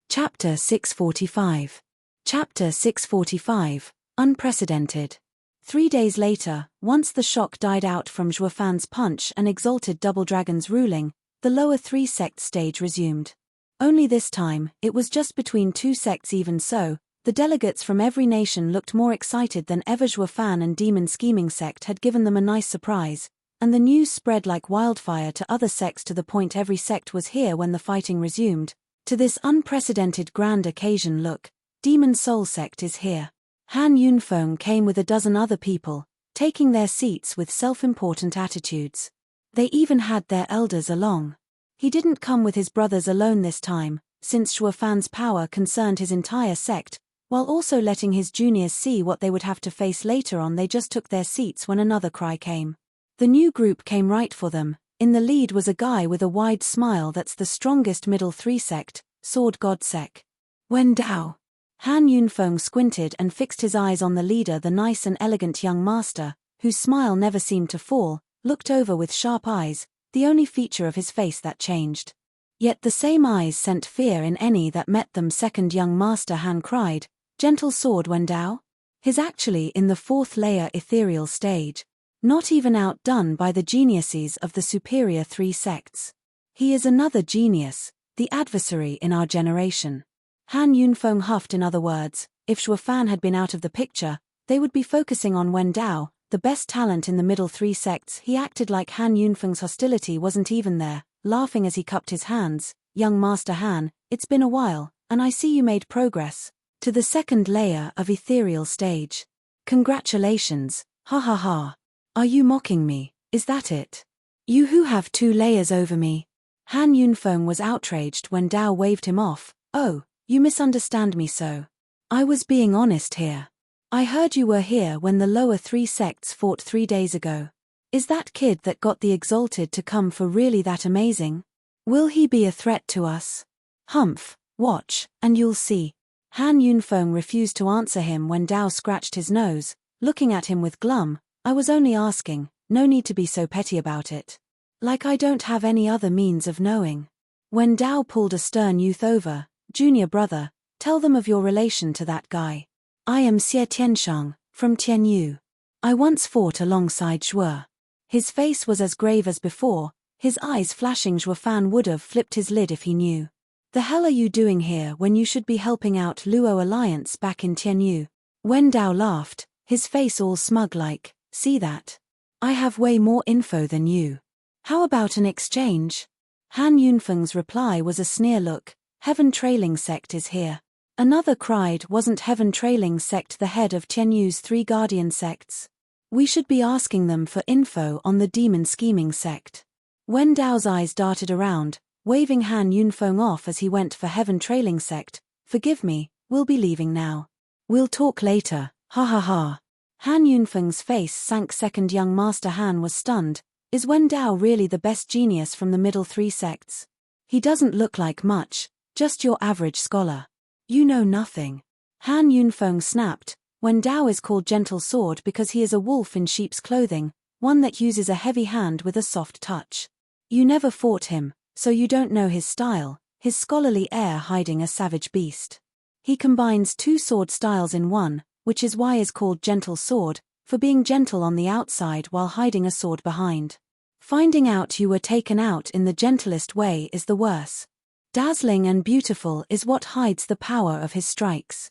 Chapter 645. Chapter 645, Unprecedented. 3 days later, once the shock died out from Zhuo Fan's punch and exalted Double Dragon's ruling, the lower 3 sect stage resumed. Only this time, it was just between 2 sects. Even so, the delegates from every nation looked more excited than ever. Zhuo Fan and Demon Scheming sect had given them a nice surprise, and the news spread like wildfire to other sects to the point every sect was here when the fighting resumed. To this unprecedented grand occasion look, Demon Soul sect is here. Han Yunfeng came with a dozen other people, taking their seats with self-important attitudes. They even had their elders along. He didn't come with his brothers alone this time, since Zhuo Fan's power concerned his entire sect, while also letting his juniors see what they would have to face later on. They just took their seats when another cry came. The new group came right for them. In the lead was a guy with a wide smile. That's the strongest middle 3 sect, Sword God Sec. Wen Dao. Han Yunfeng squinted and fixed his eyes on the leader. The nice and elegant young master, whose smile never seemed to fall, looked over with sharp eyes, the only feature of his face that changed. Yet the same eyes sent fear in any that met them. Second young master Han cried, gentle sword Wen Dao? He's actually in the 4th layer ethereal stage. Not even outdone by the geniuses of the superior 3 sects. He is another genius, the adversary in our generation. Han Yunfeng huffed. In other words, if Zhuo Fan had been out of the picture, they would be focusing on Wen Dao, the best talent in the middle 3 sects. He acted like Han Yunfeng's hostility wasn't even there, laughing as he cupped his hands. Young Master Han, it's been a while, and I see you made progress to the second layer of ethereal stage. Congratulations, ha ha ha. Are you mocking me, is that it? You who have 2 layers over me. Han Yunfeng was outraged when Dao waved him off. Oh, you misunderstand me so. I was being honest here. I heard you were here when the lower 3 sects fought 3 days ago. Is that kid that got the exalted to come for really that amazing? Will he be a threat to us? Humph, watch, and you'll see. Han Yunfeng refused to answer him when Dao scratched his nose, looking at him with glum. I was only asking, no need to be so petty about it. Like I don't have any other means of knowing. When Dao pulled a stern youth over, junior brother, tell them of your relation to that guy. I am Xie Tianshang, from Tianyu. I once fought alongside Zhuo. His face was as grave as before, his eyes flashing. Zhuo Fan would have flipped his lid if he knew. The hell are you doing here when you should be helping out Luo Alliance back in Tianyu? When Dao laughed, his face all smug like, see that? I have way more info than you. How about an exchange? Han Yunfeng's reply was a sneer look. Heaven Trailing Sect is here. Another cried, wasn't Heaven Trailing Sect the head of Tianyu's 3 guardian sects? We should be asking them for info on the Demon Scheming Sect. When Dao's eyes darted around, waving Han Yunfeng off as he went for Heaven Trailing Sect, forgive me, we'll be leaving now. We'll talk later, ha ha ha. Han Yunfeng's face sank. Second young master Han was stunned. Is Wen Dao really the best genius from the middle 3 sects? He doesn't look like much, just your average scholar. You know nothing. Han Yunfeng snapped. Wen Dao is called Gentle Sword because he is a wolf in sheep's clothing, one that uses a heavy hand with a soft touch. You never fought him, so you don't know his style, his scholarly air hiding a savage beast. He combines 2 sword styles in one, which is why is called Gentle Sword, for being gentle on the outside while hiding a sword behind. Finding out you were taken out in the gentlest way is the worse. Dazzling and beautiful is what hides the power of his strikes.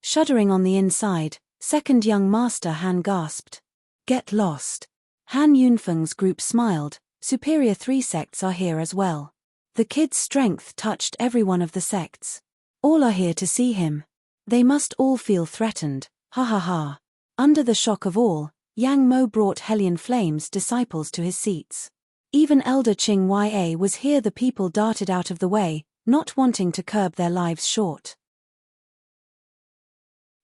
Shuddering on the inside, second young master Han gasped. Get lost. Han Yunfeng's group smiled. Superior 3 sects are here as well. The kid's strength touched every one of the sects. All are here to see him. They must all feel threatened, ha ha ha. Under the shock of all, Yang Mo brought Hellion Flame's disciples to his seats. Even Elder Qing Ya was here. The people darted out of the way, not wanting to curb their lives short.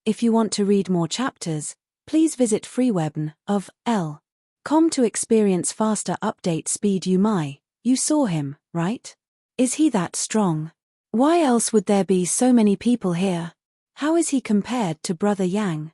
If you want to read more chapters, please visit freewebn of l.com to experience faster update speed. You saw him, right? Is he that strong? Why else would there be so many people here? How is he compared to Brother Yang?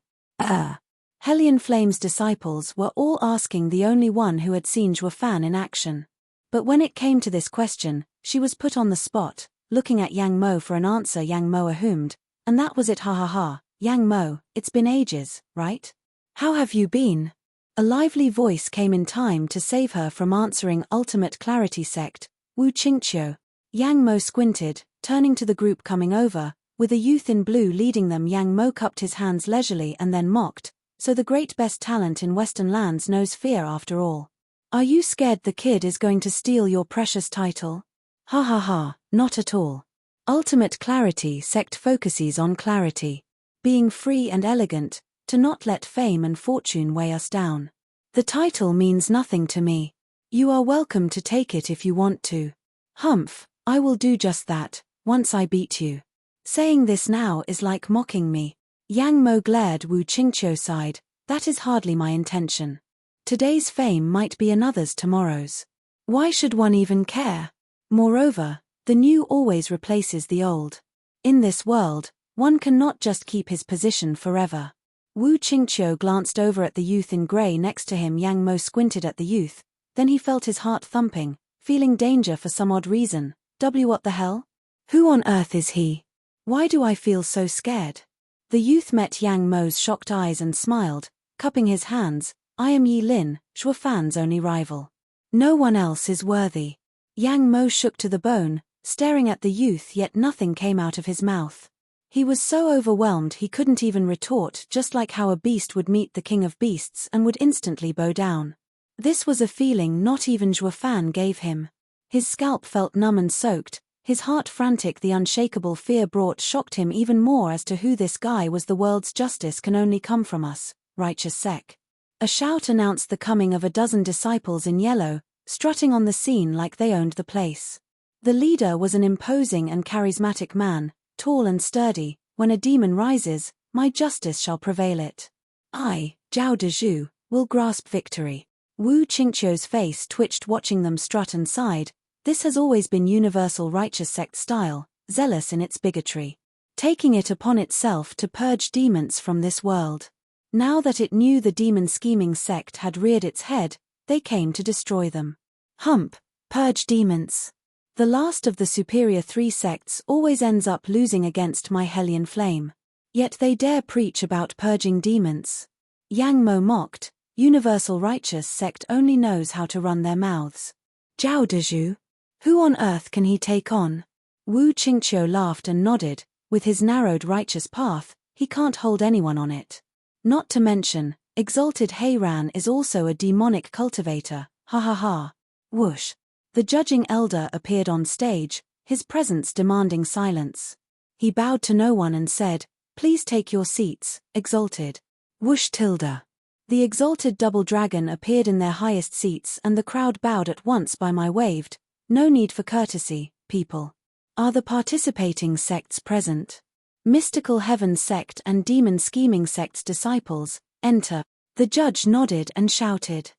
Hellion Flame's disciples were all asking the only one who had seen Zhuo Fan in action. But when it came to this question, she was put on the spot, looking at Yang Mo for an answer. Yang Mo ahoomed, and that was it, ha ha ha. Yang Mo, it's been ages, right? How have you been? A lively voice came in time to save her from answering. Ultimate Clarity Sect, Wu Qingqiu. Yang Mo squinted, turning to the group coming over, with a youth in blue leading them. Yang Mo cupped his hands leisurely and then mocked, so the great best talent in Western lands knows fear after all. Are you scared the kid is going to steal your precious title? Ha ha ha, not at all. Ultimate Clarity Sect focuses on clarity. Being free and elegant, to not let fame and fortune weigh us down. The title means nothing to me. You are welcome to take it if you want to. Humph, I will do just that, once I beat you. Saying this now is like mocking me. Yang Mo glared. Wu Qingqiu sighed, that is hardly my intention. Today's fame might be another's tomorrow's. Why should one even care? Moreover, the new always replaces the old. In this world, one cannot just keep his position forever. Wu Qingqiu glanced over at the youth in grey next to him. Yang Mo squinted at the youth, then he felt his heart thumping, feeling danger for some odd reason. What the hell? Who on earth is he? Why do I feel so scared? The youth met Yang Mo's shocked eyes and smiled, cupping his hands. I am Yi Lin, Zhuo Fan's only rival. No one else is worthy. Yang Mo shook to the bone, staring at the youth, yet nothing came out of his mouth. He was so overwhelmed he couldn't even retort, just like how a beast would meet the king of beasts and would instantly bow down. This was a feeling not even Zhuo Fan gave him. His scalp felt numb and soaked, His heart frantic. The unshakable fear brought shocked him even more as to who this guy was. The world's justice can only come from us, righteous sect. A shout announced the coming of a dozen disciples in yellow, strutting on the scene like they owned the place. The leader was an imposing and charismatic man, tall and sturdy. When a demon rises, my justice shall prevail it. I, Zhao Dezhu, will grasp victory. Wu Qingqiu's face twitched watching them strut and sighed. This has always been universal righteous sect style, zealous in its bigotry, taking it upon itself to purge demons from this world. Now that it knew the demon scheming sect had reared its head, they came to destroy them. Hump, purge demons. The last of the superior three sects always ends up losing against my hellion flame. Yet they dare preach about purging demons. Yang Mo mocked. Universal righteous sect only knows how to run their mouths. Zhao Dezhu? Who on earth can he take on? Wu Qingqiu laughed and nodded. With his narrowed righteous path, he can't hold anyone on it. Not to mention, exalted Heiran is also a demonic cultivator. Ha ha ha. Whoosh. The judging elder appeared on stage, his presence demanding silence. He bowed to no one and said, "Please take your seats, exalted." Whoosh tilde. The exalted double dragon appeared in their highest seats and the crowd bowed at once. By my waved, "No need for courtesy, people." Are the participating sects present? Mystical heaven sect and demon scheming sect's disciples, enter. The judge nodded and shouted.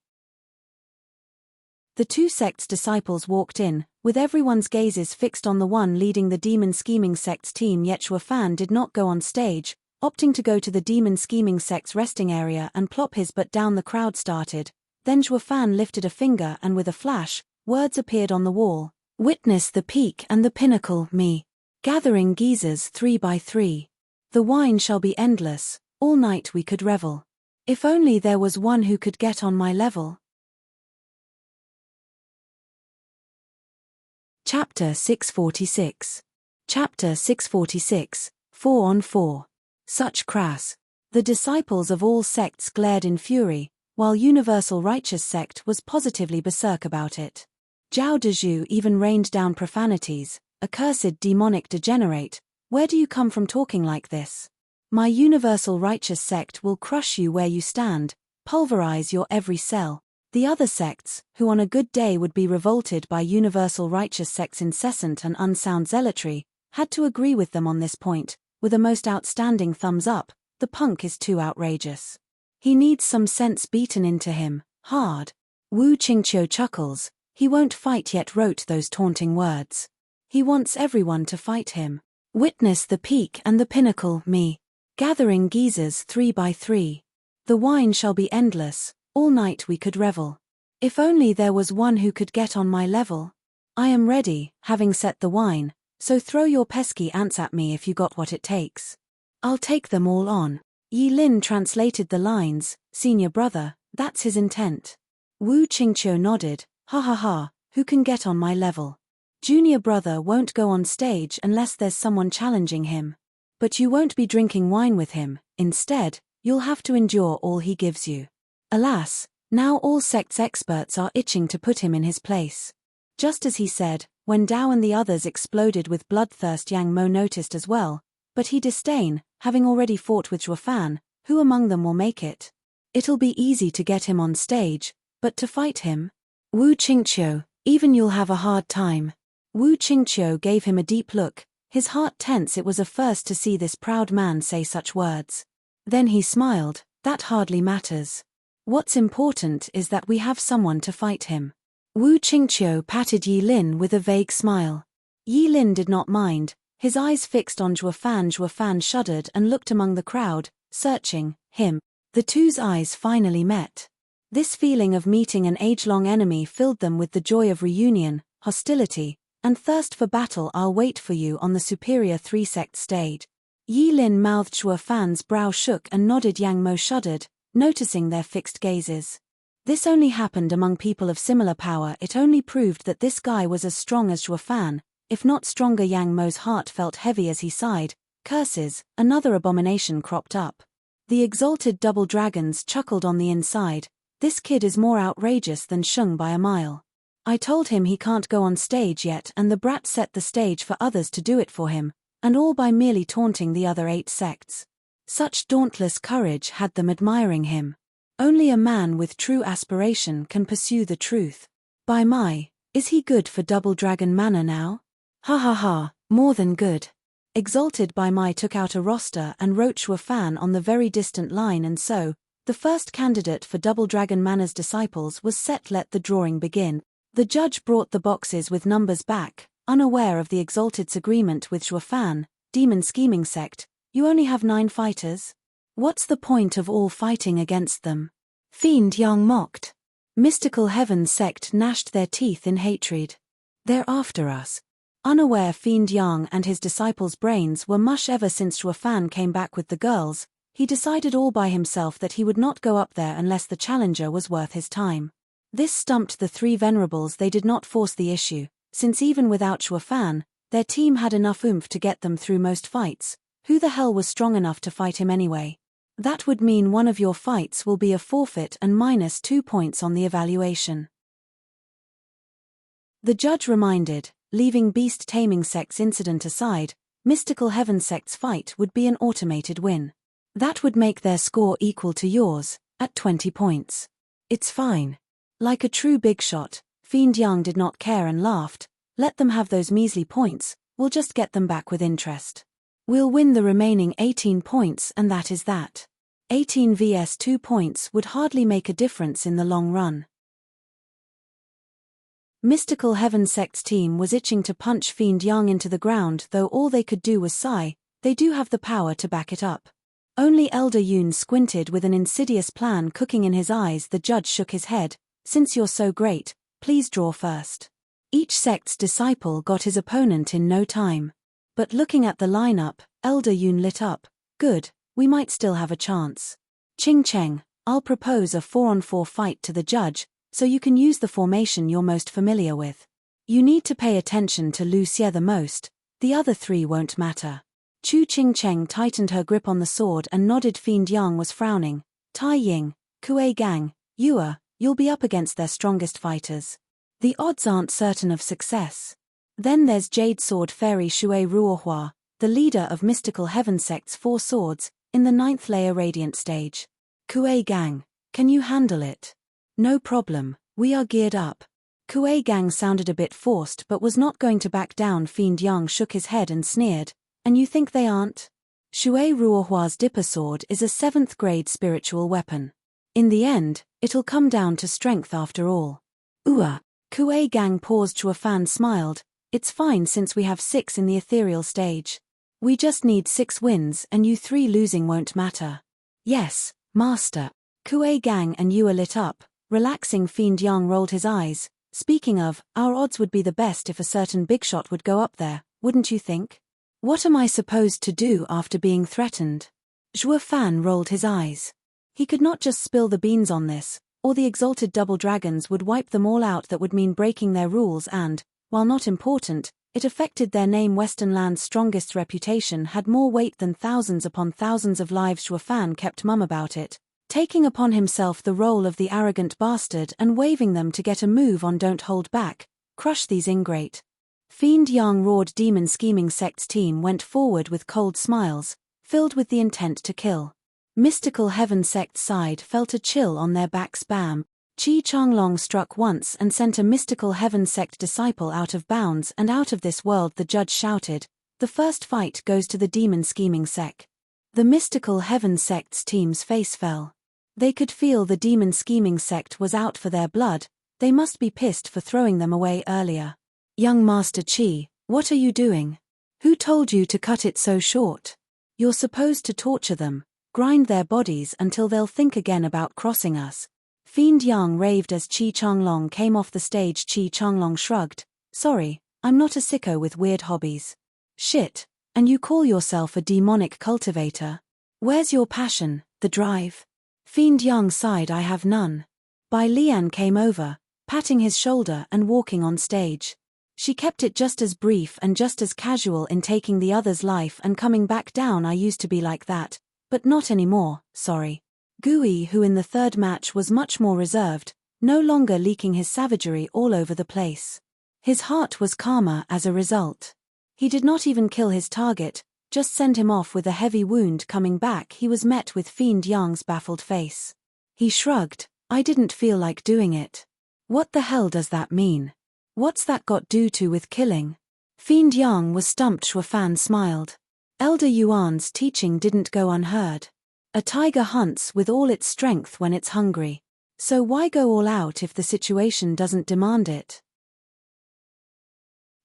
The two sects' disciples walked in, with everyone's gazes fixed on the one leading the demon scheming sect's team. Yet Zhuo Fan did not go on stage, opting to go to the demon scheming sect's resting area and plop his butt down. The crowd started. Then Zhuo Fan lifted a finger and with a flash, words appeared on the wall. Witness the peak and the pinnacle, me. Gathering geezers 3 by 3. The wine shall be endless, all night we could revel. If only there was one who could get on my level. Chapter 646. Chapter 646, 4 on 4. Such crass. The disciples of all sects glared in fury, while Universal Righteous Sect was positively berserk about it. Zhao Dezhu even rained down profanities. Accursed demonic degenerate, where do you come from talking like this? My Universal Righteous Sect will crush you where you stand, pulverize your every cell. The other sects, who on a good day would be revolted by Universal Righteous Sect's incessant and unsound zealotry, had to agree with them on this point, with a most outstanding thumbs up. The punk is too outrageous. He needs some sense beaten into him, hard. Wu Qingqiu chuckles. He won't fight yet wrote those taunting words. He wants everyone to fight him. Witness the peak and the pinnacle, me. Gathering geezers 3 by 3. The wine shall be endless, all night we could revel. If only there was one who could get on my level. I am ready, having set the wine, so throw your pesky ants at me if you got what it takes. I'll take them all on. Yi Lin translated the lines, "Senior brother, that's his intent." Wu Qingqiu nodded, "Ha ha ha, who can get on my level? Junior brother won't go on stage unless there's someone challenging him. But you won't be drinking wine with him, instead, you'll have to endure all he gives you." Alas, now all sects experts are itching to put him in his place. Just as he said, when Dao and the others exploded with bloodthirst. Yang Mo noticed as well, but he disdain, having already fought with Zhuo Fan, who among them will make it? It'll be easy to get him on stage, but to fight him? Wu Qingqiu, even you'll have a hard time. Wu Qingqiu gave him a deep look, his heart tense. It was a first to see this proud man say such words. Then he smiled, "That hardly matters. What's important is that we have someone to fight him." Wu Qingqiu patted Yi Lin with a vague smile. Yi Lin did not mind, his eyes fixed on Zhuo Fan. Zhuo Fan shuddered and looked among the crowd, searching him. The two's eyes finally met. This feeling of meeting an age-long enemy filled them with the joy of reunion, hostility, and thirst for battle. "I'll wait for you on the superior three-sect stage." Yi Lin mouthed. Zhuo Fan's brow shook and nodded. Yang Mo shuddered, noticing their fixed gazes. This only happened among people of similar power. It only proved that this guy was as strong as Zhuo Fan, if not stronger. Yang Mo's heart felt heavy as he sighed. Curses, another abomination cropped up. The exalted double dragons chuckled on the inside. This kid is more outrageous than Sheng by a mile. I told him he can't go on stage yet, and the brat set the stage for others to do it for him, and all by merely taunting the other 8 sects. Such dauntless courage had them admiring him. Only a man with true aspiration can pursue the truth. By my, is he good for Double Dragon Manor now? Ha ha ha, more than good. Exalted By My took out a roster and wrote Shui Fan on the very distant line, and so, the first candidate for Double Dragon Manor's disciples was set. Let the drawing begin. The judge brought the boxes with numbers back, unaware of the Exalted's agreement with Shui Fan. Demon scheming sect, you only have 9 fighters? What's the point of all fighting against them? Fiend Yang mocked. Mystical Heaven sect gnashed their teeth in hatred. They're after us. Unaware Fiend Yang and his disciples' brains were mush ever since Shui Fan came back with the girls. He decided all by himself that he would not go up there unless the challenger was worth his time. This stumped the 3 venerables. They did not force the issue, since even without Shui Fan, their team had enough oomph to get them through most fights. Who the hell was strong enough to fight him anyway? That would mean one of your fights will be a forfeit and minus 2 points on the evaluation. The judge reminded, leaving beast taming sect's incident aside, Mystical Heaven sect's fight would be an automated win. That would make their score equal to yours, at 20 points. It's fine. Like a true big shot, Fiend Yang did not care and laughed. Let them have those measly points, we'll just get them back with interest. We'll win the remaining 18 points, and that is that. 18 vs 2 points would hardly make a difference in the long run. Mystical Heaven sect's team was itching to punch Fiend Yang into the ground, though all they could do was sigh. They do have the power to back it up. Only Elder Yoon squinted with an insidious plan cooking in his eyes. The judge shook his head. Since you're so great, please draw first. Each sect's disciple got his opponent in no time. But looking at the lineup, Elder Yoon lit up. Good, we might still have a chance. Ching Cheng, I'll propose a 4-on-4 fight to the judge, so you can use the formation you're most familiar with. You need to pay attention to Lu Xie the most, the other 3 won't matter. Chu Ching Cheng tightened her grip on the sword and nodded. Fiend Yang was frowning. Tai Ying, Kuei Gang, you'll be up against their strongest fighters. The odds aren't certain of success. Then there's Jade Sword Fairy Shui Ruohua, the leader of Mystical Heaven sect's 4 swords, in the 9th layer Radiant stage. Kuei Gang, can you handle it? No problem, we are geared up. Kuei Gang sounded a bit forced but was not going to back down. Fiend Yang shook his head and sneered. And you think they aren't? Shui Ruohua's Dipper Sword is a 7th grade spiritual weapon. In the end, it'll come down to strength after all. Kuei Gang paused. Shui Fan smiled. It's fine since we have 6 in the ethereal stage. We just need 6 wins and you 3 losing won't matter. Yes, Master. Kuei Gang and Yua lit up. Relaxing. Fiend Yang rolled his eyes. Speaking of, our odds would be the best if a certain big shot would go up there, wouldn't you think? What am I supposed to do after being threatened? Shui Fan rolled his eyes. He could not just spill the beans on this, or the exalted double dragons would wipe them all out. That would mean breaking their rules and, while not important, it affected their name. Western Land's strongest reputation had more weight than thousands upon thousands of lives. Shui Fan kept mum about it, taking upon himself the role of the arrogant bastard and waving them to get a move on. Don't hold back, crush these ingrate. Fiend Yang roared. Demon scheming sect's team went forward with cold smiles, filled with the intent to kill. Mystical Heaven sect's side felt a chill on their backs. Bam! Chi Changlong struck once and sent a Mystical Heaven sect disciple out of bounds and out of this world. The judge shouted, the first fight goes to the demon scheming sect. The Mystical Heaven sect's team's face fell. They could feel the demon scheming sect was out for their blood. They must be pissed for throwing them away earlier. Young Master Chi, what are you doing? Who told you to cut it so short? You're supposed to torture them, grind their bodies until they'll think again about crossing us. Fiend Yang raved as Chi Changlong came off the stage. Chi Changlong shrugged. Sorry, I'm not a sicko with weird hobbies. Shit, and you call yourself a demonic cultivator? Where's your passion, the drive? Fiend Yang sighed. I have none. Bai Lian came over, patting his shoulder and walking on stage. She kept it just as brief and just as casual in taking the other's life and coming back down. I used to be like that, but not anymore, sorry. Gui, who in the third match was much more reserved, no longer leaking his savagery all over the place. His heart was calmer as a result. He did not even kill his target, just send him off with a heavy wound. Coming back, he was met with Fiend Yang's baffled face. He shrugged. I didn't feel like doing it. What the hell does that mean? What's that got to do with killing? Fiend Yang was stumped. Shui Fan smiled. Elder Yuan's teaching didn't go unheard. A tiger hunts with all its strength when it's hungry. So why go all out if the situation doesn't demand it?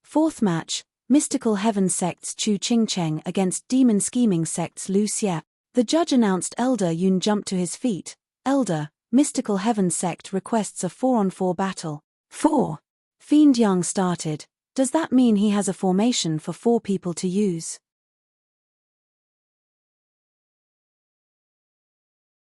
Fourth match, Mystical Heaven Sect's Chu Qingcheng against Demon Scheming Sect's Lu Xie. The judge announced. Elder Yun jumped to his feet. Elder, Mystical Heaven Sect requests a 4-on-4 battle. 4. Fiend Yang started. Does that mean he has a formation for 4 people to use?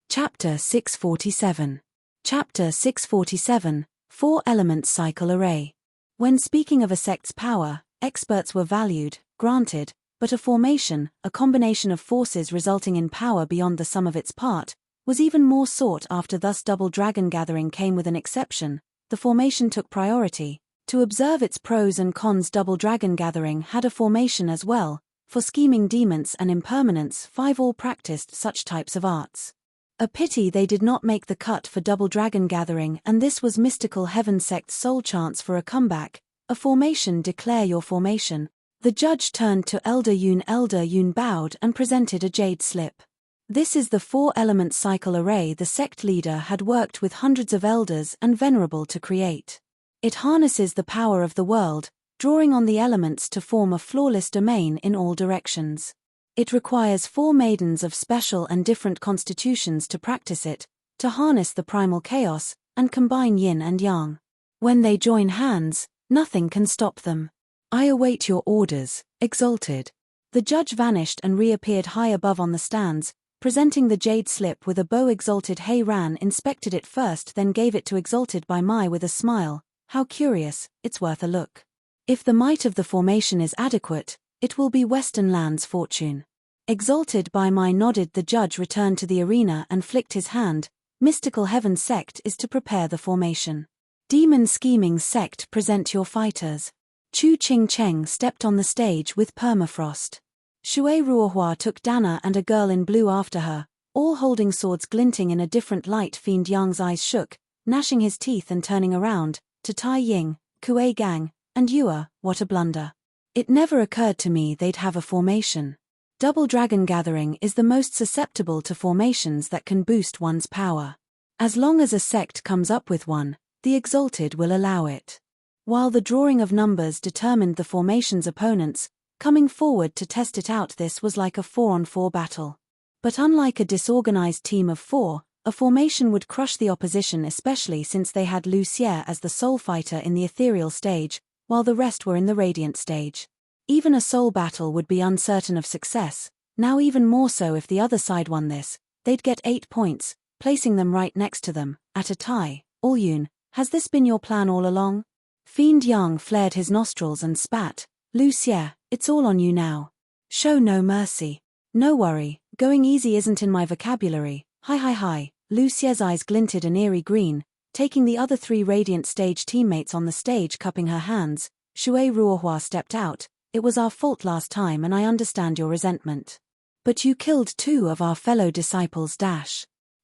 Chapter 647. Chapter 647, 4-element cycle array. When speaking of a sect's power, experts were valued, granted, but a formation, a combination of forces resulting in power beyond the sum of its part, was even more sought after. Thus Double Dragon Gathering came with an exception. The formation took priority. To observe its pros and cons, Double Dragon Gathering had a formation as well. For scheming demons and impermanence, 5 all practiced such types of arts. A pity they did not make the cut for Double Dragon Gathering, and this was Mystical Heaven Sect's sole chance for a comeback. A formation. Declare your formation. The judge turned to Elder Yun. Elder Yun bowed and presented a jade slip. This is the 4-element cycle array the sect leader had worked with hundreds of elders and venerable to create. It harnesses the power of the world, drawing on the elements to form a flawless domain in all directions. It requires 4 maidens of special and different constitutions to practice it, to harness the primal chaos, and combine yin and yang. When they join hands, nothing can stop them. I await your orders, Exalted. The judge vanished and reappeared high above on the stands, presenting the jade slip with a bow. Exalted Hei Ran inspected it first, then gave it to Exalted by Mai with a smile. How curious, it's worth a look. If the might of the formation is adequate, it will be Western Land's fortune. Exalted by Mai nodded. The judge returned to the arena and flicked his hand. Mystical Heaven Sect is to prepare the formation. Demon Scheming Sect, present your fighters. Chu Qingcheng stepped on the stage with permafrost. Shui Ruohua took Dana and a girl in blue after her, all holding swords glinting in a different light. Fiend Yang's eyes shook, gnashing his teeth and turning around, to Tai Ying, Kuei Gang, and Yua. What a blunder. It never occurred to me they'd have a formation. Double Dragon Gathering is the most susceptible to formations that can boost one's power. As long as a sect comes up with one, the Exalted will allow it. While the drawing of numbers determined the formation's opponents, coming forward to test it out, this was like a 4-on-4 battle. But unlike a disorganized team of 4, a formation would crush the opposition, especially since they had Lu Xie as the soul fighter in the ethereal stage, while the rest were in the radiant stage. Even a soul battle would be uncertain of success, now even more so if the other side won this. They'd get 8 points, placing them right next to them, at a tie. All Yun, has this been your plan all along? Fiend Yang flared his nostrils and spat. Lu Xie, it's all on you now. Show no mercy. No worry, going easy isn't in my vocabulary. Hi. Lu Xie's eyes glinted an eerie green, taking the other 3 radiant stage teammates on the stage, cupping her hands. Shui Ruohua stepped out. It was our fault last time and I understand your resentment. But you killed 2 of our fellow disciples.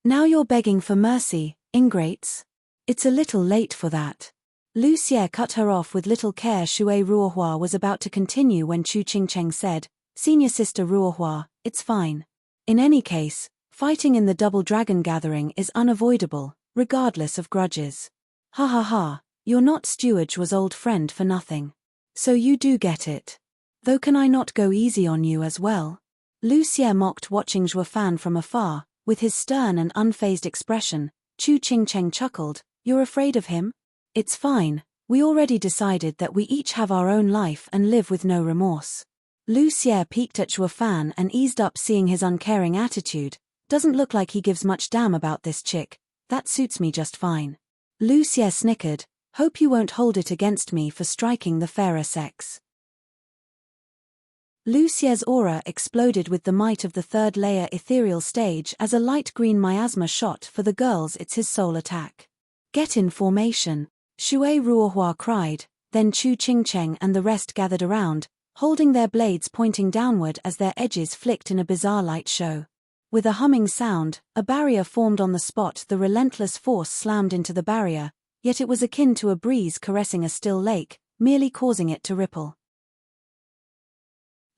Now you're begging for mercy, ingrates? It's a little late for that. Lu Xie cut her off with little care. Shui Ruohua was about to continue when Chu Qingcheng said, Senior Sister Ruohua, it's fine. In any case, fighting in the Double Dragon Gathering is unavoidable, regardless of grudges. Ha, you're not Steward's old friend for nothing. So you do get it. Though can I not go easy on you as well? Lu Xie mocked, watching Shui Fan from afar, with his stern and unfazed expression. Chu Qingcheng chuckled, you're afraid of him? It's fine, we already decided that we each have our own life and live with no remorse. Lu Xie peeked at Shui Fan and eased up, seeing his uncaring attitude. Doesn't look like he gives much damn about this chick. That suits me just fine. Lu Xie snickered, hope you won't hold it against me for striking the fairer sex. Lu Xie's aura exploded with the might of the 3rd layer ethereal stage as a light green miasma shot for the girls. It's his soul attack. Get in formation, Shui Ruohua cried, then Chu Qingcheng and the rest gathered around, holding their blades pointing downward as their edges flicked in a bizarre light show. With a humming sound, a barrier formed on the spot. The relentless force slammed into the barrier, yet it was akin to a breeze caressing a still lake, merely causing it to ripple.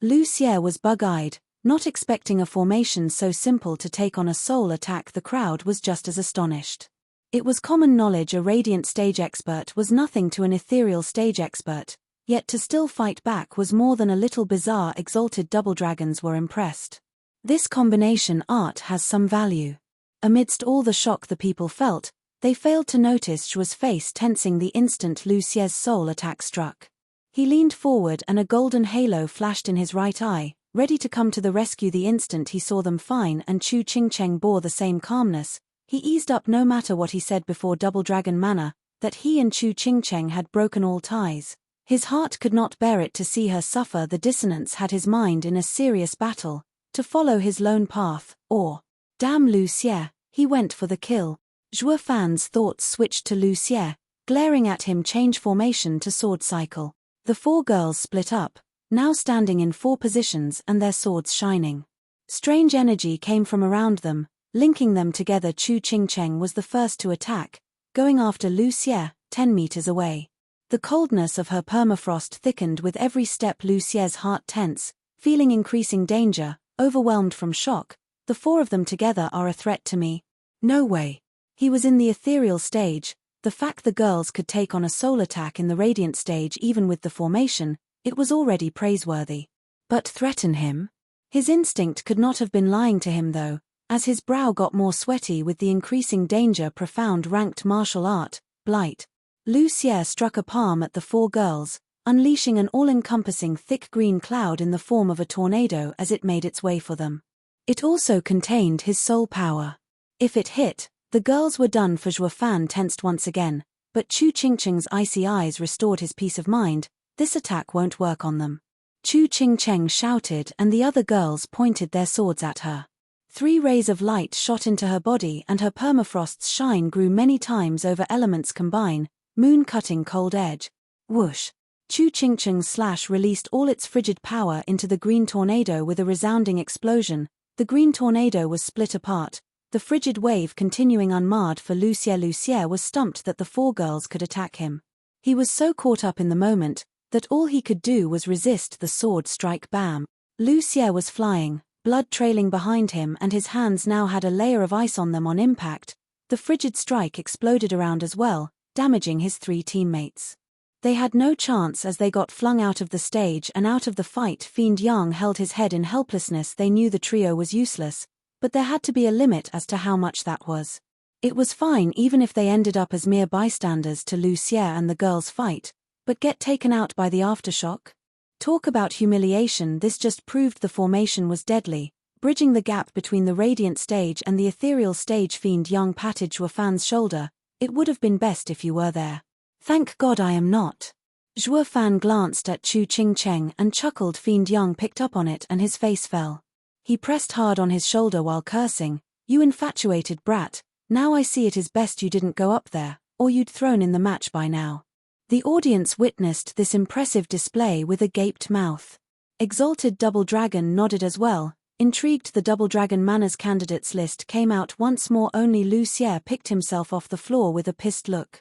Lu Xie was bug-eyed, not expecting a formation so simple to take on a soul attack. The crowd was just as astonished. It was common knowledge a radiant stage expert was nothing to an ethereal stage expert, yet to still fight back was more than a little bizarre. Exalted double dragons were impressed. This combination art has some value. Amidst all the shock the people felt, they failed to notice Shua's face tensing the instant Lu Xie's soul attack struck. He leaned forward and a golden halo flashed in his right eye, ready to come to the rescue the instant he saw them. Fine, and Chu Qingcheng bore the same calmness. He eased up no matter what he said before Double Dragon manner, that he and Chu Qingcheng had broken all ties. His heart could not bear it to see her suffer. The dissonance had his mind in a serious battle, to follow his lone path, or, damn Lu Xie, he went for the kill. Zhuo Fan's thoughts switched to Lu Xie, glaring at him. Change formation to sword cycle. The four girls split up, now standing in four positions and their swords shining. Strange energy came from around them, linking them together. Chu Qingcheng was the first to attack, going after Lu Xie, 10 meters away. The coldness of her permafrost thickened with every step. Lu Xie's heart tense, feeling increasing danger, overwhelmed from shock. The four of them together are a threat to me. No way. He was in the ethereal stage. The fact the girls could take on a soul attack in the radiant stage even with the formation, it was already praiseworthy. But threaten him? His instinct could not have been lying to him though, as his brow got more sweaty with the increasing danger. Profound ranked martial art, blight. Lu Xie struck a palm at the four girls, unleashing an all-encompassing thick green cloud in the form of a tornado as it made its way for them. It also contained his soul power. If it hit, the girls were done for. Zhuo Fan tensed once again, but Chu Qingcheng's icy eyes restored his peace of mind. This attack won't work on them. Chu Qingcheng shouted and the other girls pointed their swords at her. 3 rays of light shot into her body and her permafrost's shine grew many times over. Elements combine, moon cutting cold edge. Whoosh! Chu Qingcheng's slash released all its frigid power into the green tornado with a resounding explosion. The green tornado was split apart, the frigid wave continuing unmarred for Lu Xie. Lu Xie was stumped that the four girls could attack him. He was so caught up in the moment that all he could do was resist the sword strike. Bam! Lu Xie was flying, blood trailing behind him, and his hands now had a layer of ice on them. On impact, the frigid strike exploded around as well, damaging his 3 teammates. They had no chance as they got flung out of the stage and out of the fight. Fiend Yang held his head in helplessness. They knew the trio was useless, but there had to be a limit as to how much that was. It was fine even if they ended up as mere bystanders to Lu Xie and the girls' fight, but get taken out by the aftershock? Talk about humiliation. This just proved the formation was deadly, bridging the gap between the radiant stage and the ethereal stage. Fiend Yang patted Zhuo Fan's shoulder. It would have been best if you were there. Thank God I am not. Zhuo Fan glanced at Chu Qingcheng and chuckled. Fiend Yang picked up on it and his face fell. He pressed hard on his shoulder while cursing, "You infatuated brat, now I see it is best you didn't go up there, or you'd thrown in the match by now." The audience witnessed this impressive display with a gaped mouth. Exalted Double Dragon nodded as well, intrigued. The Double Dragon manners candidates list came out once more. Only Lu Xie picked himself off the floor with a pissed look.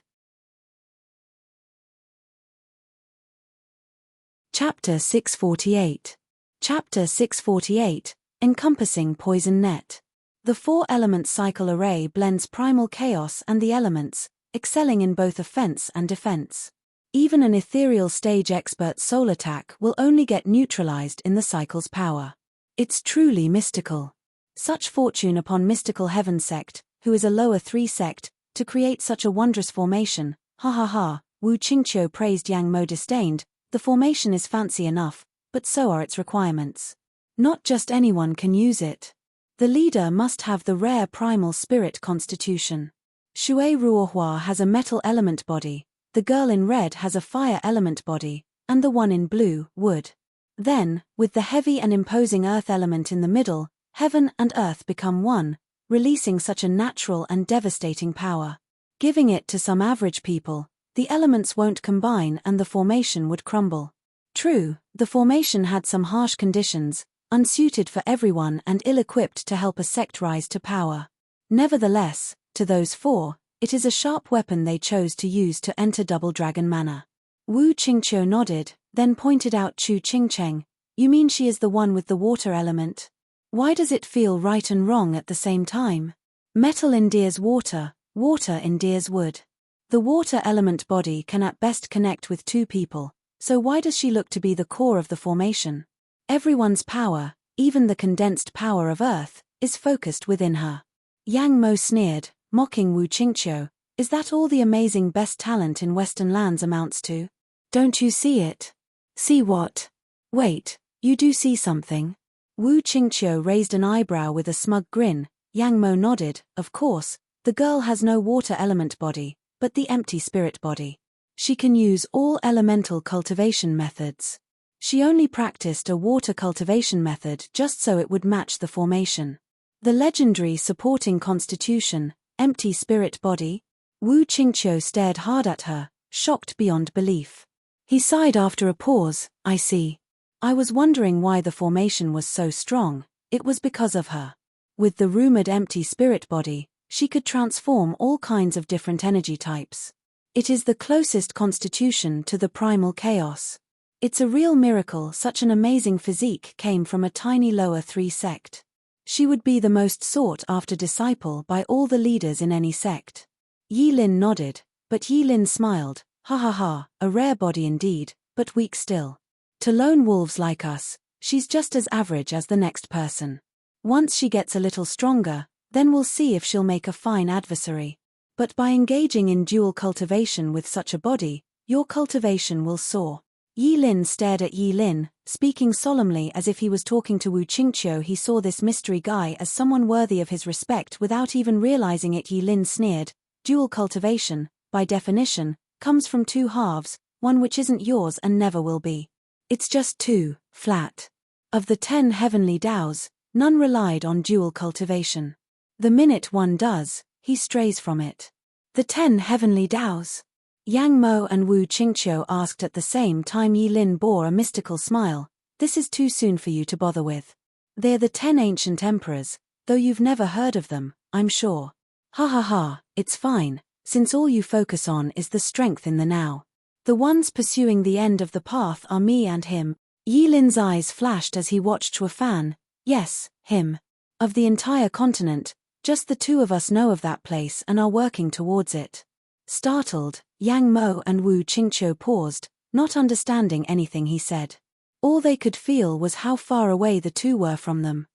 Chapter 648. Chapter 648. Encompassing Poison Net. The 4-element cycle array blends primal chaos and the elements, excelling in both offense and defense. Even an ethereal stage expert soul attack will only get neutralized in the cycle's power. It's truly mystical. Such fortune upon Mystical Heaven sect, who is a lower 3 sect, to create such a wondrous formation. Ha ha ha, Wu Qingqiu praised. Yang Mo disdained. The formation is fancy enough, but so are its requirements. Not just anyone can use it. The leader must have the rare primal spirit constitution. Shui Ruohua has a metal element body, the girl in red has a fire element body, and the one in blue, wood. Then, with the heavy and imposing earth element in the middle, heaven and earth become one, releasing such a natural and devastating power. Giving it to some average people, the elements won't combine and the formation would crumble. True, the formation had some harsh conditions, unsuited for everyone and ill-equipped to help a sect rise to power. Nevertheless, to those four, it is a sharp weapon they chose to use to enter Double Dragon Manor. Wu Qingqiu nodded, then pointed out Chu Qingcheng. You mean she is the one with the water element? Why does it feel right and wrong at the same time? Metal endears water, water endears wood. The water element body can at best connect with two people, so why does she look to be the core of the formation? Everyone's power, even the condensed power of Earth, is focused within her. Yang Mo sneered, mocking Wu Qingqiu. Is that all the amazing best talent in Western lands amounts to? Don't you see it? See what? Wait, you do see something? Wu Qingqiu raised an eyebrow with a smug grin. Yang Mo nodded. Of course, the girl has no water element body, but the empty spirit body. She can use all elemental cultivation methods. She only practiced a water cultivation method just so it would match the formation. The legendary supporting constitution, empty spirit body? Wu Qingqiu stared hard at her, shocked beyond belief. He sighed after a pause. I see. I was wondering why the formation was so strong. It was because of her. With the rumored empty spirit body, she could transform all kinds of different energy types. It is the closest constitution to the primal chaos. It's a real miracle such an amazing physique came from a tiny lower 3 sect. She would be the most sought-after disciple by all the leaders in any sect. Yi Lin nodded, but Yi Lin smiled. Ha ha ha, a rare body indeed, but weak still. To lone wolves like us, she's just as average as the next person. Once she gets a little stronger, then we'll see if she'll make a fine adversary. But by engaging in dual cultivation with such a body, your cultivation will soar. Yi Lin stared at Yi Lin, speaking solemnly as if he was talking to Wu Qingqiu. He saw this mystery guy as someone worthy of his respect without even realizing it. Yi Lin sneered. Dual cultivation, by definition, comes from two halves, one which isn't yours and never will be. It's just two, flat. Of the 10 heavenly Taos, none relied on dual cultivation. The minute one does, he strays from it. The 10 heavenly Taos? Yang Mo and Wu Qingqiu asked at the same time. Yi Lin bore a mystical smile. This is too soon for you to bother with. They're the 10 ancient emperors, though you've never heard of them, I'm sure. Ha ha ha, it's fine, since all you focus on is the strength in the now. The ones pursuing the end of the path are me and him. Yi Lin's eyes flashed as he watched Chua Fan. Yes, him. Of the entire continent, just the two of us know of that place and are working towards it. Startled, Yang Mo and Wu Qingqiu paused, not understanding anything he said. All they could feel was how far away the two were from them.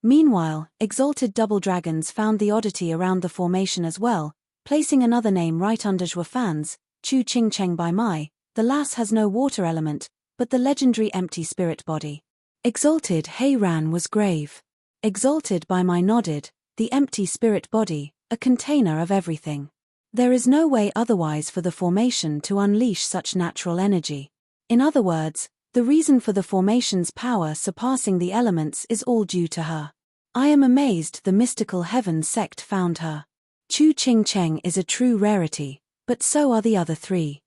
Meanwhile, exalted double dragons found the oddity around the formation as well, placing another name right under Chua Fan's, Chu Qingcheng by Mai. The lass has no water element, but the legendary empty spirit body. Exalted Heiran was grave. Exalted by Mai nodded. The empty spirit body, a container of everything. There is no way otherwise for the formation to unleash such natural energy. In other words, the reason for the formation's power surpassing the elements is all due to her. I am amazed the mystical heaven sect found her. Chu Qingcheng is a true rarity, but so are the other 3.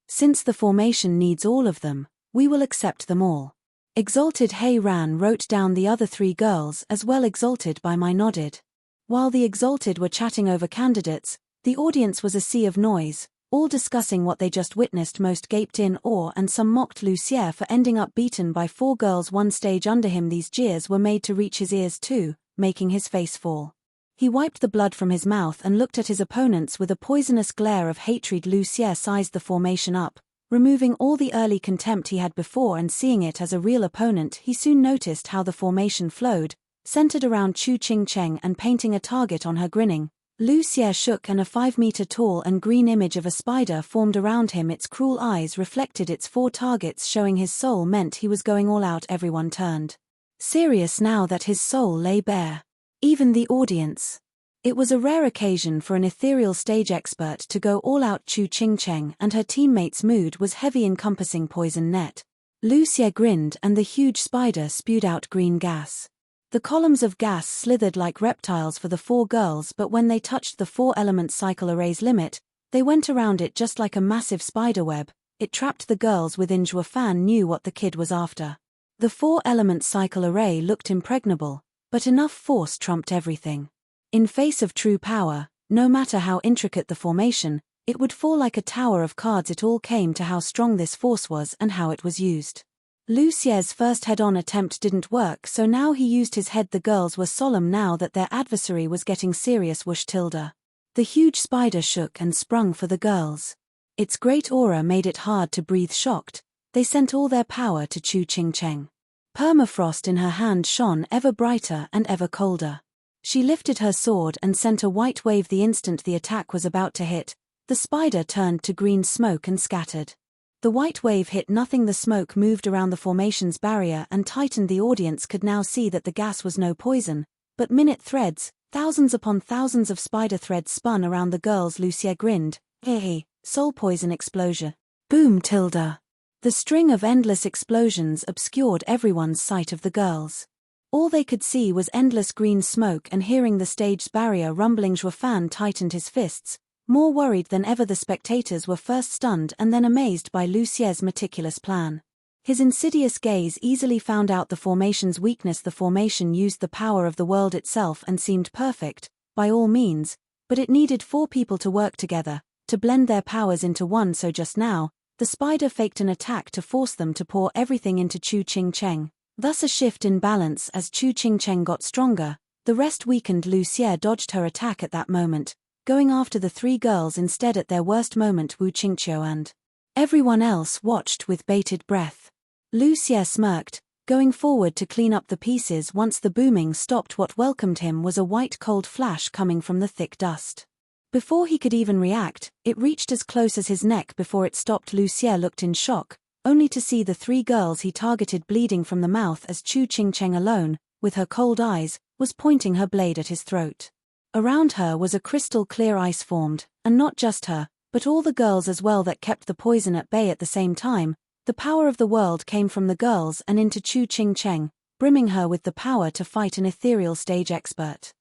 Since the formation needs all of them, we will accept them all. Exalted Heiran wrote down the other 3 girls as well. Exalted by Mai nodded. While the exalted were chatting over candidates, the audience was a sea of noise, all discussing what they just witnessed. Most gaped in awe and some mocked Lucier for ending up beaten by 4 girls one stage under him. These jeers were made to reach his ears too, making his face fall. He wiped the blood from his mouth and looked at his opponents with a poisonous glare of hatred. Lucier sized the formation up, removing all the early contempt he had before and seeing it as a real opponent. He soon noticed how the formation flowed, centered around Chu Qingcheng and painting a target on her. Grinning, Lucier shook and a 5-meter-tall and green image of a spider formed around him. Its cruel eyes reflected its 4 targets, showing his soul meant he was going all out. Everyone turned serious now that his soul lay bare. Even the audience. It was a rare occasion for an ethereal stage expert to go all out. Chu Qingcheng and her teammates' mood was heavy, encompassing poison net. Lucier grinned and the huge spider spewed out green gas. The columns of gas slithered like reptiles for the four girls, but when they touched the four-element cycle array's limit, they went around it just like a massive spiderweb. It trapped the girls within. Zhuofan knew what the kid was after. The four-element cycle array looked impregnable, but enough force trumped everything. In face of true power, no matter how intricate the formation, it would fall like a tower of cards. It all came to how strong this force was and how it was used. Lu Xie's first head-on attempt didn't work, so now he used his head. The girls were solemn now that their adversary was getting serious. Whoosh tilde. The huge spider shook and sprung for the girls. Its great aura made it hard to breathe. Shocked, they sent all their power to Chu Qingcheng. Permafrost in her hand shone ever brighter and ever colder. She lifted her sword and sent a white wave. The instant the attack was about to hit, the spider turned to green smoke and scattered. The white wave hit nothing. The smoke moved around the formation's barrier and tightened. The audience could now see that the gas was no poison, but minute threads. Thousands upon thousands of spider threads spun around the girls. Lu Xie grinned. Hey, soul poison explosion. Boom tilde. The string of endless explosions obscured everyone's sight of the girls. All they could see was endless green smoke, and hearing the stage's barrier rumbling, Zhuofan tightened his fists. More worried than ever, the spectators were first stunned and then amazed by Lu Xie's meticulous plan. His insidious gaze easily found out the formation's weakness. The formation used the power of the world itself and seemed perfect, by all means, but it needed four people to work together, to blend their powers into one. So just now, the spider faked an attack to force them to pour everything into Chu Qingcheng. Thus a shift in balance. As Chu Qingcheng got stronger, the rest weakened. Lu Xie dodged her attack at that moment, going after the three girls instead. At their worst moment, Wu Qingqiu and everyone else watched with bated breath. Lu Xie smirked, going forward to clean up the pieces. Once the booming stopped, what welcomed him was a white cold flash coming from the thick dust. Before he could even react, it reached as close as his neck before it stopped. Lu Xie looked in shock, only to see the three girls he targeted bleeding from the mouth as Chu Qingcheng alone, with her cold eyes, was pointing her blade at his throat. Around her was a crystal clear ice formed, and not just her, but all the girls as well, that kept the poison at bay. At the same time, the power of the world came from the girls and into Chu Qingcheng, brimming her with the power to fight an ethereal stage expert.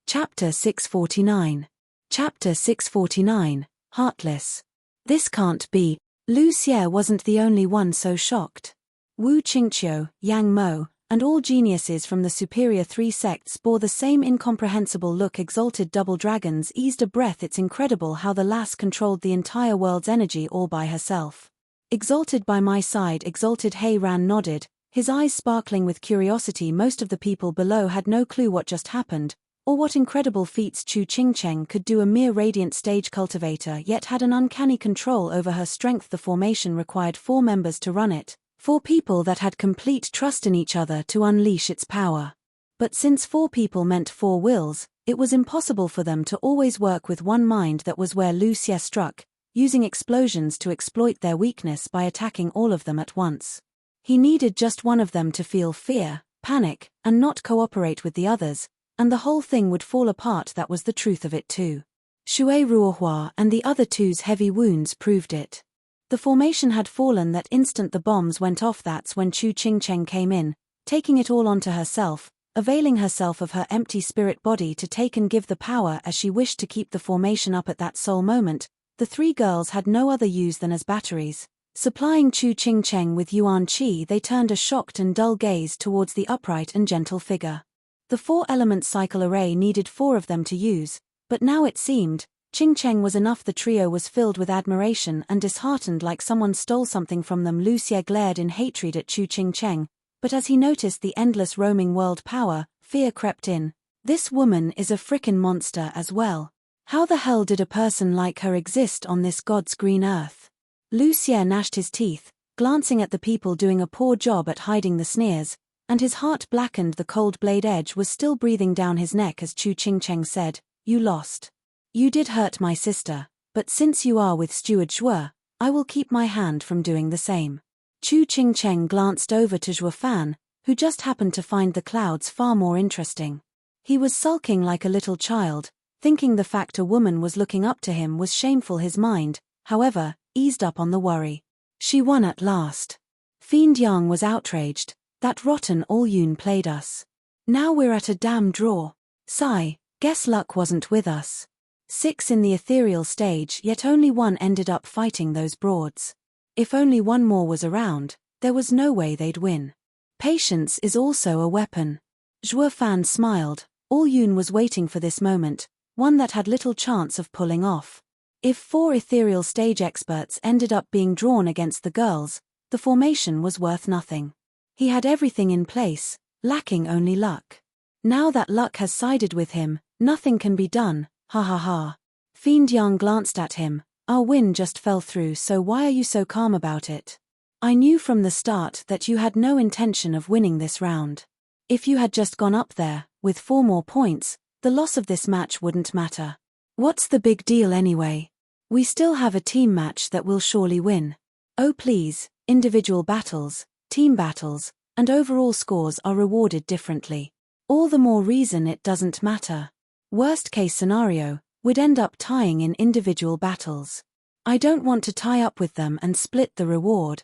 Chapter 649. Chapter 649, Heartless. This can't be. Lu Xie wasn't the only one so shocked. Wu Qingqiu, Yang Mo, and all geniuses from the superior three sects bore the same incomprehensible look. Exalted double dragons eased a breath. It's incredible how the lass controlled the entire world's energy all by herself. Exalted by my side, Exalted Hei Ran nodded, his eyes sparkling with curiosity. Most of the people below had no clue what just happened, or what incredible feats Chu Qingcheng could do. A mere radiant stage cultivator, yet had an uncanny control over her strength. The formation required 4 members to run it, 4 people that had complete trust in each other to unleash its power. But since 4 people meant 4 wills, it was impossible for them to always work with one mind. That was where Lu Xie struck, using explosions to exploit their weakness by attacking all of them at once. He needed just one of them to feel fear, panic, and not cooperate with the others, and the whole thing would fall apart. That was the truth of it too. Shui Ruohua and the other two's heavy wounds proved it. The formation had fallen that instant the bombs went off. That's when Chu Qingcheng came in, taking it all onto herself, availing herself of her empty spirit body to take and give the power as she wished to keep the formation up. At that sole moment, the 3 girls had no other use than as batteries. Supplying Chu Qingcheng with Yuan Qi, they turned a shocked and dull gaze towards the upright and gentle figure. The 4-element cycle array needed 4 of them to use, but now it seemed, Qingcheng was enough. The trio was filled with admiration and disheartened, like someone stole something from them. Lu Xie glared in hatred at Chu Qingcheng, but as he noticed the endless roaming world power, fear crept in. This woman is a frickin' monster as well. How the hell did a person like her exist on this God's green earth? Lu Xie gnashed his teeth, glancing at the people doing a poor job at hiding the sneers, and his heart blackened. The cold blade edge was still breathing down his neck as Chu Qingcheng said, "You lost. You did hurt my sister, but since you are with Steward Zhuo, I will keep my hand from doing the same." Chu Qingcheng glanced over to Zhuofan, who just happened to find the clouds far more interesting. He was sulking like a little child, thinking the fact a woman was looking up to him was shameful. His mind, however, eased up on the worry. She won at last. Fiend Yang was outraged. That rotten All Yoon played us. Now we're at a damn draw. Sigh, guess luck wasn't with us. 6 in the ethereal stage, yet only one ended up fighting those broads. If only one more was around, there was no way they'd win. Patience is also a weapon. Zhuo Fan smiled. All Yoon was waiting for this moment, one that had little chance of pulling off. If 4 ethereal stage experts ended up being drawn against the girls, the formation was worth nothing. He had everything in place, lacking only luck. Now that luck has sided with him, nothing can be done, ha ha ha. Fiend Yang glanced at him. Our win just fell through, so why are you so calm about it? I knew from the start that you had no intention of winning this round. If you had just gone up there, with 4 more points, the loss of this match wouldn't matter. What's the big deal anyway? We still have a team match that we'll surely win. Oh please, individual battles, team battles, and overall scores are rewarded differently. All the more reason it doesn't matter. Worst case scenario, we'd end up tying in individual battles. I don't want to tie up with them and split the reward.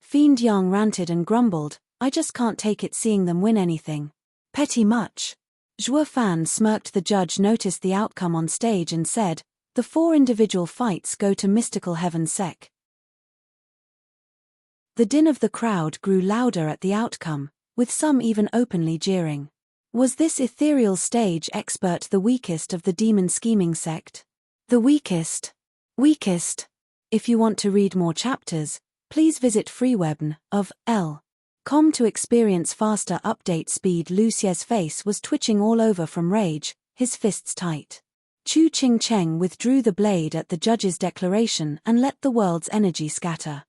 Fiend Yang ranted and grumbled, I just can't take it seeing them win anything. Petty much. Zhuo Fan smirked. The judge noticed the outcome on stage and said, the 4 individual fights go to Mystical Heaven Sec. The din of the crowd grew louder at the outcome, with some even openly jeering. Was this ethereal stage expert the weakest of the demon scheming sect? The weakest. Weakest. If you want to read more chapters, please visit freewebn of L.com to experience faster update speed. Lucier's face was twitching all over from rage, his fists tight. Chu Qingcheng withdrew the blade at the judge's declaration and let the world's energy scatter.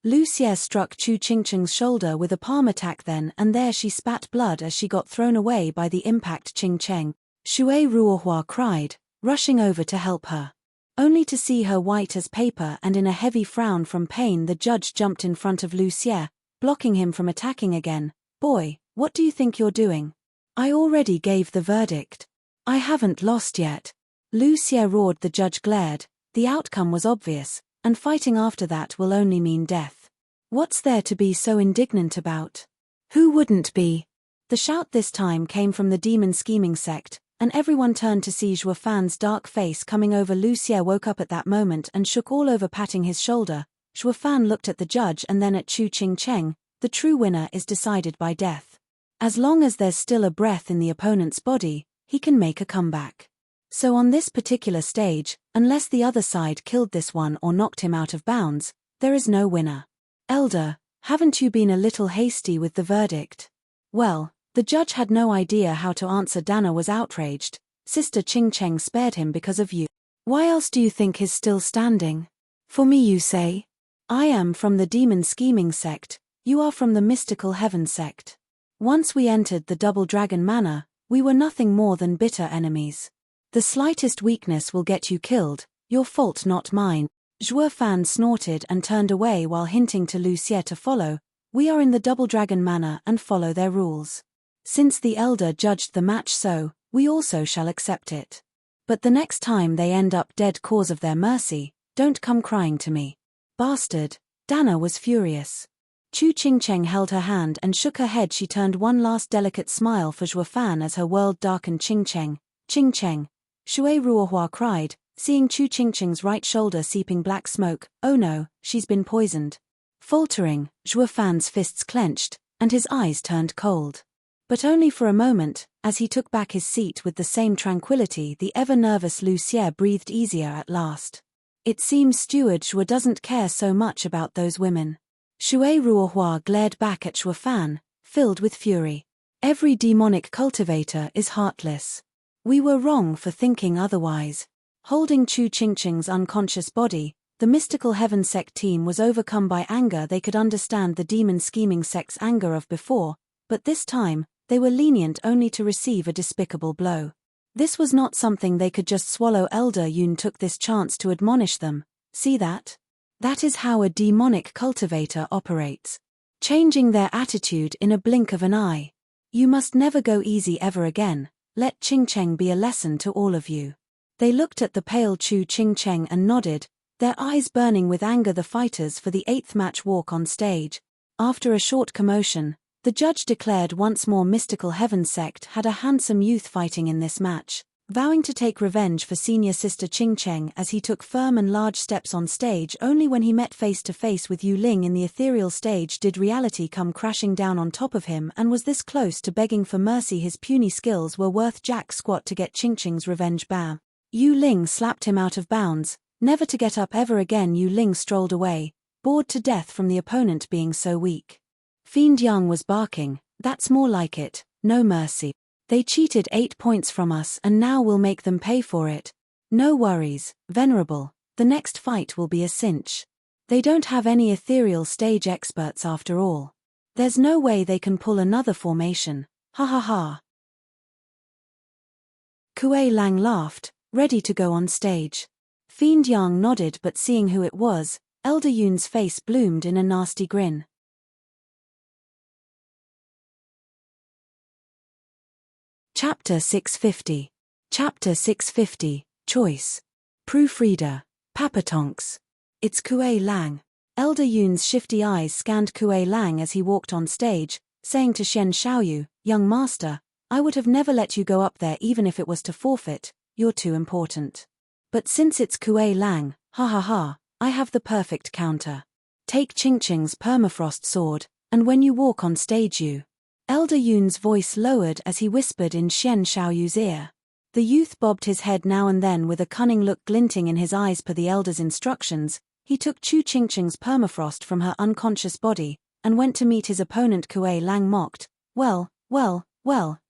Lucier struck Chu Qingcheng's shoulder with a palm attack, then and there she spat blood as she got thrown away by the impact. Qingcheng, Shui Ruohua cried, rushing over to help her. Only to see her white as paper and in a heavy frown from pain. The judge jumped in front of Lucier, blocking him from attacking again. Boy, what do you think you're doing? I already gave the verdict. I haven't lost yet. Lucier roared. The judge glared. The outcome was obvious, and fighting after that will only mean death. What's there to be so indignant about? Who wouldn't be? The shout this time came from the demon scheming sect, and everyone turned to see Zhuo Fan's dark face coming over. Lucier woke up at that moment and shook all over, patting his shoulder. Zhuo Fan looked at the judge and then at Chu Qingcheng. The true winner is decided by death. As long as there's still a breath in the opponent's body, he can make a comeback. So on this particular stage, unless the other side killed this one or knocked him out of bounds, there is no winner. Elder, haven't you been a little hasty with the verdict? Well, the judge had no idea how to answer. Dana was outraged. Sister Qingcheng spared him because of you. Why else do you think he's still standing? For me, you say? I am from the demon scheming sect, you are from the mystical heaven sect. Once we entered the Double Dragon Manor, we were nothing more than bitter enemies. The slightest weakness will get you killed, your fault not mine. Zhuo Fan snorted and turned away while hinting to Lucier to follow. We are in the Double Dragon Manor and follow their rules. Since the elder judged the match so, we also shall accept it. But the next time they end up dead cause of their mercy, don't come crying to me. Bastard. Dana was furious. Chu Qingcheng held her hand and shook her head. She turned one last delicate smile for Zhuo Fan as her world darkened. Qingcheng, Shui Ruohua cried, seeing Chu Qingcheng's right shoulder seeping black smoke. Oh no, she's been poisoned. Faltering, Zhuo Fan's fists clenched, and his eyes turned cold. But only for a moment, as he took back his seat with the same tranquility. The ever-nervous Lucier breathed easier at last. It seems Steward Zhuo doesn't care so much about those women. Shui Ruohua glared back at Zhuo Fan, filled with fury. Every demonic cultivator is heartless. We were wrong for thinking otherwise. Holding Chu Qingcheng's unconscious body, the mystical heaven sect team was overcome by anger. They could understand the demon scheming sect's anger of before, but this time, they were lenient only to receive a despicable blow. This was not something they could just swallow. Elder Yun took this chance to admonish them. See that? That is how a demonic cultivator operates. Changing their attitude in a blink of an eye. You must never go easy ever again. Let Qingcheng be a lesson to all of you. They looked at the pale Chu Qingcheng and nodded. Their eyes burning with anger, the fighters for the 8th match walk on stage. After a short commotion, the judge declared once more Mystical Heaven Sect had a handsome youth fighting in this match, vowing to take revenge for senior sister Ching Cheng as he took firm and large steps on stage. Only when he met face to face with Yu Ling in the ethereal stage did reality come crashing down on top of him, and was this close to begging for mercy. His puny skills were worth jack squat to get Ching Cheng's revenge. Bam! Yu Ling slapped him out of bounds, never to get up ever again. Yu Ling strolled away, bored to death from the opponent being so weak. Fiend Yang was barking, "That's more like it, no mercy. They cheated 8 points from us and now we'll make them pay for it. No worries, Venerable, the next fight will be a cinch. They don't have any ethereal stage experts after all. There's no way they can pull another formation, ha ha ha." Kuei Lang laughed, ready to go on stage. Fiend Yang nodded, but seeing who it was, Elder Yun's face bloomed in a nasty grin. Chapter 650. Chapter 650, Choice. Proofreader, Papa Tonks. It's Kuei Lang. Elder Yun's shifty eyes scanned Kuei Lang as he walked on stage, saying to Xian Xiaoyu, "Young master, I would have never let you go up there even if it was to forfeit, you're too important. But since it's Kuei Lang, ha ha ha, I have the perfect counter. Take Ching Ching's permafrost sword, and when you walk on stage you..." Elder Yun's voice lowered as he whispered in Xian Xiaoyu's ear. The youth bobbed his head now and then with a cunning look glinting in his eyes. Per the elder's instructions, he took Chu Ching Ching's permafrost from her unconscious body, and went to meet his opponent. Kuei Lang mocked, "Well,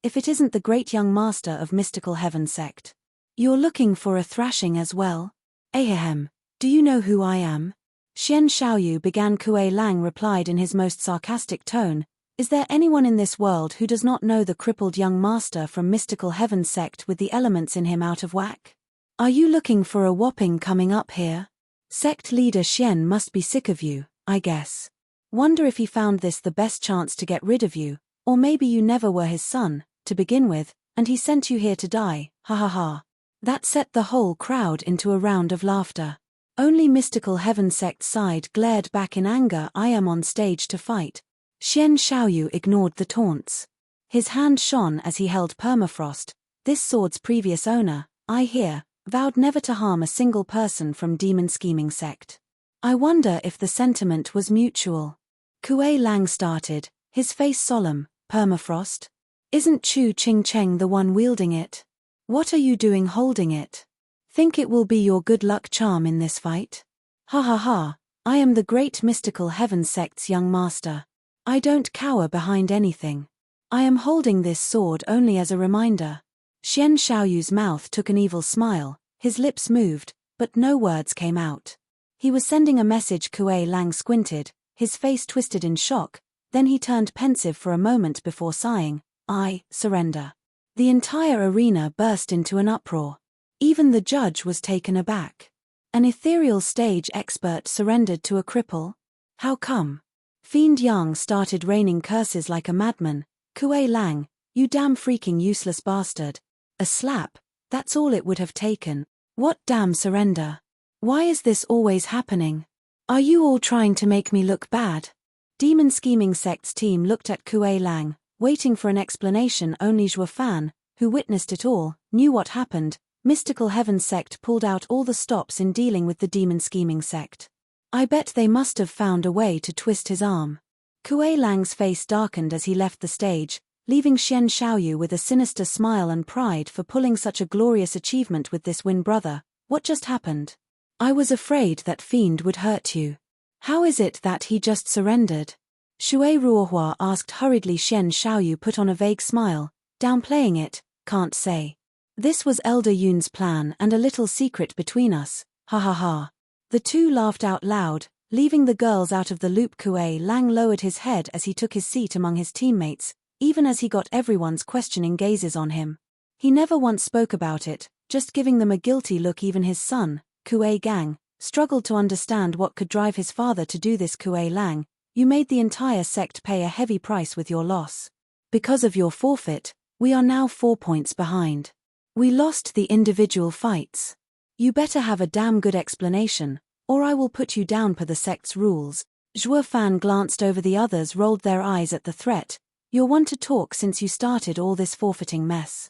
if it isn't the great young master of Mystical Heaven Sect. You're looking for a thrashing as well? Ahem, do you know who I am?" Xian Xiaoyu began. Kuei Lang replied in his most sarcastic tone, "Is there anyone in this world who does not know the crippled young master from Mystical Heaven Sect with the elements in him out of whack? Are you looking for a whopping coming up here? Sect leader Xian must be sick of you, I guess. Wonder if he found this the best chance to get rid of you, or maybe you never were his son, to begin with, and he sent you here to die, ha ha ha." That set the whole crowd into a round of laughter. Only Mystical Heaven Sect side glared back in anger. "I am on stage to fight." Xian Xiaoyu ignored the taunts. His hand shone as he held permafrost. This sword's previous owner, I hear, vowed never to harm a single person from Demon Scheming Sect. I wonder if the sentiment was mutual. Kuei Lang started, his face solemn. "Permafrost? Isn't Chu Ching Cheng the one wielding it? What are you doing holding it? Think it will be your good luck charm in this fight? Ha ha ha, I am the great Mystical Heaven Sect's young master. I don't cower behind anything. I am holding this sword only as a reminder." Xian Xiaoyu's mouth took an evil smile, his lips moved, but no words came out. He was sending a message. Kuei Lang squinted, his face twisted in shock, then he turned pensive for a moment before sighing, "I surrender." The entire arena burst into an uproar. Even the judge was taken aback. An ethereal stage expert surrendered to a cripple? How come? Fiend Yang started raining curses like a madman. "Kuei Lang, you damn freaking useless bastard. A slap, that's all it would have taken. What damn surrender? Why is this always happening? Are you all trying to make me look bad?" Demon Scheming Sect's team looked at Kuei Lang, waiting for an explanation. Only Zhuo Fan, who witnessed it all, knew what happened. Mystical Heaven Sect pulled out all the stops in dealing with the Demon Scheming Sect. I bet they must have found a way to twist his arm. Kuei Lang's face darkened as he left the stage, leaving Xian Xiaoyu with a sinister smile and pride for pulling such a glorious achievement with this win. "Brother, what just happened? I was afraid that Fiend would hurt you. How is it that he just surrendered?" Shui Ruohua asked hurriedly. Xian Xiaoyu put on a vague smile, downplaying it, "Can't say. This was Elder Yun's plan and a little secret between us, ha ha ha." The two laughed out loud, leaving the girls out of the loop. Kuei Lang lowered his head as he took his seat among his teammates, even as he got everyone's questioning gazes on him. He never once spoke about it, just giving them a guilty look. Even his son, Kuei Gang, struggled to understand what could drive his father to do this. "Kuei Lang, you made the entire sect pay a heavy price with your loss. Because of your forfeit, we are now 4 points behind. We lost the individual fights. You better have a damn good explanation, or I will put you down per the sect's rules. Zhuo Fan glanced over the others, rolled their eyes at the threat. You're one to talk since you started all this forfeiting mess.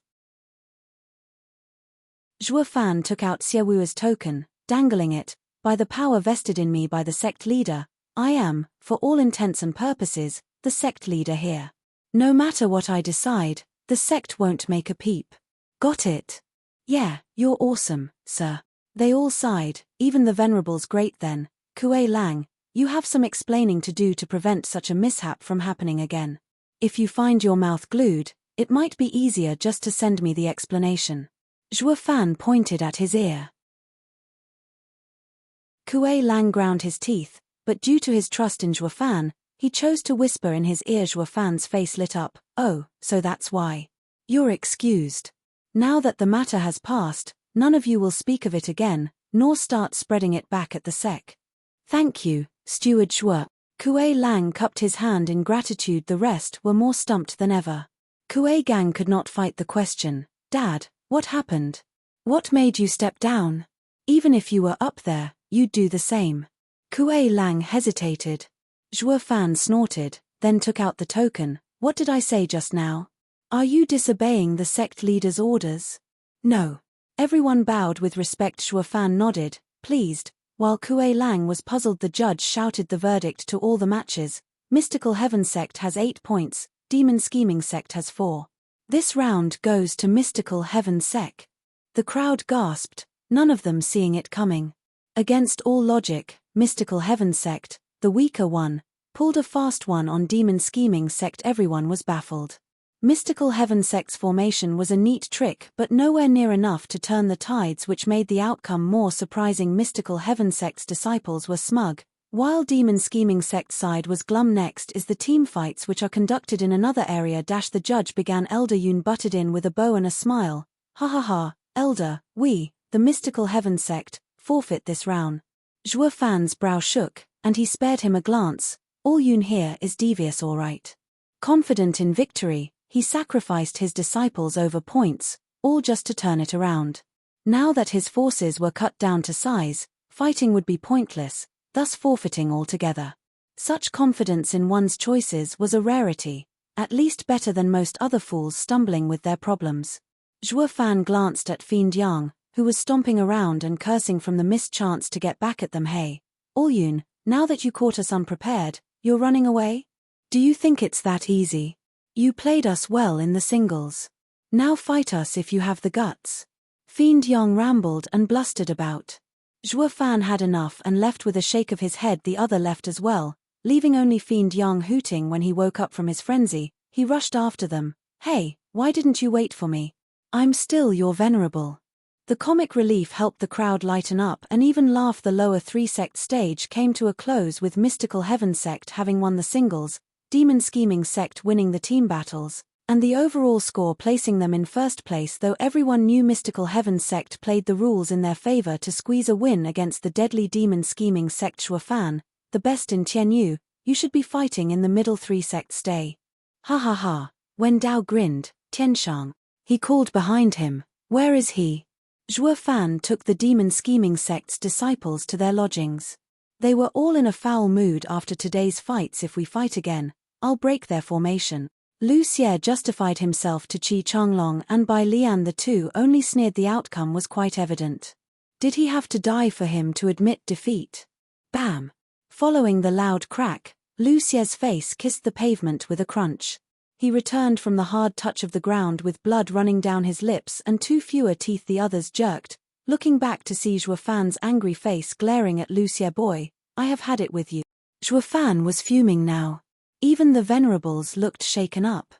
Zhuo Fan took out Xie Wu's token, dangling it. By the power vested in me by the sect leader, I am, for all intents and purposes, the sect leader here. No matter what I decide, the sect won't make a peep. Got it? Yeah, you're awesome, sir. They all sighed, even the venerables. Great then, Kuei Lang, you have some explaining to do to prevent such a mishap from happening again. If you find your mouth glued, it might be easier just to send me the explanation. Zhuo Fan pointed at his ear. Kuei Lang ground his teeth, but due to his trust in Zhuo Fan, he chose to whisper in his ear. Zhuo Fan's face lit up. Oh, so that's why. You're excused. Now that the matter has passed, none of you will speak of it again, nor start spreading it back at the sec. Thank you, Steward Zhuo. Kuei Lang cupped his hand in gratitude. The rest were more stumped than ever. Kuei Gang could not fight the question. Dad, what happened? What made you step down? Even if you were up there, you'd do the same. Kuei Lang hesitated. Zhuo Fan snorted, then took out the token. What did I say just now? Are you disobeying the sect leader's orders? No. Everyone bowed with respect. Zhuo Fan nodded, pleased. While Kuei Lang was puzzled, the judge shouted the verdict to all the matches. Mystical Heaven Sect has 8 points, Demon Scheming Sect has 4. This round goes to Mystical Heaven Sect. The crowd gasped, none of them seeing it coming. Against all logic, Mystical Heaven Sect, the weaker one, pulled a fast one on Demon Scheming Sect. Everyone was baffled. Mystical Heaven Sect's formation was a neat trick, but nowhere near enough to turn the tides, which made the outcome more surprising. Mystical Heaven Sect's disciples were smug, while Demon Scheming Sect's side was glum. Next is the team fights, which are conducted in another area. The judge began. Elder Yun butted in with a bow and a smile. Ha ha ha, Elder, we, the Mystical Heaven Sect, forfeit this round. Zhuo Fan's brow shook, and he spared him a glance. All Yun here is devious, all right. Confident in victory, he sacrificed his disciples over points, all just to turn it around. Now that his forces were cut down to size, fighting would be pointless, thus forfeiting altogether. Such confidence in one's choices was a rarity, at least better than most other fools stumbling with their problems. Zhuo Fan glanced at Fiend Yang, who was stomping around and cursing from the missed chance to get back at them. Hey, All-Yun, now that you caught us unprepared, you're running away? Do you think it's that easy? You played us well in the singles. Now fight us if you have the guts. Fiend Yang rambled and blustered about. Zhuo Fan had enough and left with a shake of his head. The other left as well, leaving only Fiend Yang hooting. When he woke up from his frenzy, he rushed after them. Hey, why didn't you wait for me? I'm still your venerable. The comic relief helped the crowd lighten up and even laugh. The lower 3-sect stage came to a close with Mystical Heaven Sect having won the singles, Demon Scheming Sect winning the team battles, and the overall score placing them in first place. Though everyone knew Mystical Heaven Sect played the rules in their favor to squeeze a win against the deadly Demon Scheming Sect. Zhuo Fan, the best in Tianyu, you should be fighting in the middle 3-sect stay. Ha ha ha. Wen Dao grinned. Tianshang. He called behind him. Where is he? Zhuo Fan took the Demon Scheming Sect's disciples to their lodgings. They were all in a foul mood after today's fights. If we fight again, I'll break their formation. Lu Xie justified himself to Qi Changlong, and Bai Lian the two only sneered. The outcome was quite evident. Did he have to die for him to admit defeat? Bam! Following the loud crack, Lu Xie's face kissed the pavement with a crunch. He returned from the hard touch of the ground with blood running down his lips and 2 fewer teeth. The others jerked, looking back to see Zhuo Fan's angry face glaring at Lu Xie. Boy, I have had it with you. Zhuo Fan was fuming now. Even the venerables looked shaken up.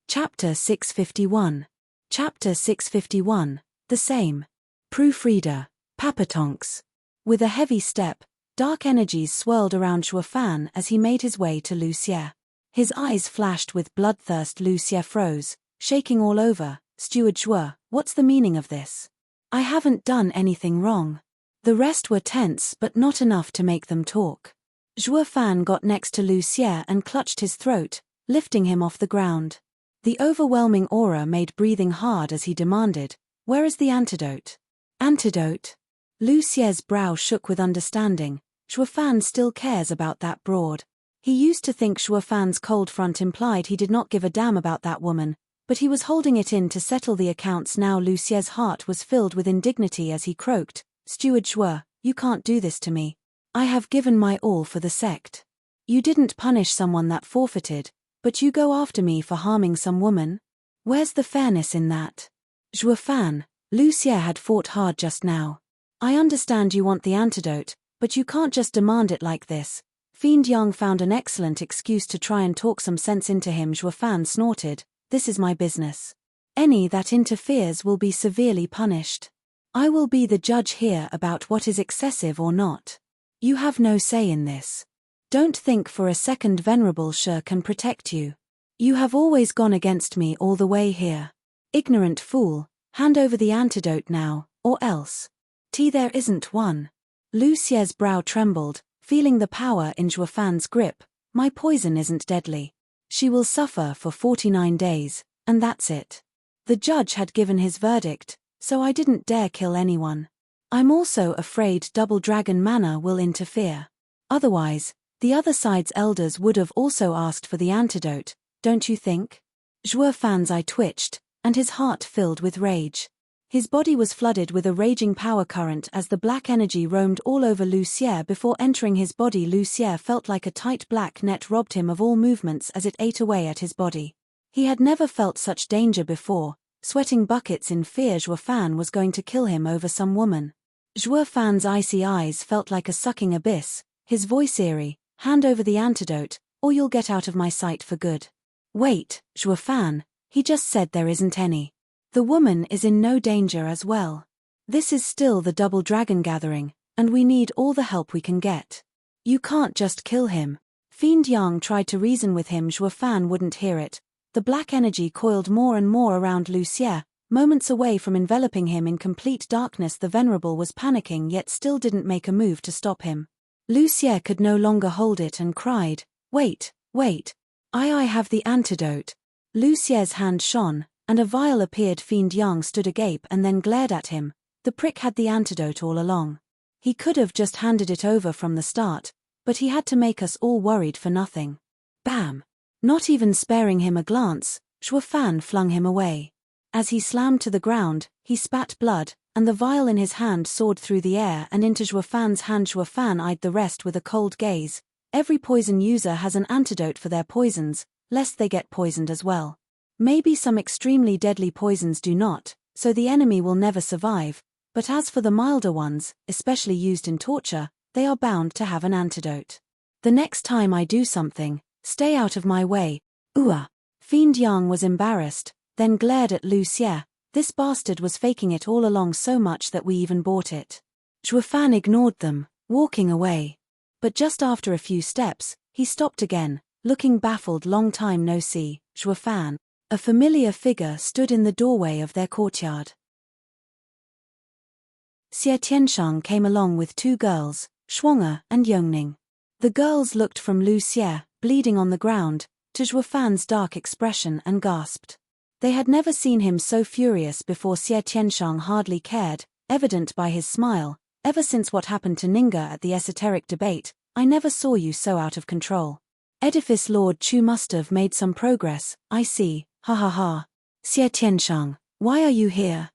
Chapter 651. Chapter 651, the same. Proofreader, Papatonks. With a heavy step, dark energies swirled around Zhuo Fan as he made his way to Lu Xie. His eyes flashed with bloodthirst. Lu Xie froze, shaking all over. Steward Zhuo, what's the meaning of this? I haven't done anything wrong. The rest were tense but not enough to make them talk. Zhuo Fan got next to Lu Xie and clutched his throat, lifting him off the ground. The overwhelming aura made breathing hard as he demanded, Where is the antidote? Antidote? Lu Xie's brow shook with understanding. Shuofan still cares about that broad. He used to think Shuofan's cold front implied he did not give a damn about that woman, but he was holding it in to settle the accounts now. Lu Xie's heart was filled with indignity as he croaked, Steward Shuo, you can't do this to me. I have given my all for the sect. You didn't punish someone that forfeited, but you go after me for harming some woman? Where's the fairness in that? Shuofan, Lu Xie had fought hard just now. I understand you want the antidote, but you can't just demand it like this. Fiend Yang found an excellent excuse to try and talk some sense into him. Shuofan snorted, this is my business. Any that interferes will be severely punished. I will be the judge here about what is excessive or not. You have no say in this. Don't think for a second Venerable Shi can protect you. You have always gone against me all the way here. Ignorant fool, hand over the antidote now, or else. There isn't one. Lu Xie's brow trembled, feeling the power in Shuofan's grip. My poison isn't deadly. She will suffer for 49 days, and that's it. The judge had given his verdict, so I didn't dare kill anyone. I'm also afraid Double Dragon Manor will interfere. Otherwise, the other side's elders would have also asked for the antidote, don't you think? Shuofan's eye twitched, and his heart filled with rage. His body was flooded with a raging power current as the black energy roamed all over Lu Xie before entering his body. Lu Xie felt like a tight black net robbed him of all movements as it ate away at his body. He had never felt such danger before, sweating buckets in fear Shuofan was going to kill him over some woman. Shuofan's icy eyes felt like a sucking abyss, his voice eerie, hand over the antidote, or you'll get out of my sight for good. Wait, Shuofan, he just said there isn't any. The woman is in no danger as well. This is still the Double Dragon gathering, and we need all the help we can get. You can't just kill him. Fiend Yang tried to reason with him. Shuofan wouldn't hear it. The black energy coiled more and more around Lu Xie, moments away from enveloping him in complete darkness. The Venerable was panicking yet still didn't make a move to stop him. Lu Xie could no longer hold it and cried, wait. I have the antidote. Lu Xie's hand shone, and a vial appeared. Fiend Yang stood agape and then glared at him. The prick had the antidote all along. He could have just handed it over from the start, but he had to make us all worried for nothing. Bam! Not even sparing him a glance, Shuofan flung him away. As he slammed to the ground, he spat blood, and the vial in his hand soared through the air and into Shuofan's hand. Shuofan eyed the rest with a cold gaze. Every poison user has an antidote for their poisons, lest they get poisoned as well. Maybe some extremely deadly poisons do not, so the enemy will never survive, but as for the milder ones, especially used in torture, they are bound to have an antidote. The next time I do something, stay out of my way. Fiend Yang was embarrassed, then glared at Lu Xie. This bastard was faking it all along so much that we even bought it. Shuofan ignored them, walking away. But just after a few steps, he stopped again, looking baffled. Long time no see, Shuofan. A familiar figure stood in the doorway of their courtyard. Xie Tianshang came along with two girls, Shuonger and Yongning. The girls looked from Lu Xie, bleeding on the ground, to Shuofan's dark expression and gasped. They had never seen him so furious before. Xie Tianshang hardly cared, evident by his smile. Ever since what happened to Ninga at the esoteric debate, I never saw you so out of control. Edifice Lord Chu must have made some progress, I see, ha ha ha. Xie Tianshang, why are you here?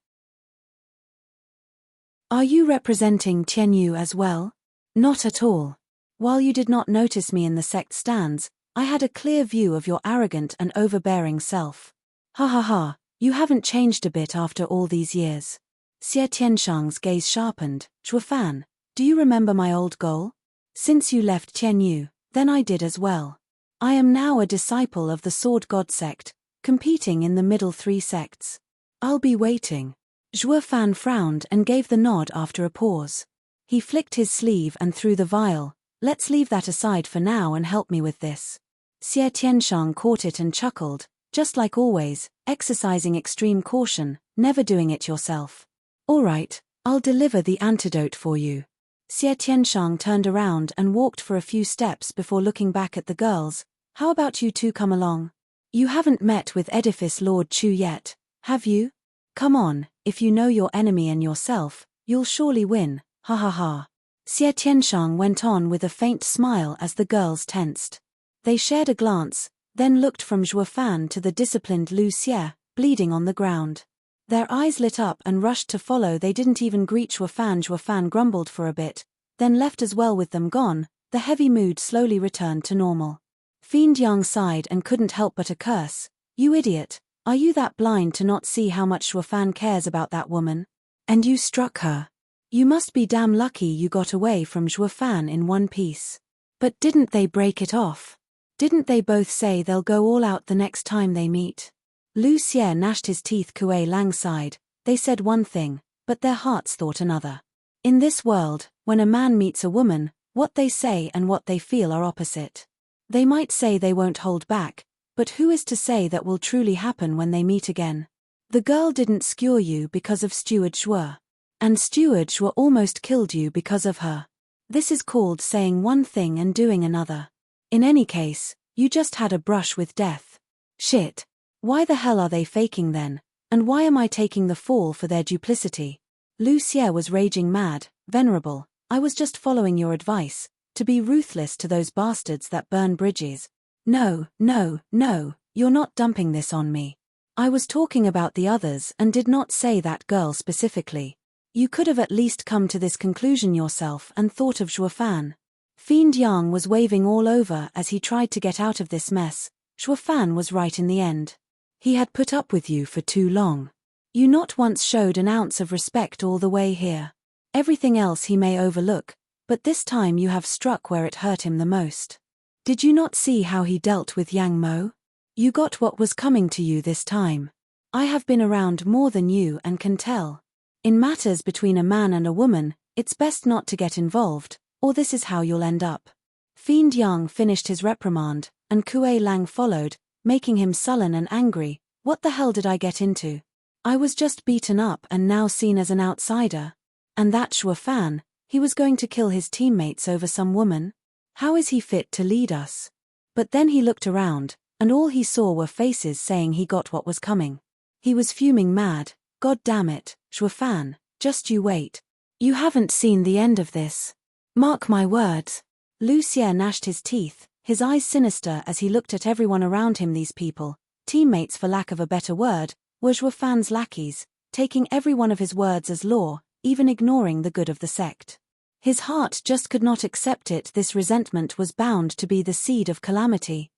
Are you representing Tianyu as well? Not at all. While you did not notice me in the sect stands, I had a clear view of your arrogant and overbearing self. Ha ha ha, you haven't changed a bit after all these years. Xie Tianshang's gaze sharpened. Shuofan, do you remember my old goal? Since you left Tianyu, then I did as well. I am now a disciple of the Sword God sect, competing in the middle three sects. I'll be waiting. Shuofan frowned and gave the nod after a pause. He flicked his sleeve and threw the vial. Let's leave that aside for now and help me with this. Xie Tianshang caught it and chuckled, just like always, exercising extreme caution, never doing it yourself. All right, I'll deliver the antidote for you. Xie Tianshang turned around and walked for a few steps before looking back at the girls. How about you two come along? You haven't met with Edifice Lord Chu yet, have you? Come on, if you know your enemy and yourself, you'll surely win, ha ha ha. Xie Tianshang went on with a faint smile as the girls tensed. They shared a glance, then looked from Zhuofan to the disciplined Lu Xie, bleeding on the ground. Their eyes lit up and rushed to follow. They didn't even greet Zhuofan. Zhuofan grumbled for a bit, then left as well. With them gone, the heavy mood slowly returned to normal. Fiend Yang sighed and couldn't help but a curse. You idiot, are you that blind to not see how much Zhuofan cares about that woman? And you struck her. You must be damn lucky you got away from Zhuofan in one piece. But didn't they break it off? Didn't they both say they'll go all out the next time they meet? Lu Xie gnashed his teeth. Kuei Lang sighed. They said one thing, but their hearts thought another. In this world, when a man meets a woman, what they say and what they feel are opposite. They might say they won't hold back, but who is to say that will truly happen when they meet again? The girl didn't skewer you because of Steward Zhuo. And Steward Zhuo almost killed you because of her. This is called saying one thing and doing another. In any case, you just had a brush with death. Shit. Why the hell are they faking then? And why am I taking the fall for their duplicity? Lu Xie was raging mad. Venerable, I was just following your advice, to be ruthless to those bastards that burn bridges. No, no, no, you're not dumping this on me. I was talking about the others and did not say that girl specifically. You could have at least come to this conclusion yourself and thought of Zhuofan. Fiend Yang was waving all over as he tried to get out of this mess. Zhuofan was right in the end. He had put up with you for too long. You not once showed an ounce of respect all the way here. Everything else he may overlook, but this time you have struck where it hurt him the most. Did you not see how he dealt with Yang Mo? You got what was coming to you this time. I have been around more than you and can tell. In matters between a man and a woman, it's best not to get involved, or this is how you'll end up. Fiend Yang finished his reprimand, and Kuei Lang followed, making him sullen and angry. What the hell did I get into? I was just beaten up and now seen as an outsider. And that Zhuofan, he was going to kill his teammates over some woman? How is he fit to lead us? But then he looked around, and all he saw were faces saying he got what was coming. He was fuming mad. God damn it, Zhuofan, just you wait. You haven't seen the end of this. Mark my words. Lu Xie gnashed his teeth, his eyes sinister as he looked at everyone around him. These people, teammates for lack of a better word, were Zhuofan's lackeys, taking every one of his words as law, even ignoring the good of the sect. His heart just could not accept it. This resentment was bound to be the seed of calamity.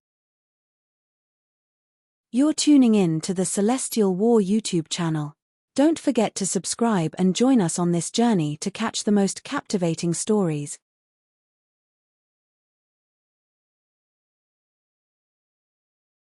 You're tuning in to the Celestial War YouTube channel. Don't forget to subscribe and join us on this journey to catch the most captivating stories.